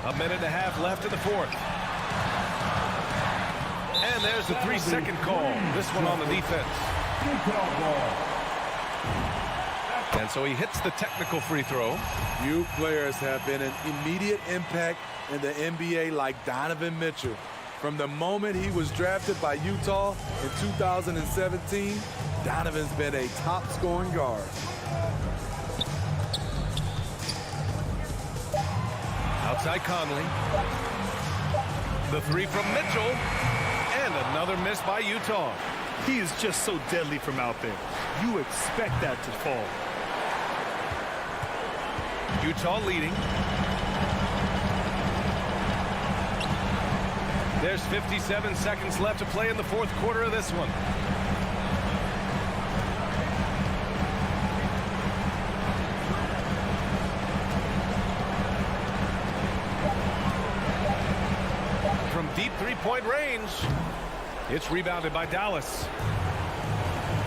S2: A minute and a half left in the fourth. And there's the 3-second call. This one on the defense. And so he hits the technical free throw.
S3: Few players have been an immediate impact in the NBA like Donovan Mitchell. From the moment he was drafted by Utah in 2017, Donovan's been a top scoring guard.
S2: Outside Conley. The 3 from Mitchell. And another miss by Utah.
S4: He is just so deadly from out there. You expect that to fall.
S2: Utah leading. There's 57 seconds left to play in the fourth quarter of this one. From deep three-point range, it's rebounded by Dallas.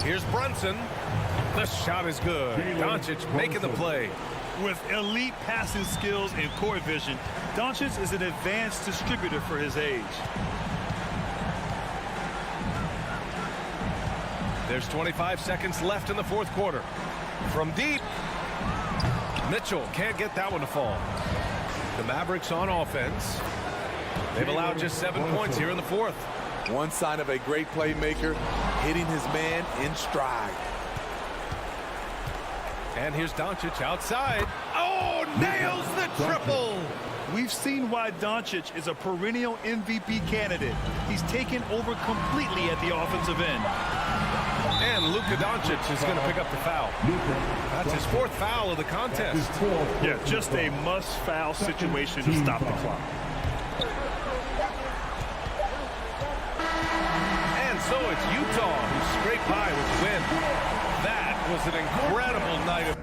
S2: Here's Brunson. The shot is good. Doncic making the play.
S4: With elite passing skills and court vision, Doncic is an advanced distributor for his age.
S2: There's 25 seconds left in the fourth quarter. From deep, Mitchell can't get that one to fall. The Mavericks on offense. They've allowed just 7 points here in the fourth.
S3: One sign of a great playmaker, hitting his man in stride.
S2: And here's Doncic outside. Oh, nails the triple.
S4: We've seen why Doncic is a perennial MVP candidate. He's taken over completely at the offensive end.
S2: And Luka Doncic is going to pick up the foul. That's his 4th foul of the contest.
S4: Yeah, just a must-foul situation to stop the clock.
S2: And so it's Utah who scraped by with the win. That was an incredible night of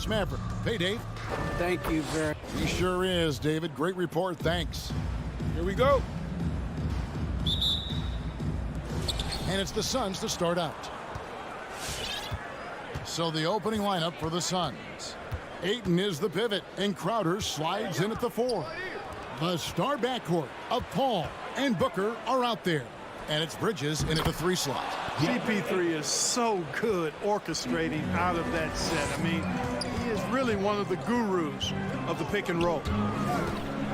S6: Maverick. Hey, Dave.
S9: Thank you very much.
S6: He sure is, David. Great report. Thanks.
S2: Here we go.
S6: And it's the Suns to start out. So the opening lineup for the Suns. Ayton is the pivot, and Crowder slides in at the 4. The star backcourt of Paul and Booker are out there. And it's Bridges in at the 3 slot.
S7: CP3 is so good orchestrating out of that set. I mean, he is really one of the gurus of the pick and roll.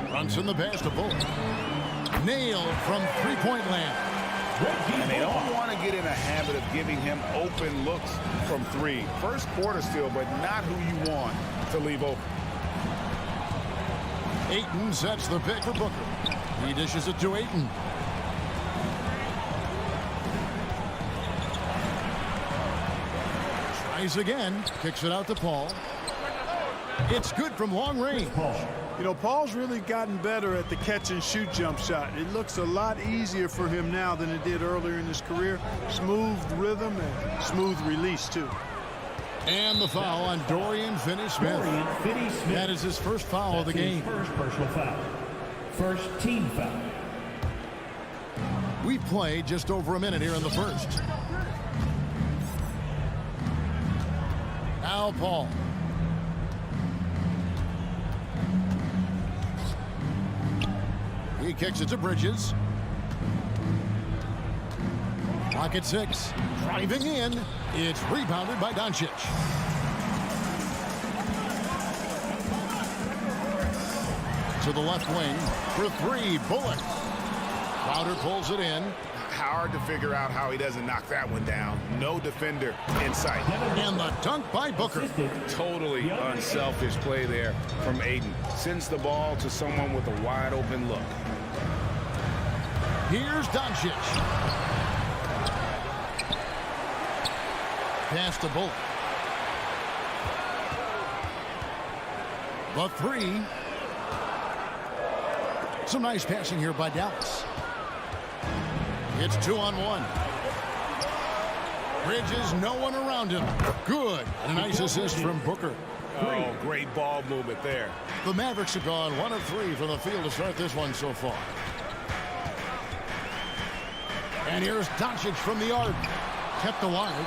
S6: Brunson the pass to Bullock. Nailed from three-point land.
S8: And they don't want to get in a habit of giving him open looks from 3. First quarter still, but not who you want to leave open.
S6: Ayton sets the pick for Booker. He dishes it to Ayton. Tries again. Kicks it out to Paul. It's good from long range.
S7: You know, Paul's really gotten better at the catch-and-shoot jump shot. It looks a lot easier for him now than it did earlier in his career. Smooth rhythm and smooth release, too.
S6: And the foul on Dorian Finney Smith. That is his first foul of the game.
S5: First personal foul. First team foul.
S6: We played just over a minute here in the first. Now Paul. He kicks it to Bridges. Pocket 6. Driving in. It's rebounded by Doncic. To the left wing for 3. Bullock. Crowder pulls it in.
S8: Hard to figure out how he doesn't knock that one down. No defender in sight.
S6: And the dunk by Booker.
S8: Totally unselfish play there from Ayton. Sends the ball to someone with a wide open look.
S6: Here's Doncic. Pass to Bullock. The 3. Some nice passing here by Dallas. It's 2-on-1. Bridges, no one around him. Good. And a nice assist from Booker.
S8: Oh, great ball movement there.
S6: The Mavericks have gone 1 of 3 from the field to start this one so far. And here's Doncic from the arc. Kept alive.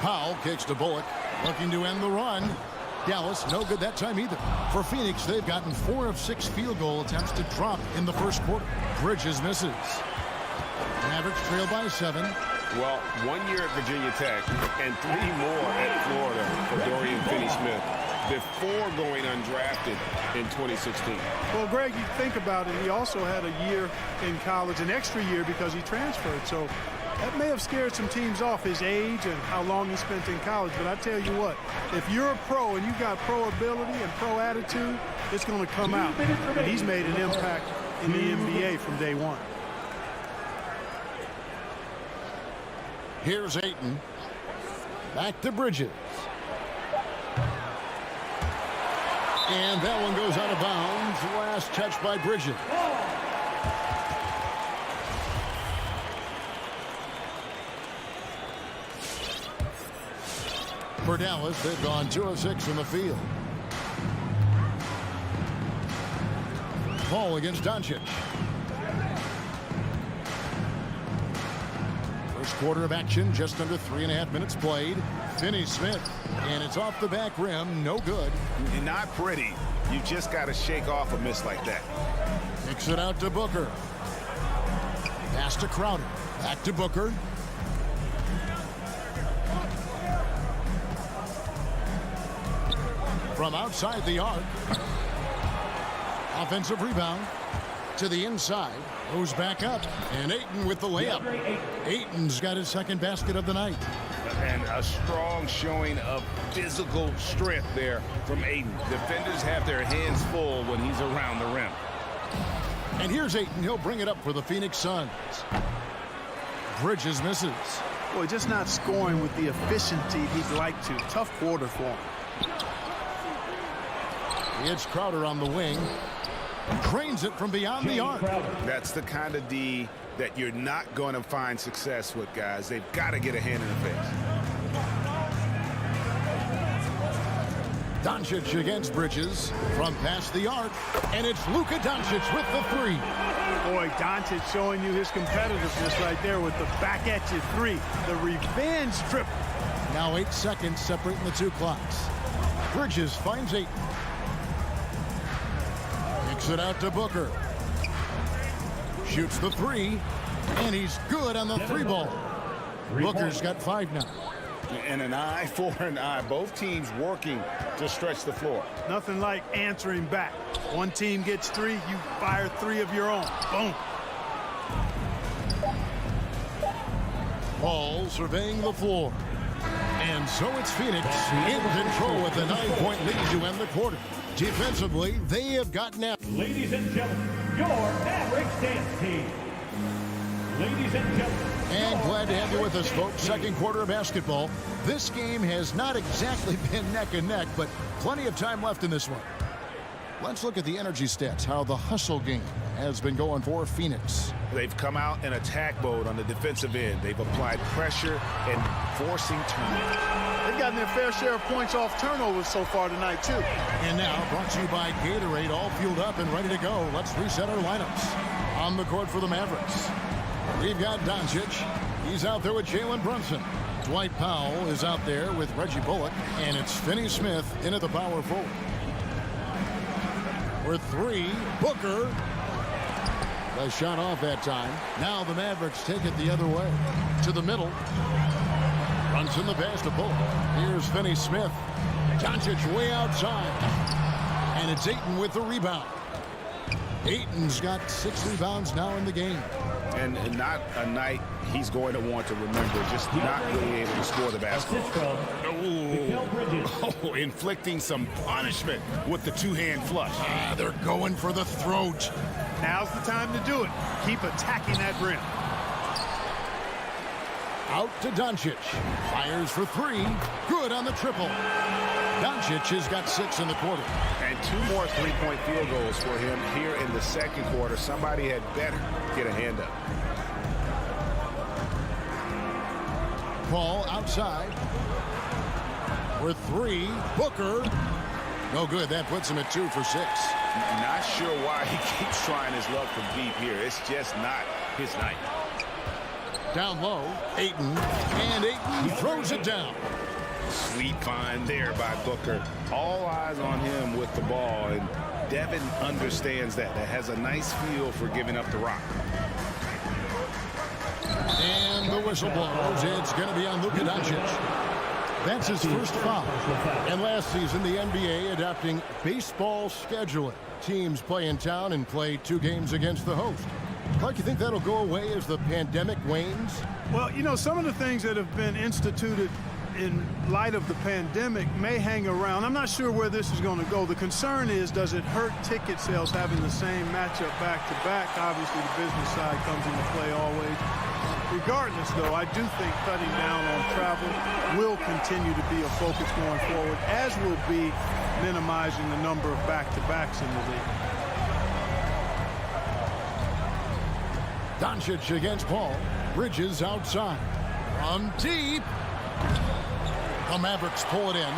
S6: Powell kicks to Bullock, looking to end the run. Dallas, no good that time either. For Phoenix, they've gotten 4 of 6 field goal attempts to drop in the first quarter. Bridges misses. Mavericks trail by 7.
S8: Well, 1 year at Virginia Tech and 3 more at Florida for Dorian Finney Smith before going undrafted in 2016.
S7: Well, Greg, you think about it, he also had a year in college, an extra year because he transferred. So that may have scared some teams off, his age and how long he spent in college. But I tell you what, if you're a pro and you've got pro ability and pro attitude, it's going to come out. And he's made an impact in the NBA from day one.
S6: Here's Ayton. Back to Bridges. And that one goes out of bounds. Last touch by Bridges. For Dallas, they've gone 2 of 6 in the field. Ball against Doncic. First quarter of action, just under 3.5 minutes played. Finney Smith, and it's off the back rim, no good.
S8: Not pretty. You just got to shake off a miss like that.
S6: Kicks it out to Booker. Pass to Crowder. Back to Booker. From outside the arc. Offensive rebound to the inside. Goes back up. And Ayton with the layup. Ayton's got his second basket of the night.
S8: And a strong showing of physical strength there from Ayton. Defenders have their hands full when he's around the rim.
S6: And here's Ayton. He'll bring it up for the Phoenix Suns. Bridges misses.
S7: Boy, just not scoring with the efficiency he'd like to. Tough quarter for him.
S6: It's Crowder on the wing. Trains it from beyond the arc.
S8: That's the kind of D that you're not going to find success with, guys. They've got to get a hand in the face.
S6: Doncic against Bridges from past the arc. And it's Luka Doncic with the 3.
S7: Boy, Doncic showing you his competitiveness right there with the back at you 3. The revenge trip.
S6: Now 8 seconds separating the 2 clocks. Bridges finds Ayton. Kicks it out to Booker. Shoots the 3. And he's good on the 3 ball. Booker's got 5 now.
S8: And an eye for an eye. Both teams working to stretch the floor.
S7: Nothing like answering back. One team gets 3, you fire 3 of your own. Boom.
S6: Ball surveying the floor. And so it's Phoenix in control with a 9-point lead to end the quarter. Defensively, they have gotten out.
S5: Ladies and gentlemen, your Mavericks dance team. Ladies and gentlemen.
S6: And glad to have you with us, folks. Second quarter of basketball. This game has not exactly been neck and neck, but plenty of time left in this one. Let's look at the energy stats, how the hustle game has been going for Phoenix.
S8: They've come out in attack mode on the defensive end. They've applied pressure and forcing turnovers.
S7: They've gotten their fair share of points off turnovers so far tonight, too.
S6: And now, brought to you by Gatorade, all fueled up and ready to go. Let's reset our lineups. On the court for the Mavericks, we've got Doncic. He's out there with Jalen Brunson. Dwight Powell is out there with Reggie Bullock. And it's Finney Smith in at the power forward. For 3, Booker. The shot off that time. Now the Mavericks take it the other way. To the middle. Brunson the pass to Bullock. Here's Finney Smith. Doncic way outside. And it's Ayton with the rebound. Ayton's got 6 rebounds now in the game.
S8: And not a night he's going to want to remember, just not really able to score the basket. Oh, inflicting some punishment with the 2-hand flush.
S6: They're going for the throat.
S7: Now's the time to do it. Keep attacking that rim.
S6: Out to Doncic. Fires for 3. Good on the triple. Doncic has got 6 in the quarter.
S8: And 2 more 3-point field goals for him here in the second quarter. Somebody had better get a hand up.
S6: Paul outside. For 3. Booker. No good. That puts him at 2 for 6.
S8: Not sure why he keeps trying his luck from deep here. It's just not his night.
S6: Down low, Ayton, and Ayton throws it down.
S8: Sweet find there by Booker. All eyes on him with the ball, and Devin understands that. That has a nice feel for giving up the rock.
S6: And the whistle blows. It's going to be on Luka Doncic. That's his first foul. And last season, the NBA adopting baseball scheduling. Teams play in town and play 2 games against the host. Clark, you think that'll go away as the pandemic wanes?
S7: Well, you know, some of the things that have been instituted in light of the pandemic may hang around. I'm not sure where this is going to go. The concern is, does it hurt ticket sales having the same matchup back-to-back? Obviously, the business side comes into play always. Regardless, though, I do think cutting down on travel will continue to be a focus going forward, as will be minimizing the number of back-to-backs in the league.
S6: Doncic against Paul. Bridges outside. From deep. The Mavericks pull it in.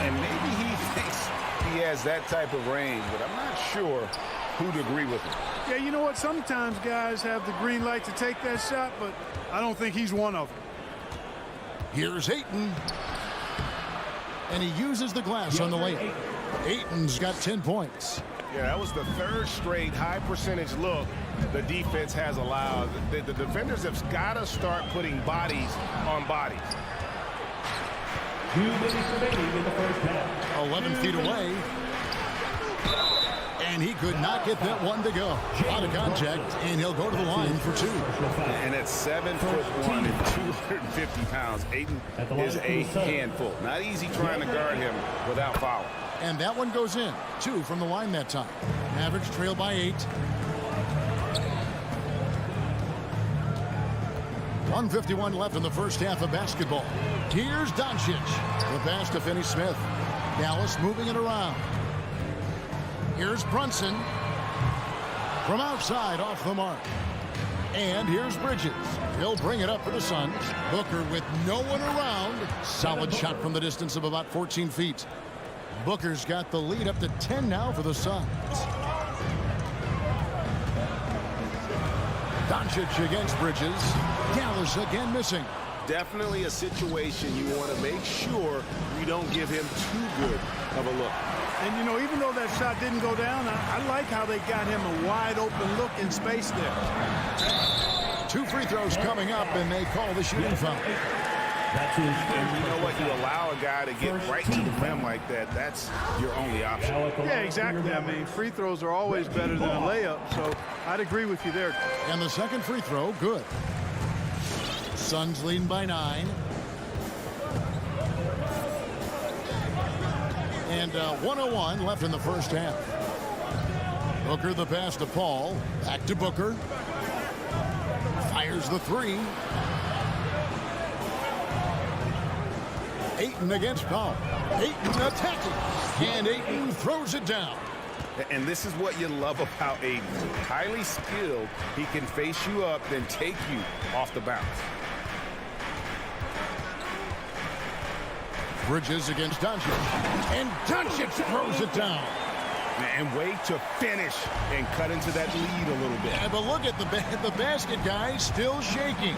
S8: And maybe he thinks he has that type of range, but I'm not sure who'd agree with him.
S7: Yeah, you know what? Sometimes guys have the green light to take that shot, but I don't think he's one of them.
S6: Here's Ayton. And he uses the glass on the layup. Ayton's got 10 points.
S8: Yeah, that was the 3rd straight high percentage look the defense has allowed. The defenders have got to start putting bodies on bodies.
S5: 2 minutes remaining in the first half.
S6: 11 feet away. And he could not get that one to go. Out of contact, and he'll go to the line for 2.
S8: And at 7'1" and 250 pounds, Ayton is a handful. Not easy trying to guard him without foul.
S6: And that one goes in. 2 from the line that time. Mavericks trail by 8. 1:51 left in the first half of basketball. Here's Doncic. The pass to Finney Smith. Dallas moving it around. Here's Brunson. From outside, off the mark. And here's Bridges. He'll bring it up for the Suns. Booker with no one around. Solid shot from the distance of about 14 feet. Booker's got the lead up to 10 now for the Suns. Doncic against Bridges. Dallas again missing.
S8: Definitely a situation you want to make sure you don't give him too good of a look.
S7: And, you know, even though that shot didn't go down, I like how they got him a wide open look in space there.
S6: 2 free throws coming up, and they call the shooting foul.
S8: And you know what? You allow a guy to get right to the rim like that. That's your only option.
S7: Yeah, exactly. I mean, free throws are always better than a layup, so I'd agree with you there.
S6: And the second free throw, good. Suns leading by 9. And 1:01 left in the first half. Booker the pass to Paul. Back to Booker. Fires the 3. Ayton against Paul. Ayton attacking. And Ayton throws it down.
S8: And this is what you love about Ayton. Highly skilled. He can face you up, then take you off the bounce.
S6: Bridges against Doncic. And Doncic throws it down.
S8: And way to finish and cut into that lead a little bit.
S6: Yeah, but look at the basket guy still shaking.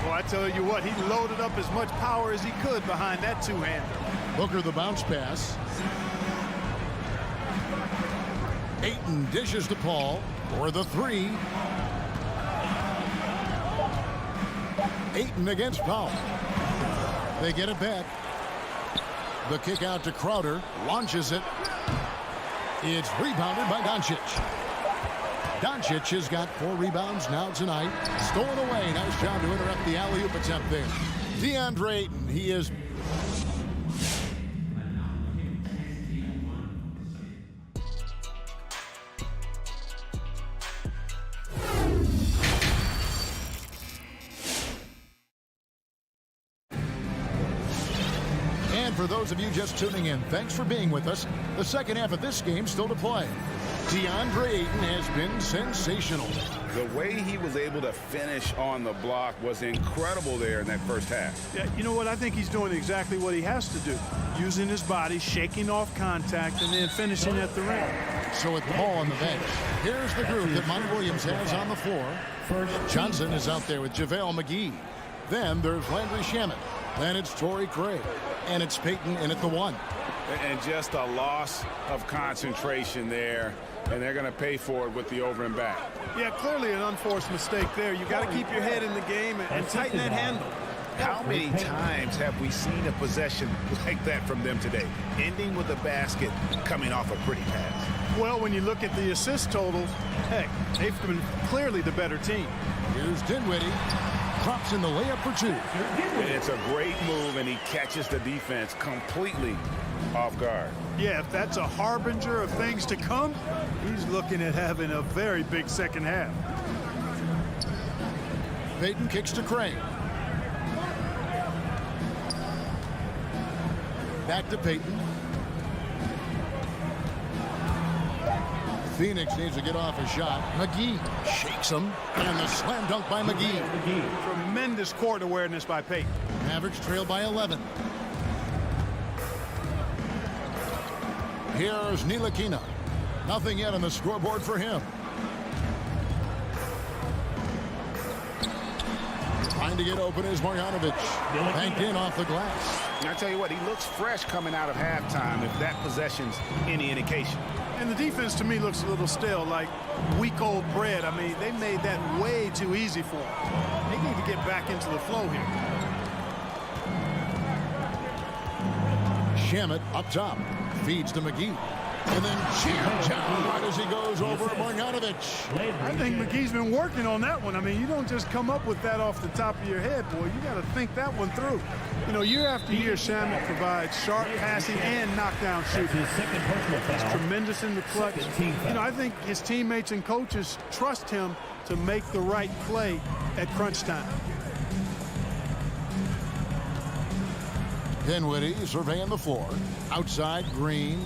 S7: Well, I tell you what, he loaded up as much power as he could behind that two-hander.
S6: Booker the bounce pass. Ayton dishes to Paul for the 3. Ayton against Paul. They get it back. The kick out to Crowder. Launches it. It's rebounded by Doncic. Doncic has got 4 rebounds now tonight. Stolen away. Nice job to interrupt the alley-oop attempt there. DeAndre Ayton, he is... For those of you just tuning in, thanks for being with us. The second half of this game still to play. DeAndre Ayton has been sensational.
S8: The way he was able to finish on the block was incredible there in that first half.
S7: Yeah, you know what? I think he's doing exactly what he has to do. Using his body, shaking off contact, and then finishing at the rim.
S6: So with Paul on the bench, here's the group that Monty Williams has on the floor. Johnson is out there with JaVale McGee. Then there's Landry Shamet. Then it's Torrey Craig. And it's Payton in at the 1.
S8: And just a loss of concentration there. And they're going to pay for it with the over and back.
S7: Yeah, clearly an unforced mistake there. You got to keep your head in the game and tighten that handle.
S8: How many times have we seen a possession like that from them today? Ending with a basket, coming off a pretty pass.
S7: Well, when you look at the assist totals, heck, they've been clearly the better team.
S6: Here's Dinwiddie. Drops in the layup for 2.
S8: And it's a great move, and he catches the defense completely off guard.
S7: Yeah, if that's a harbinger of things to come, he's looking at having a very big second half.
S6: Payton kicks to Craig. Back to Payton. Phoenix needs to get off a shot. McGee shakes him. And the slam dunk by McGee.
S7: Tremendous court awareness by Payton.
S6: Mavericks trail by 11. Here's Ntilikina. Nothing yet on the scoreboard for him. Trying to get open is Marjanovic. Banked in off the glass.
S8: And I tell you what, he looks fresh coming out of halftime if that possession's any indication.
S7: And the defense to me looks a little stale, like week-old bread. I mean, they made that way too easy for him. They need to get back into the flow here.
S6: Shamet up top. Feeds to McGee. And then cheers down right as he goes over Marjanovic.
S7: I think McGee's been working on that one. I mean, you don't just come up with that off the top of your head, boy. You got to think that one through. You know, year after year, Shamet provides sharp passing and knockdown shooting. He's tremendous in the clutch. You know, I think his teammates and coaches trust him to make the right play at crunch time.
S6: Dinwiddie surveying the floor. Outside, Green.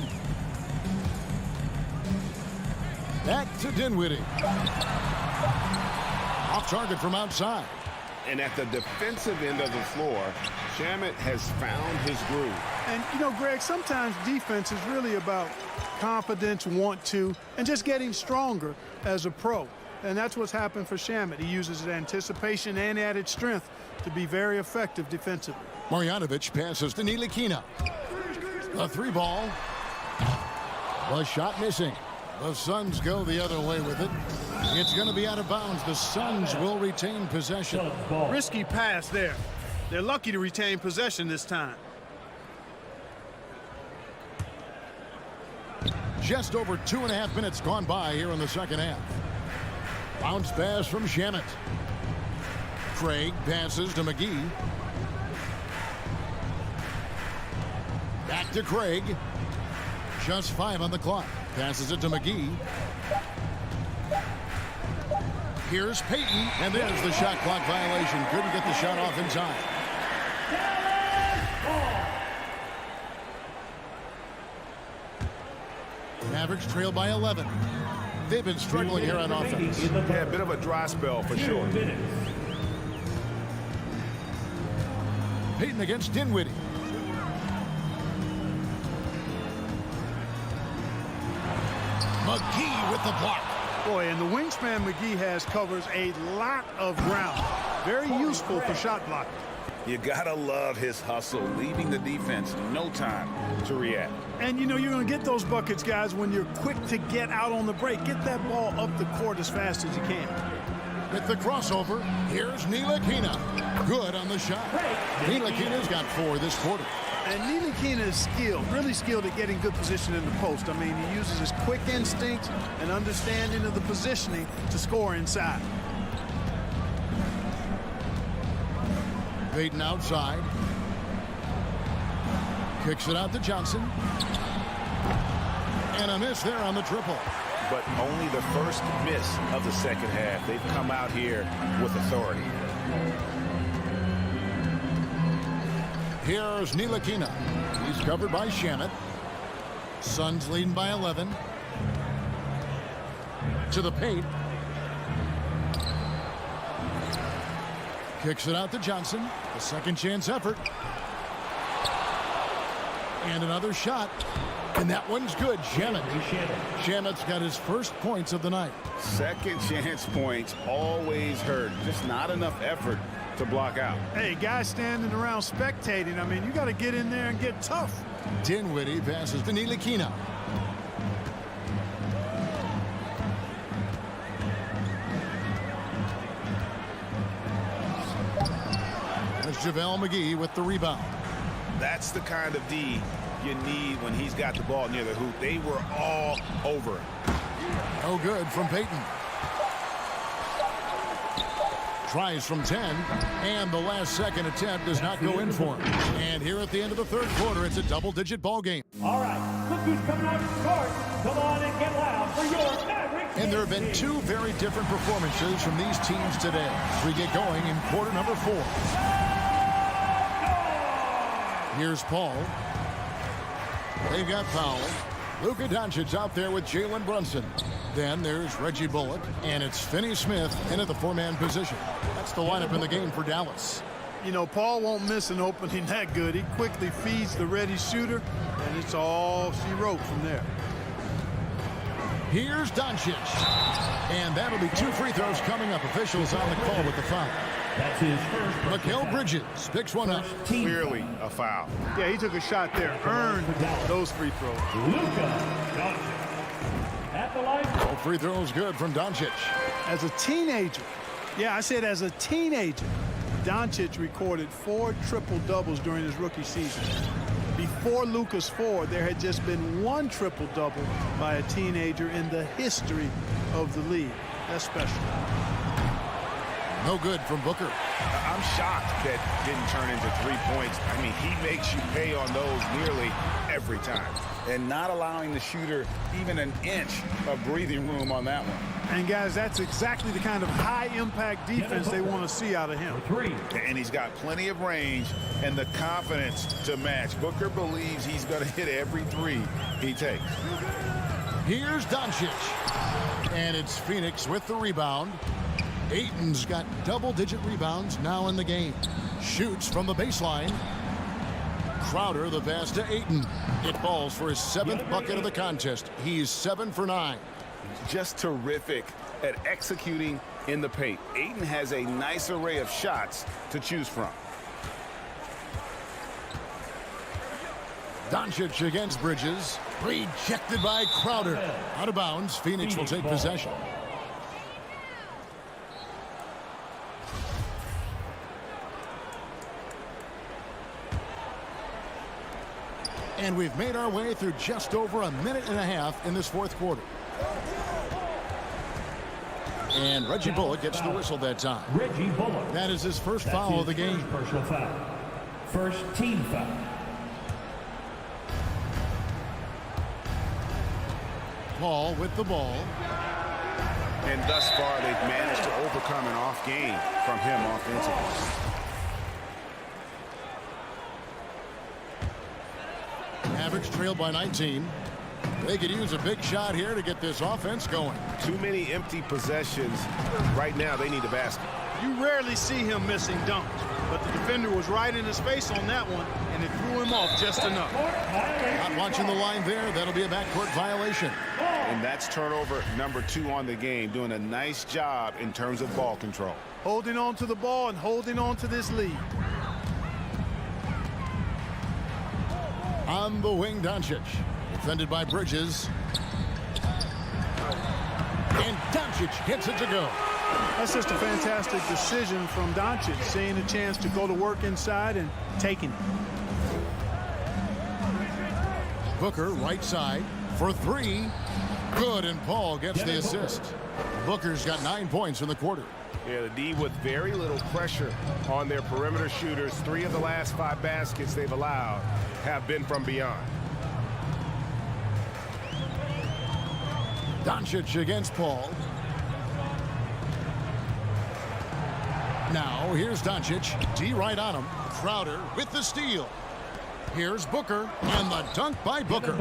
S6: Back to Dinwiddie. Off target from outside.
S8: And at the defensive end of the floor, Shamet has found his groove.
S7: And, you know, Greg, sometimes defense is really about confidence, want to, and just getting stronger as a pro. And that's what's happened for Shamet. He uses his anticipation and added strength to be very effective defensively.
S6: Marjanovic passes to Ntilikina. The 3-ball. The shot missing. The Suns go the other way with it. It's going to be out of bounds. The Suns will retain possession.
S7: Risky pass there. They're lucky to retain possession this time.
S6: Just over 2.5 minutes gone by here in the second half. Bounce pass from Shamet. Craig passes to McGee. Back to Craig. Just 5 on the clock. Passes it to McGee. Here's Payton. And there's the shot clock violation. Couldn't get the shot off in time. Mavericks trail by 11. They've been struggling here on offense.
S8: Yeah, a bit of a dry spell for sure.
S6: Payton against Dinwiddie. McGee with the block.
S7: Boy, and the wingspan McGee has covers a lot of ground. Very useful for shot blocking.
S8: You gotta love his hustle, leaving the defense no time to react.
S7: And you know you're going to get those buckets, guys, when you're quick to get out on the break. Get that ball up the court as fast as you can.
S6: With the crossover, here's Ntilikina. Good on the shot. Ntilikina's got 4 this quarter.
S7: And Ntilikina is skilled, really skilled at getting good position in the post. I mean, he uses his quick instincts and understanding of the positioning to score inside.
S6: Payton outside. Kicks it out to Johnson. And a miss there on the triple.
S8: But only the first miss of the second half. They've come out here with authority.
S6: Here's Ntilikina. He's covered by Shamet. Suns leading by 11. To the paint. Kicks it out to Johnson. A second chance effort. And another shot. And that one's good. Shamet's got his first points of the night.
S8: Second chance points always hurt. Just not enough effort to block out.
S7: Hey, guys standing around spectating, I mean, you got to get in there and get tough.
S6: Dinwiddie passes to Ntilikina. There's JaVale McGee with the rebound.
S8: That's the kind of D you need when he's got the ball near the hoop. They were all over it.
S6: No good from Payton. Tries from 10, and the last second attempt does not go in for him. And here at the end of the third quarter, it's a double-digit ball game.
S5: All right, look who's coming on the court. Come on and get loud for your Mavericks.
S6: And there have been two very different performances from these teams today as we get going in quarter number 4. Here's Paul. They've got fouled. Luka Doncic out there with Jalen Brunson. Then there's Reggie Bullock, and it's Finney Smith in at the 4-man position. That's the lineup in the game for Dallas.
S7: You know, Paul won't miss an opening that good. He quickly feeds the ready shooter, and it's all she wrote from there.
S6: Here's Doncic. And that'll be 2 free throws coming up. Officials on the call with the foul.
S5: That's his first.
S6: Mikal Bridges picks one up.
S8: Clearly a foul.
S7: Yeah, he took a shot there. Earned those free throws.
S5: Luka Doncic at the line.
S6: All free throws good from Doncic.
S7: As a teenager, yeah, I said as a teenager, Doncic recorded 4 triple-doubles during his rookie season. Before Luka's 4, there had just been 1 triple-double by a teenager in the history of the league. That's special.
S6: No good from Booker.
S8: I'm shocked that didn't turn into 3 points. I mean, he makes you pay on those nearly every time. And not allowing the shooter even an inch of breathing room on that one.
S7: And, guys, that's exactly the kind of high-impact defense they want to see out of him.
S8: And he's got plenty of range and the confidence to match. Booker believes he's going to hit every 3 he takes.
S6: Here's Doncic. And it's Phoenix with the rebound. Ayton's got double-digit rebounds now in the game. Shoots from the baseline. Crowder the pass to Ayton. It falls for his 7th bucket of the contest. He's 7 for 9.
S8: Just terrific at executing in the paint. Ayton has a nice array of shots to choose from.
S6: Doncic against Bridges. Rejected by Crowder. Out of bounds. Phoenix will take possession. And we've made our way through just over a minute and a half in this 4th quarter. And Reggie Bullock gets the whistle that time.
S5: Reggie Bullock.
S6: That is his first foul of the game.
S5: Personal foul. First team foul.
S6: Paul with the ball.
S8: And thus far, they've managed to overcome an off game from him offensively.
S6: Mavericks trailed by 19. They could use a big shot here to get this offense going.
S2: Too many empty possessions. Right now, they need a basket.
S7: You rarely see him missing dunks, but the defender was right in his face on that one, and it threw him off just enough.
S6: Not watching the line there. That'll be a backcourt violation.
S8: And that's turnover number 2 on the game, doing a nice job in terms of ball control.
S7: Holding on to the ball and holding on to this lead.
S6: On the wing, Doncic. Defended by Bridges. And Doncic gets it to go.
S7: That's just a fantastic decision from Doncic, seeing a chance to go to work inside and taking it.
S6: Booker right side for 3. Good, and Paul gets the assist. Booker's got 9 points in the quarter.
S2: Yeah, the D with very little pressure on their perimeter shooters. 3 of the last 5 baskets they've allowed have been from beyond.
S6: Doncic against Paul. Now, here's Doncic. D right on him. Crowder with the steal. Here's Booker, and the dunk by Booker.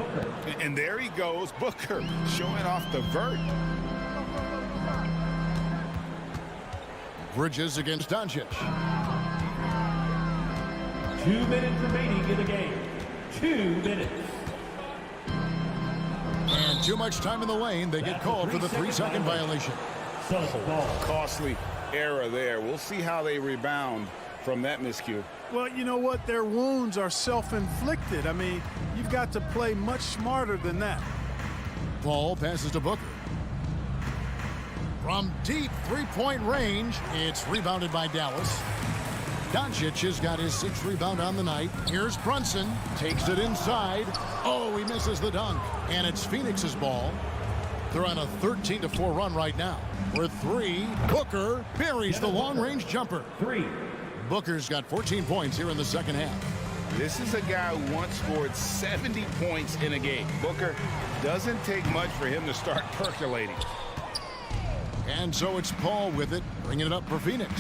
S8: And there he goes, Booker, showing off the vert.
S6: Bridges against Doncic.
S5: 2 minutes remaining in the game. 2 minutes.
S6: Too much time in the lane. They get called for the 3-second violation.
S8: Costly error there. We'll see how they rebound from that miscue.
S7: Well, you know what? Their wounds are self-inflicted. I mean, you've got to play much smarter than that.
S6: Paul passes to Booker. From deep three-point range, it's rebounded by Dallas. Doncic has got his 6th rebound on the night. Here's Brunson, takes it inside. Oh, he misses the dunk. And it's Phoenix's ball. They're on a 13-4 run right now. For 3, Booker buries the long-range jumper.
S5: 3.
S6: Booker's got 14 points here in the second half.
S8: This is a guy who once scored 70 points in a game. Booker, doesn't take much for him to start percolating.
S6: And so it's Paul with it, bringing it up for Phoenix.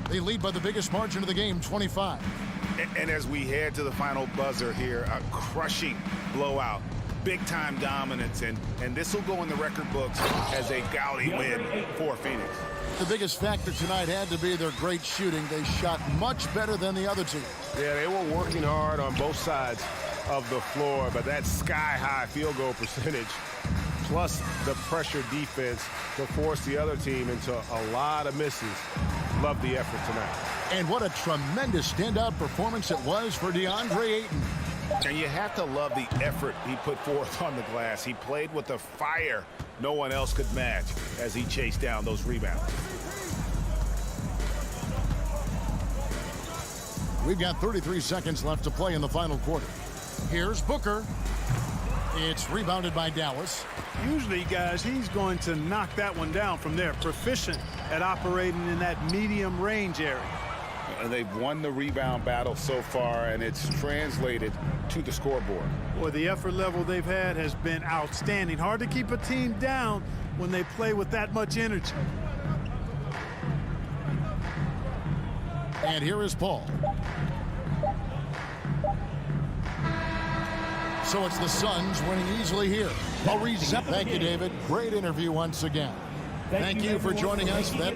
S6: They lead by the biggest margin of the game, 25.
S8: And as we head to the final buzzer here, a crushing blowout, big-time dominance, and this will go in the record books as a gaudy win for Phoenix.
S6: The biggest factor tonight had to be their great shooting. They shot much better than the other team.
S2: Yeah, they were working hard on both sides of the floor, but that sky-high field goal percentage plus the pressure defense to force the other team into a lot of misses. Love the effort tonight.
S6: And what a tremendous standout performance it was for DeAndre Ayton.
S8: And you have to love the effort he put forth on the glass. He played with a fire no one else could match as he chased down those rebounds.
S6: We've got 33 seconds left to play in the final quarter. Here's Booker. It's rebounded by Dallas.
S7: Usually, guys, he's going to knock that one down from there. Proficient at operating in that medium range area.
S8: And they've won the rebound battle so far, and it's translated to the scoreboard.
S7: Boy, the effort level they've had has been outstanding. Hard to keep a team down when they play with that much energy.
S6: And here is Paul. So it's the Suns winning easily here. Thank you, David. Great interview once again. Thank you for joining us. That